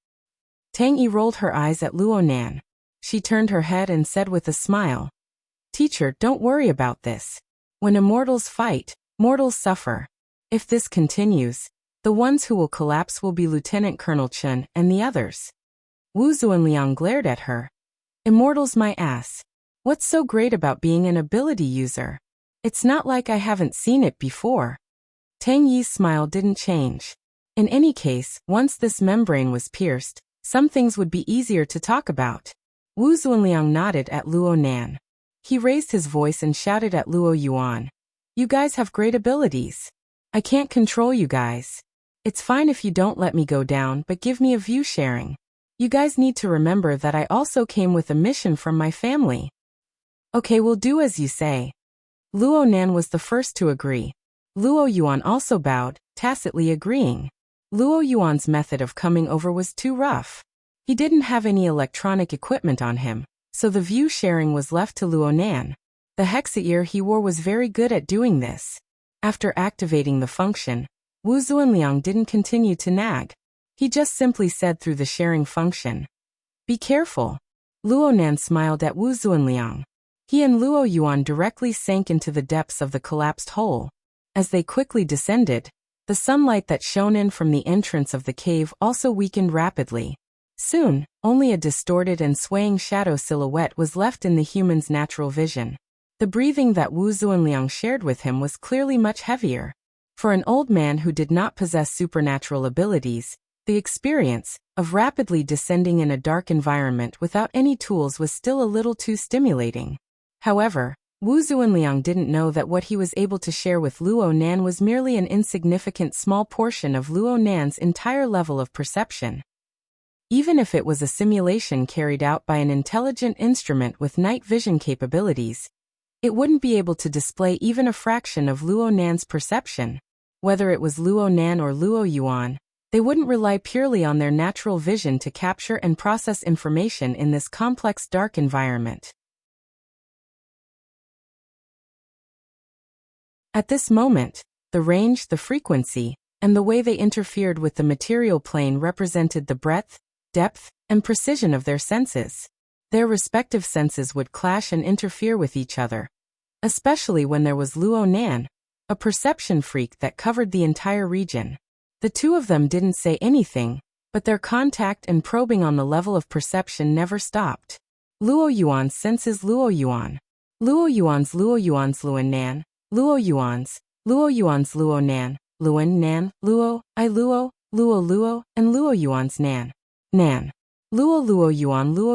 Tang Yi rolled her eyes at Luo Nan. She turned her head and said with a smile, Teacher, don't worry about this. When immortals fight, mortals suffer. If this continues, the ones who will collapse will be Lieutenant Colonel Chen and the others. Wu Zuanliang glared at her. Immortals my ass. What's so great about being an ability user? It's not like I haven't seen it before. Tang Yi's smile didn't change. In any case, once this membrane was pierced, some things would be easier to talk about. Wu Zuanliang nodded at Luo Nan. He raised his voice and shouted at Luo Yuan. You guys have great abilities. I can't control you guys. It's fine if you don't let me go down, but give me a view sharing. You guys need to remember that I also came with a mission from my family. Okay, we'll do as you say. Luo Nan was the first to agree. Luo Yuan also bowed, tacitly agreeing. Luo Yuan's method of coming over was too rough. He didn't have any electronic equipment on him, so the view sharing was left to Luo Nan. The hexa-ear he wore was very good at doing this. After activating the function, Wu Zuanliang didn't continue to nag. He just simply said through the sharing function, Be careful. Luo Nan smiled at Wu Zuanliang. He and Luo Yuan directly sank into the depths of the collapsed hole. As they quickly descended, the sunlight that shone in from the entrance of the cave also weakened rapidly. Soon, only a distorted and swaying shadow silhouette was left in the human's natural vision. The breathing that Wu Zuanliang shared with him was clearly much heavier. For an old man who did not possess supernatural abilities, the experience of rapidly descending in a dark environment without any tools was still a little too stimulating. However, Wu Zuanliang didn't know that what he was able to share with Luo Nan was merely an insignificant small portion of Luo Nan's entire level of perception. Even if it was a simulation carried out by an intelligent instrument with night vision capabilities, it wouldn't be able to display even a fraction of Luo Nan's perception. Whether it was Luo Nan or Luo Yuan, They wouldn't rely purely on their natural vision to capture and process information in this complex dark environment. At this moment, the range, the frequency, and the way they interfered with the material plane represented the breadth, depth, and precision of their senses. Their respective senses would clash and interfere with each other, especially when there was Luo Nan, a perception freak that covered the entire region. The two of them didn't say anything, but their contact and probing on the level of perception never stopped. Luo Yuan's senses Luo Yuan. Luo Yuan's Luo Nan. Luo Yuan's Luo Nan. Luan Nan, Luo, I Luo, and Luo Yuan's Nan. Nan. Luo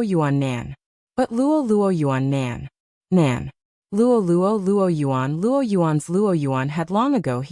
Yuan Nan. But Luo Yuan Nan. Nan. Luo Yuan's Luo Yuan had long ago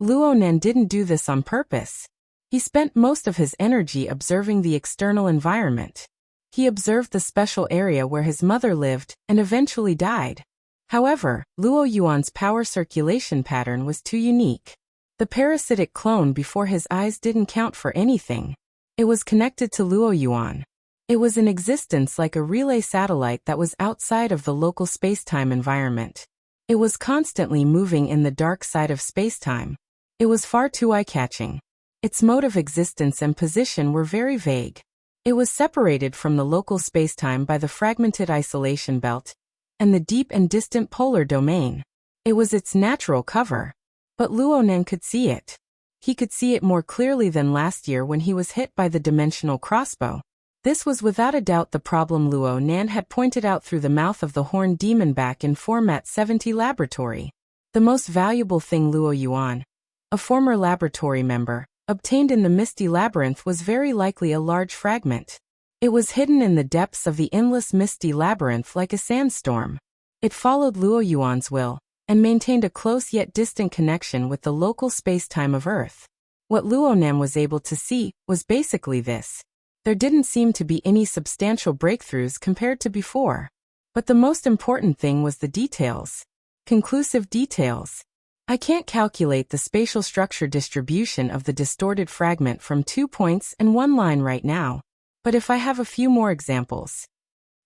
Luo Nan didn't do this on purpose. He spent most of his energy observing the external environment. He observed the special area where his mother lived and eventually died. However, Luo Yuan's power circulation pattern was too unique. The parasitic clone before his eyes didn't count for anything. It was connected to Luo Yuan. It was in existence like a relay satellite that was outside of the local spacetime environment. It was constantly moving in the dark side of spacetime. It was far too eye-catching. Its mode of existence and position were very vague. It was separated from the local spacetime by the fragmented isolation belt and the deep and distant polar domain. It was its natural cover. But Luo Nan could see it. He could see it more clearly than last year when he was hit by the dimensional crossbow. This was without a doubt the problem Luo Nan had pointed out through the mouth of the horned demon back in Format 70 laboratory. The most valuable thing Luo Yuan, a former laboratory member, obtained in the Misty Labyrinth was very likely a large fragment. It was hidden in the depths of the endless Misty Labyrinth like a sandstorm. It followed Luo Yuan's will, and maintained a close yet distant connection with the local spacetime of Earth. What Luo Nan was able to see was basically this. There didn't seem to be any substantial breakthroughs compared to before. But the most important thing was the details. Conclusive details. I can't calculate the spatial structure distribution of the distorted fragment from 2 points and 1 line right now. But if I have a few more examples,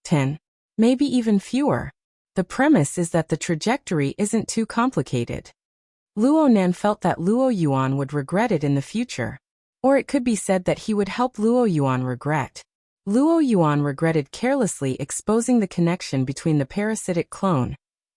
10, maybe even fewer, the premise is that the trajectory isn't too complicated. Luo Nan felt that Luo Yuan would regret it in the future. Or it could be said that he would help Luo Yuan regret. Luo Yuan regretted carelessly exposing the connection between the parasitic clone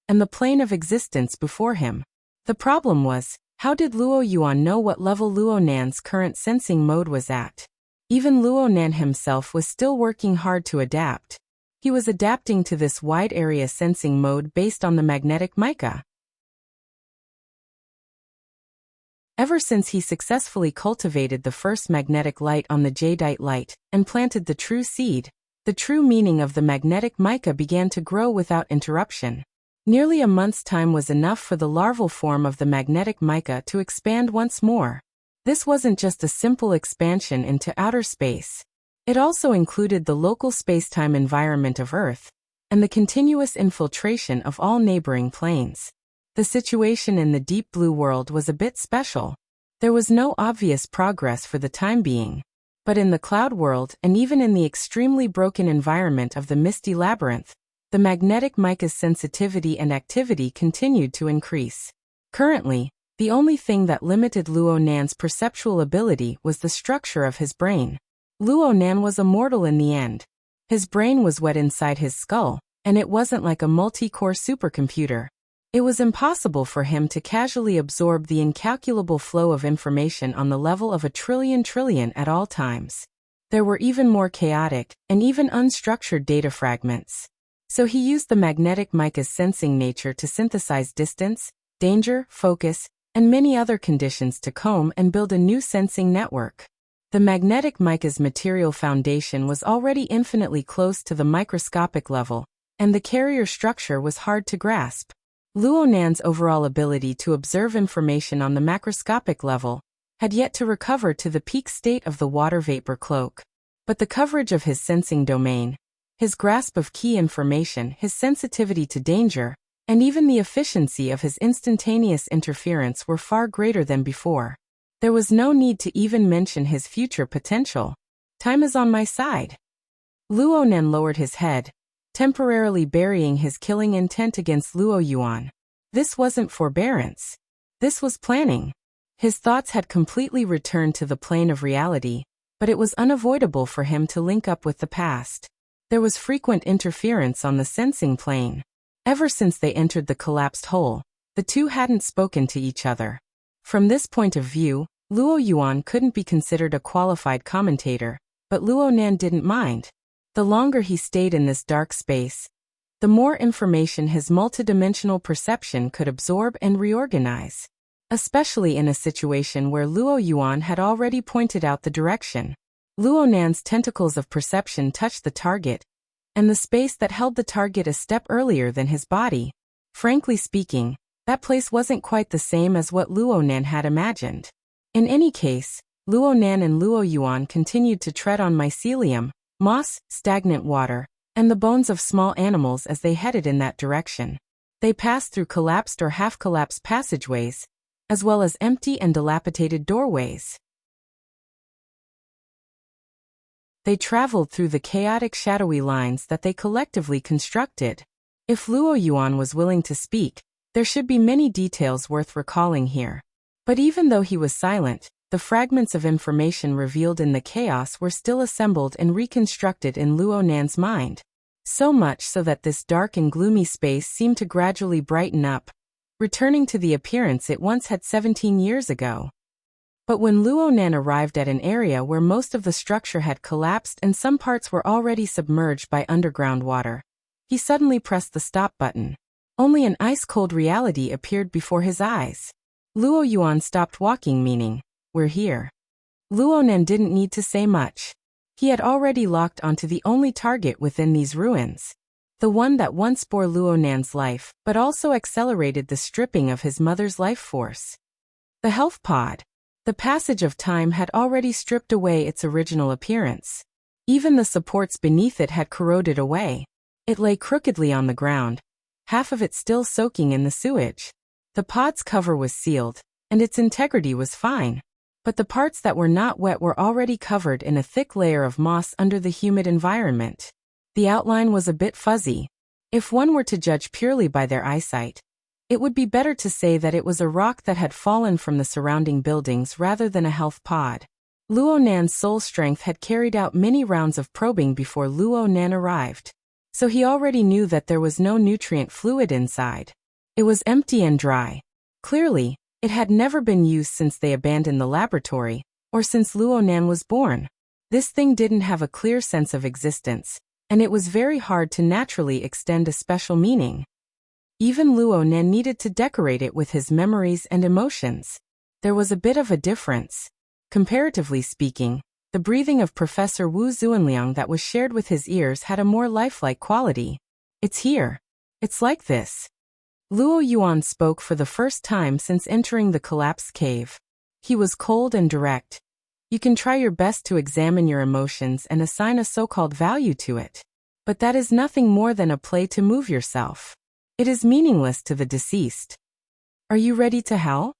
and the plane of existence before him. The problem was, how did Luo Yuan know what level Luo Nan's current sensing mode was at? Even Luo Nan himself was still working hard to adapt. He was adapting to this wide area sensing mode based on the magnetic mica. Ever since he successfully cultivated the first magnetic light on the jadeite light and planted the true seed, the true meaning of the magnetic mica began to grow without interruption. Nearly a month's time was enough for the larval form of the magnetic mica to expand once more. This wasn't just a simple expansion into outer space. It also included the local spacetime environment of Earth and the continuous infiltration of all neighboring planes. The situation in the deep blue world was a bit special. There was no obvious progress for the time being. But in the cloud world and even in the extremely broken environment of the Misty Labyrinth, the magnetic mica's sensitivity and activity continued to increase. Currently, the only thing that limited Luo Nan's perceptual ability was the structure of his brain. Luo Nan was a mortal in the end. His brain was wet inside his skull, and it wasn't like a multi-core supercomputer. It was impossible for him to casually absorb the incalculable flow of information on the level of a trillion at all times. There were even more chaotic and even unstructured data fragments. So he used the magnetic mica's sensing nature to synthesize distance, danger, focus, and many other conditions to comb and build a new sensing network. The magnetic mica's material foundation was already infinitely close to the microscopic level, and the carrier structure was hard to grasp. Luo Nan's overall ability to observe information on the macroscopic level had yet to recover to the peak state of the water vapor cloak. But the coverage of his sensing domain, his grasp of key information, his sensitivity to danger, and even the efficiency of his instantaneous interference were far greater than before. There was no need to even mention his future potential. Time is on my side. Luo Nen lowered his head, temporarily burying his killing intent against Luo Yuan. This wasn't forbearance. This was planning. His thoughts had completely returned to the plane of reality, but it was unavoidable for him to link up with the past. There was frequent interference on the sensing plane. Ever since they entered the collapsed hole, the two hadn't spoken to each other. From this point of view, Luo Yuan couldn't be considered a qualified commentator, but Luo Nan didn't mind. The longer he stayed in this dark space, the more information his multidimensional perception could absorb and reorganize. Especially in a situation where Luo Yuan had already pointed out the direction. Luo Nan's tentacles of perception touched the target, and the space that held the target a step earlier than his body. Frankly speaking, that place wasn't quite the same as what Luo Nan had imagined. In any case, Luo Nan and Luo Yuan continued to tread on mycelium, moss, stagnant water, and the bones of small animals as they headed in that direction. They passed through collapsed or half-collapsed passageways, as well as empty and dilapidated doorways. They traveled through the chaotic shadowy lines that they collectively constructed. If Luo Yuan was willing to speak, there should be many details worth recalling here. But even though he was silent, the fragments of information revealed in the chaos were still assembled and reconstructed in Luo Nan's mind. So much so that this dark and gloomy space seemed to gradually brighten up, returning to the appearance it once had 17 years ago. But when Luo Nan arrived at an area where most of the structure had collapsed and some parts were already submerged by underground water, he suddenly pressed the stop button. Only an ice-cold reality appeared before his eyes. Luo Yuan stopped walking, meaning, "We're here." Luo Nan didn't need to say much. He had already locked onto the only target within these ruins. The one that once bore Luo Nan's life, but also accelerated the stripping of his mother's life force. The health pod. The passage of time had already stripped away its original appearance. Even the supports beneath it had corroded away. It lay crookedly on the ground, half of it still soaking in the sewage. The pod's cover was sealed, and its integrity was fine. But the parts that were not wet were already covered in a thick layer of moss under the humid environment. The outline was a bit fuzzy. If one were to judge purely by their eyesight, it would be better to say that it was a rock that had fallen from the surrounding buildings rather than a health pod. Luo Nan's soul strength had carried out many rounds of probing before Luo Nan arrived, so he already knew that there was no nutrient fluid inside. It was empty and dry. Clearly, it had never been used since they abandoned the laboratory, or since Luo Nan was born. This thing didn't have a clear sense of existence, and it was very hard to naturally extend a special meaning. Even Luo Nan needed to decorate it with his memories and emotions. There was a bit of a difference. Comparatively speaking, the breathing of Professor Wu Zuanliang that was shared with his ears had a more lifelike quality. "It's here. It's like this." Luo Yuan spoke for the first time since entering the collapsed cave. He was cold and direct. You can try your best to examine your emotions and assign a so-called value to it. But that is nothing more than a play to move yourself. It is meaningless to the deceased. Are you ready to hell?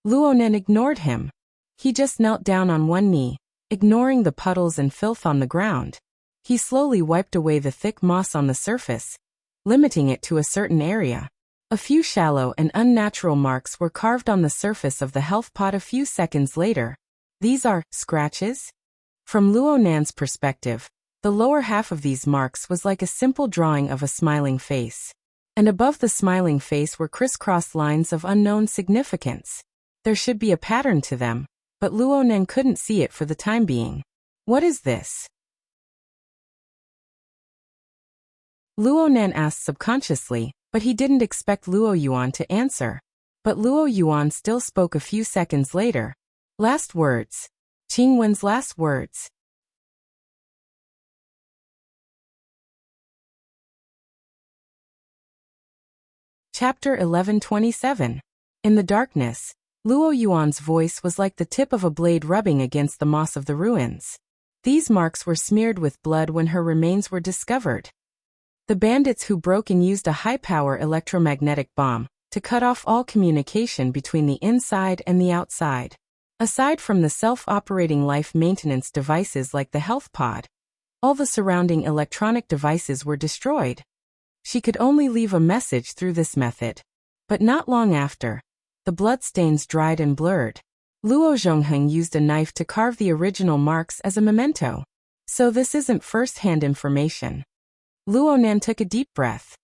Luo Nan ignored him. He just knelt down on one knee, ignoring the puddles and filth on the ground. He slowly wiped away the thick moss on the surface, limiting it to a certain area. A few shallow and unnatural marks were carved on the surface of the health pod a few seconds later. These are scratches? From Luo Nan's perspective, the lower half of these marks was like a simple drawing of a smiling face. And above the smiling face were crisscrossed lines of unknown significance. There should be a pattern to them, but Luo Nan couldn't see it for the time being. What is this? Luo Nan asked subconsciously, but he didn't expect Luo Yuan to answer. But Luo Yuan still spoke a few seconds later. Last words. Qing Wen's last words. Chapter 1127. In the darkness, Luo Yuan's voice was like the tip of a blade rubbing against the moss of the ruins. These marks were smeared with blood when her remains were discovered. The bandits who broke and used a high-power electromagnetic bomb to cut off all communication between the inside and the outside. Aside from the self-operating life maintenance devices like the health pod, all the surrounding electronic devices were destroyed. She could only leave a message through this method. But not long after, the bloodstains dried and blurred. Luo Zhongheng used a knife to carve the original marks as a memento. So this isn't first-hand information. Luo Nan took a deep breath.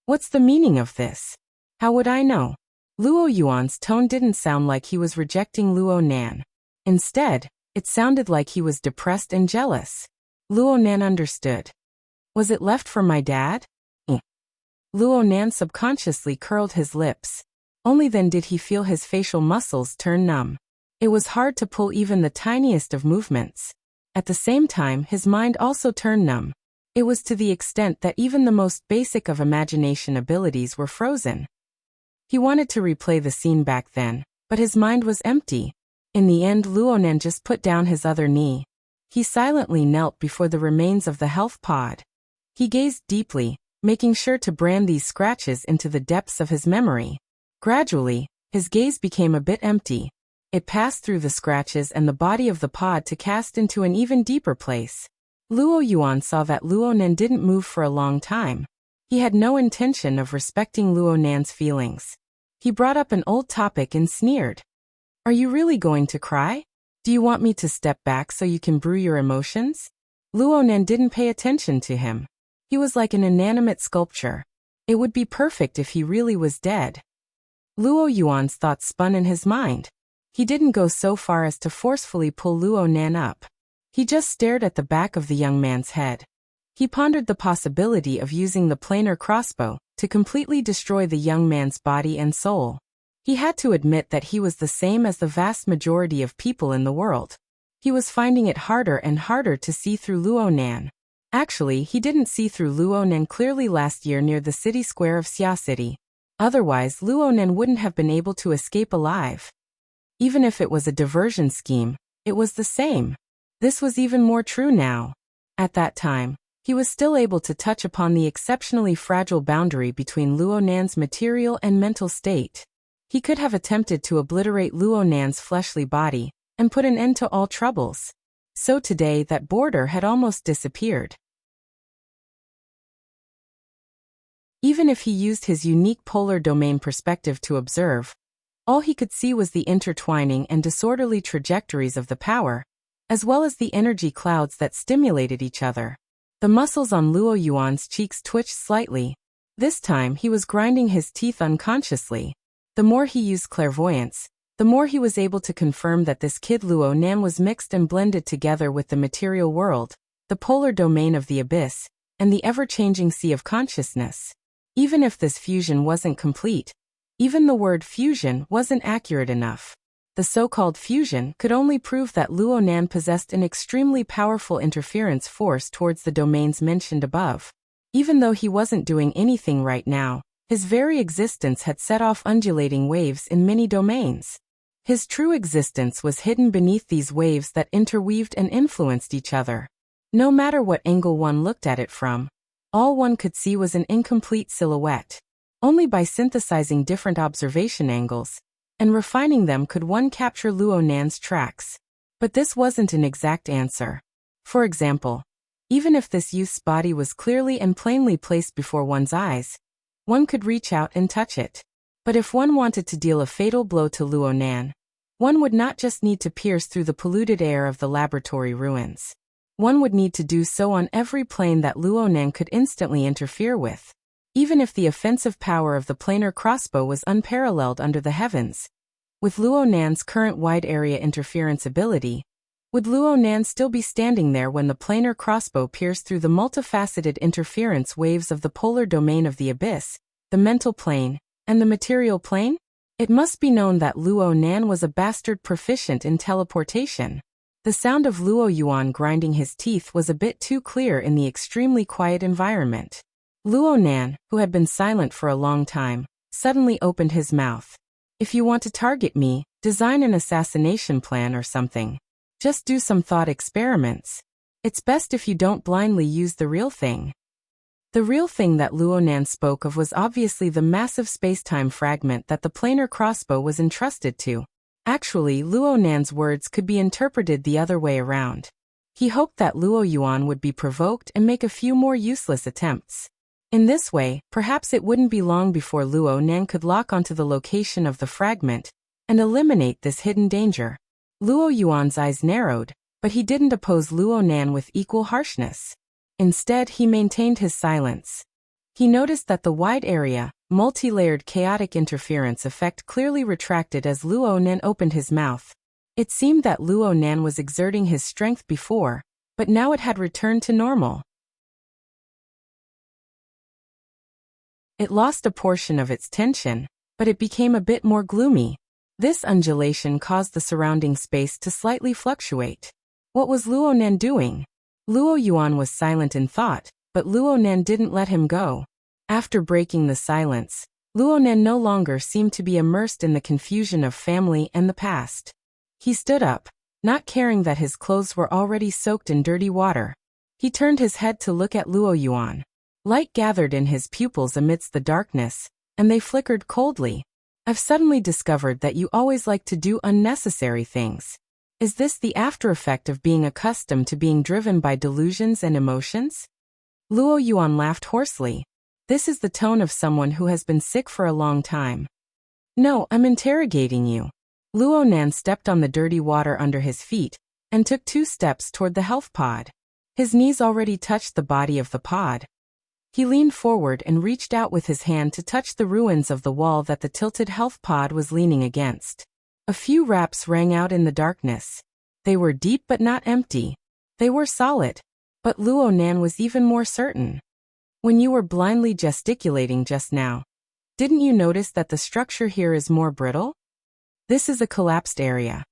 What's the meaning of this? How would I know? Luo Yuan's tone didn't sound like he was rejecting Luo Nan. Instead, it sounded like he was depressed and jealous. Luo Nan understood. Was it left for my dad? Luo Nan subconsciously curled his lips. Only then did he feel his facial muscles turn numb. It was hard to pull even the tiniest of movements. At the same time, his mind also turned numb. It was to the extent that even the most basic of imagination abilities were frozen. He wanted to replay the scene back then, but his mind was empty. In the end, Luo Nan just put down his other knee. He silently knelt before the remains of the health pod. He gazed deeply, making sure to brand these scratches into the depths of his memory. Gradually, his gaze became a bit empty. It passed through the scratches and the body of the pod to cast into an even deeper place. Luo Yuan saw that Luo Nan didn't move for a long time. He had no intention of respecting Luo Nan's feelings. He brought up an old topic and sneered. Are you really going to cry? Do you want me to step back so you can brew your emotions? Luo Nan didn't pay attention to him. He was like an inanimate sculpture. It would be perfect if he really was dead. Luo Yuan's thoughts spun in his mind. He didn't go so far as to forcefully pull Luo Nan up. He just stared at the back of the young man's head. He pondered the possibility of using the planar crossbow to completely destroy the young man's body and soul. He had to admit that he was the same as the vast majority of people in the world. He was finding it harder and harder to see through Luo Nan. Actually, he didn't see through Luo Nan clearly last year near the city square of Xia City. Otherwise, Luo Nan wouldn't have been able to escape alive. Even if it was a diversion scheme, it was the same. This was even more true now. At that time, he was still able to touch upon the exceptionally fragile boundary between Luo Nan's material and mental state. He could have attempted to obliterate Luo Nan's fleshly body and put an end to all troubles. So today that border had almost disappeared. Even if he used his unique polar domain perspective to observe, all he could see was the intertwining and disorderly trajectories of the power, as well as the energy clouds that stimulated each other. The muscles on Luo Yuan's cheeks twitched slightly. This time he was grinding his teeth unconsciously. The more he used clairvoyance, the more he was able to confirm that this kid Luo Nan was mixed and blended together with the material world, the polar domain of the abyss, and the ever-changing sea of consciousness. Even if this fusion wasn't complete, even the word fusion wasn't accurate enough. The so-called fusion could only prove that Luo Nan possessed an extremely powerful interference force towards the domains mentioned above. Even though he wasn't doing anything right now, his very existence had set off undulating waves in many domains. His true existence was hidden beneath these waves that interweaved and influenced each other. No matter what angle one looked at it from, all one could see was an incomplete silhouette. Only by synthesizing different observation angles and refining them could one capture Luo Nan's tracks. But this wasn't an exact answer. For example, even if this youth's body was clearly and plainly placed before one's eyes, one could reach out and touch it. But if one wanted to deal a fatal blow to Luo Nan, one would not just need to pierce through the polluted air of the laboratory ruins. One would need to do so on every plane that Luo Nan could instantly interfere with. Even if the offensive power of the planar crossbow was unparalleled under the heavens, with Luo Nan's current wide-area interference ability, would Luo Nan still be standing there when the planar crossbow pierced through the multifaceted interference waves of the polar domain of the abyss, the mental plane, and the material plane? It must be known that Luo Nan was a bastard proficient in teleportation. The sound of Luo Yuan grinding his teeth was a bit too clear in the extremely quiet environment. Luo Nan, who had been silent for a long time, suddenly opened his mouth. If you want to target me, design an assassination plan or something. Just do some thought experiments. It's best if you don't blindly use the real thing. The real thing that Luo Nan spoke of was obviously the massive space-time fragment that the planar crossbow was entrusted to. Actually, Luo Nan's words could be interpreted the other way around. He hoped that Luo Yuan would be provoked and make a few more useless attempts. In this way, perhaps it wouldn't be long before Luo Nan could lock onto the location of the fragment and eliminate this hidden danger. Luo Yuan's eyes narrowed, but he didn't oppose Luo Nan with equal harshness. Instead, he maintained his silence. He noticed that the wide area, multi-layered chaotic interference effect clearly retracted as Luo Nan opened his mouth. It seemed that Luo Nan was exerting his strength before, but now it had returned to normal. It lost a portion of its tension, but it became a bit more gloomy. This undulation caused the surrounding space to slightly fluctuate. What was Luo Nan doing? Luo Yuan was silent in thought, but Luo Nan didn't let him go. After breaking the silence, Luo Nan no longer seemed to be immersed in the confusion of family and the past. He stood up, not caring that his clothes were already soaked in dirty water. He turned his head to look at Luo Yuan. Light gathered in his pupils amidst the darkness, and they flickered coldly. I've suddenly discovered that you always like to do unnecessary things. Is this the after effect of being accustomed to being driven by delusions and emotions? Luo Yuan laughed hoarsely. This is the tone of someone who has been sick for a long time. No, I'm interrogating you. Luo Nan stepped on the dirty water under his feet and took 2 steps toward the health pod. His knees already touched the body of the pod. He leaned forward and reached out with his hand to touch the ruins of the wall that the tilted health pod was leaning against. A few raps rang out in the darkness. They were deep but not empty. They were solid. But Luo Nan was even more certain. When you were blindly gesticulating just now, didn't you notice that the structure here is more brittle? This is a collapsed area.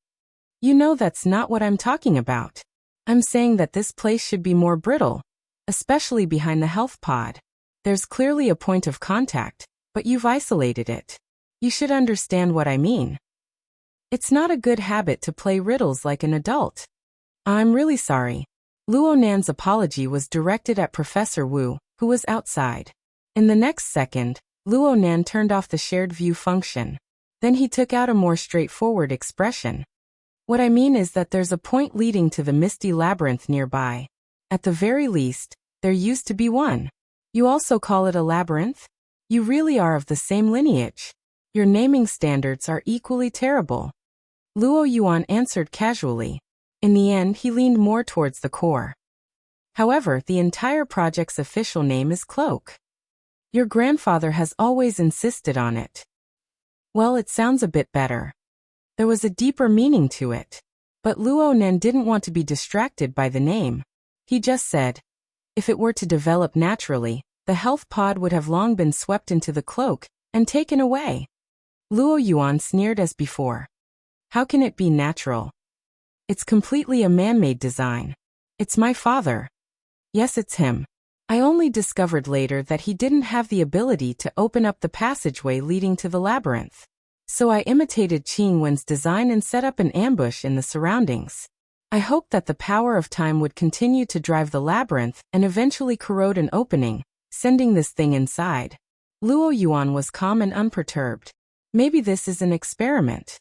You know that's not what I'm talking about. I'm saying that this place should be more brittle, especially behind the health pod. There's clearly a point of contact, but you've isolated it. You should understand what I mean. It's not a good habit to play riddles like an adult. I'm really sorry. Luo Nan's apology was directed at Professor Wu, who was outside. In the next second, Luo Nan turned off the shared view function. Then he took out a more straightforward expression. What I mean is that there's a point leading to the misty labyrinth nearby. At the very least, there used to be one. You also call it a labyrinth? You really are of the same lineage. Your naming standards are equally terrible. Luo Yuan answered casually. In the end, he leaned more towards the core. However, the entire project's official name is Cloak. Your grandfather has always insisted on it. Well, it sounds a bit better. There was a deeper meaning to it. But Luo Nan didn't want to be distracted by the name. He just said, if it were to develop naturally, the health pod would have long been swept into the cloak and taken away. Luo Yuan sneered as before. How can it be natural? It's completely a man-made design. It's my father. Yes, it's him. I only discovered later that he didn't have the ability to open up the passageway leading to the labyrinth. So I imitated Qing Wen's design and set up an ambush in the surroundings. I hoped that the power of time would continue to drive the labyrinth and eventually corrode an opening, sending this thing inside. Luo Yuan was calm and unperturbed. Maybe this is an experiment.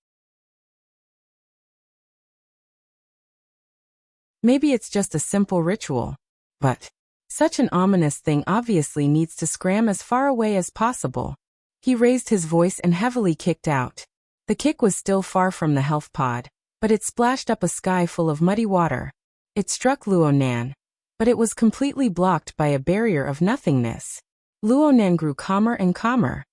Maybe it's just a simple ritual. But such an ominous thing obviously needs to scram as far away as possible. He raised his voice and heavily kicked out. The kick was still far from the health pod, but it splashed up a sky full of muddy water. It struck Luo Nan, but it was completely blocked by a barrier of nothingness. Luo Nan grew calmer and calmer.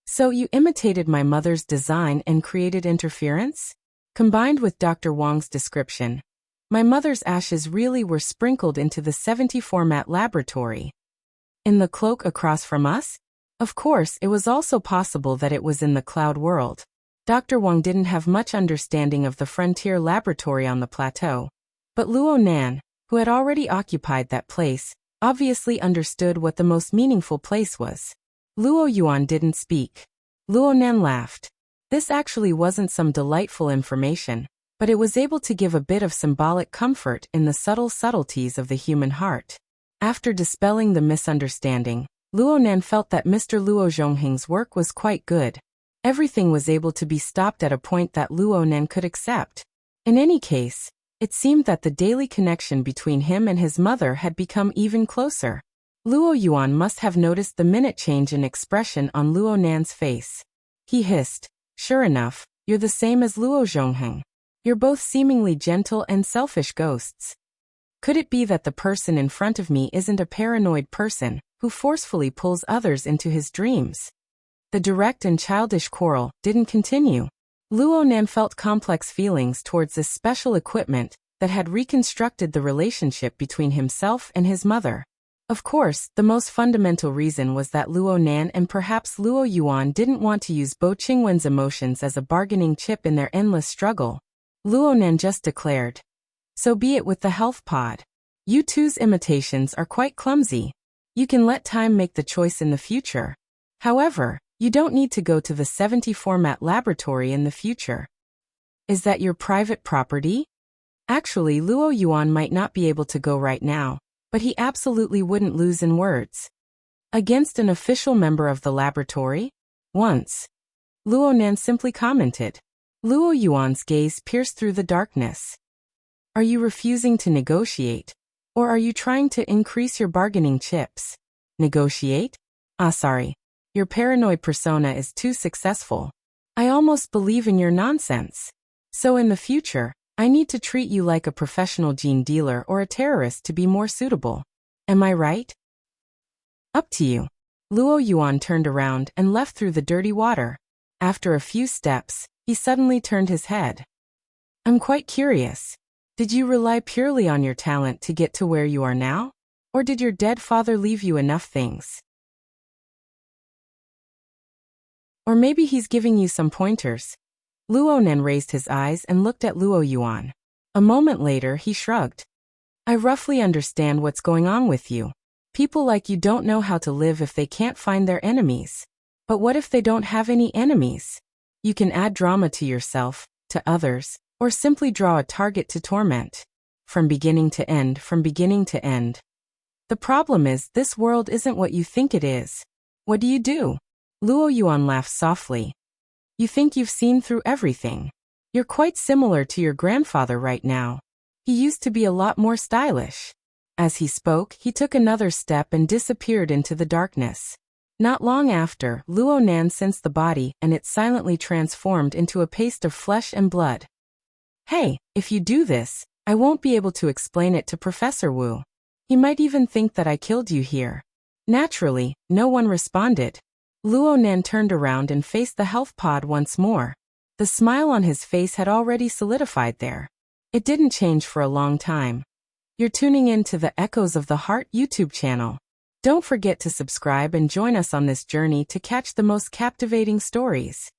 So you imitated my mother's design and created interference? Combined with Dr. Wang's description, my mother's ashes really were sprinkled into the 70-format laboratory. In the cloak across from us? Of course, it was also possible that it was in the cloud world. Dr. Wang didn't have much understanding of the frontier laboratory on the plateau. But Luo Nan, who had already occupied that place, obviously understood what the most meaningful place was. Luo Yuan didn't speak. Luo Nan laughed. This actually wasn't some delightful information, but it was able to give a bit of symbolic comfort in the subtle subtleties of the human heart. After dispelling the misunderstanding, Luo Nan felt that Mr. Luo Zhongheng's work was quite good. Everything was able to be stopped at a point that Luo Nen could accept. In any case, it seemed that the daily connection between him and his mother had become even closer. Luo Yuan must have noticed the minute change in expression on Luo Nan's face. He hissed, "Sure enough, you're the same as Luo Zhongheng. You're both seemingly gentle and selfish ghosts. Could it be that the person in front of me isn't a paranoid person who forcefully pulls others into his dreams?" The direct and childish quarrel didn't continue. Luo Nan felt complex feelings towards this special equipment that had reconstructed the relationship between himself and his mother. Of course, the most fundamental reason was that Luo Nan and perhaps Luo Yuan didn't want to use Bo Qingwen's emotions as a bargaining chip in their endless struggle. Luo Nan just declared, "So be it with the health pod. You two's imitations are quite clumsy. You can let time make the choice in the future. However, you don't need to go to the 70 format laboratory in the future." "Is that your private property?" Actually, Luo Yuan might not be able to go right now, but he absolutely wouldn't lose in words. Against an official member of the laboratory? Once. Luo Nan simply commented. Luo Yuan's gaze pierced through the darkness. "Are you refusing to negotiate? Or are you trying to increase your bargaining chips?" "Negotiate? Sorry. Your paranoid persona is too successful. I almost believe in your nonsense. So in the future, I need to treat you like a professional gene dealer or a terrorist to be more suitable. Am I right?" "Up to you." Luo Yuan turned around and left through the dirty water. After a few steps, he suddenly turned his head. "I'm quite curious. Did you rely purely on your talent to get to where you are now? Or did your dead father leave you enough things? Or maybe he's giving you some pointers." Luo Nen raised his eyes and looked at Luo Yuan. A moment later, he shrugged. "I roughly understand what's going on with you. People like you don't know how to live if they can't find their enemies. But what if they don't have any enemies? You can add drama to yourself, to others, or simply draw a target to torment. From beginning to end, from beginning to end. The problem is this world isn't what you think it is. What do? Luo Yuan laughed softly. "You think you've seen through everything. You're quite similar to your grandfather right now. He used to be a lot more stylish." As he spoke, he took another step and disappeared into the darkness. Not long after, Luo Nan sensed the body and it silently transformed into a paste of flesh and blood. "Hey, if you do this, I won't be able to explain it to Professor Wu. He might even think that I killed you here." Naturally, no one responded. Luo Nan turned around and faced the health pod once more. The smile on his face had already solidified there. It didn't change for a long time. You're tuning in to the Echoes of the Heart YouTube channel. Don't forget to subscribe and join us on this journey to catch the most captivating stories.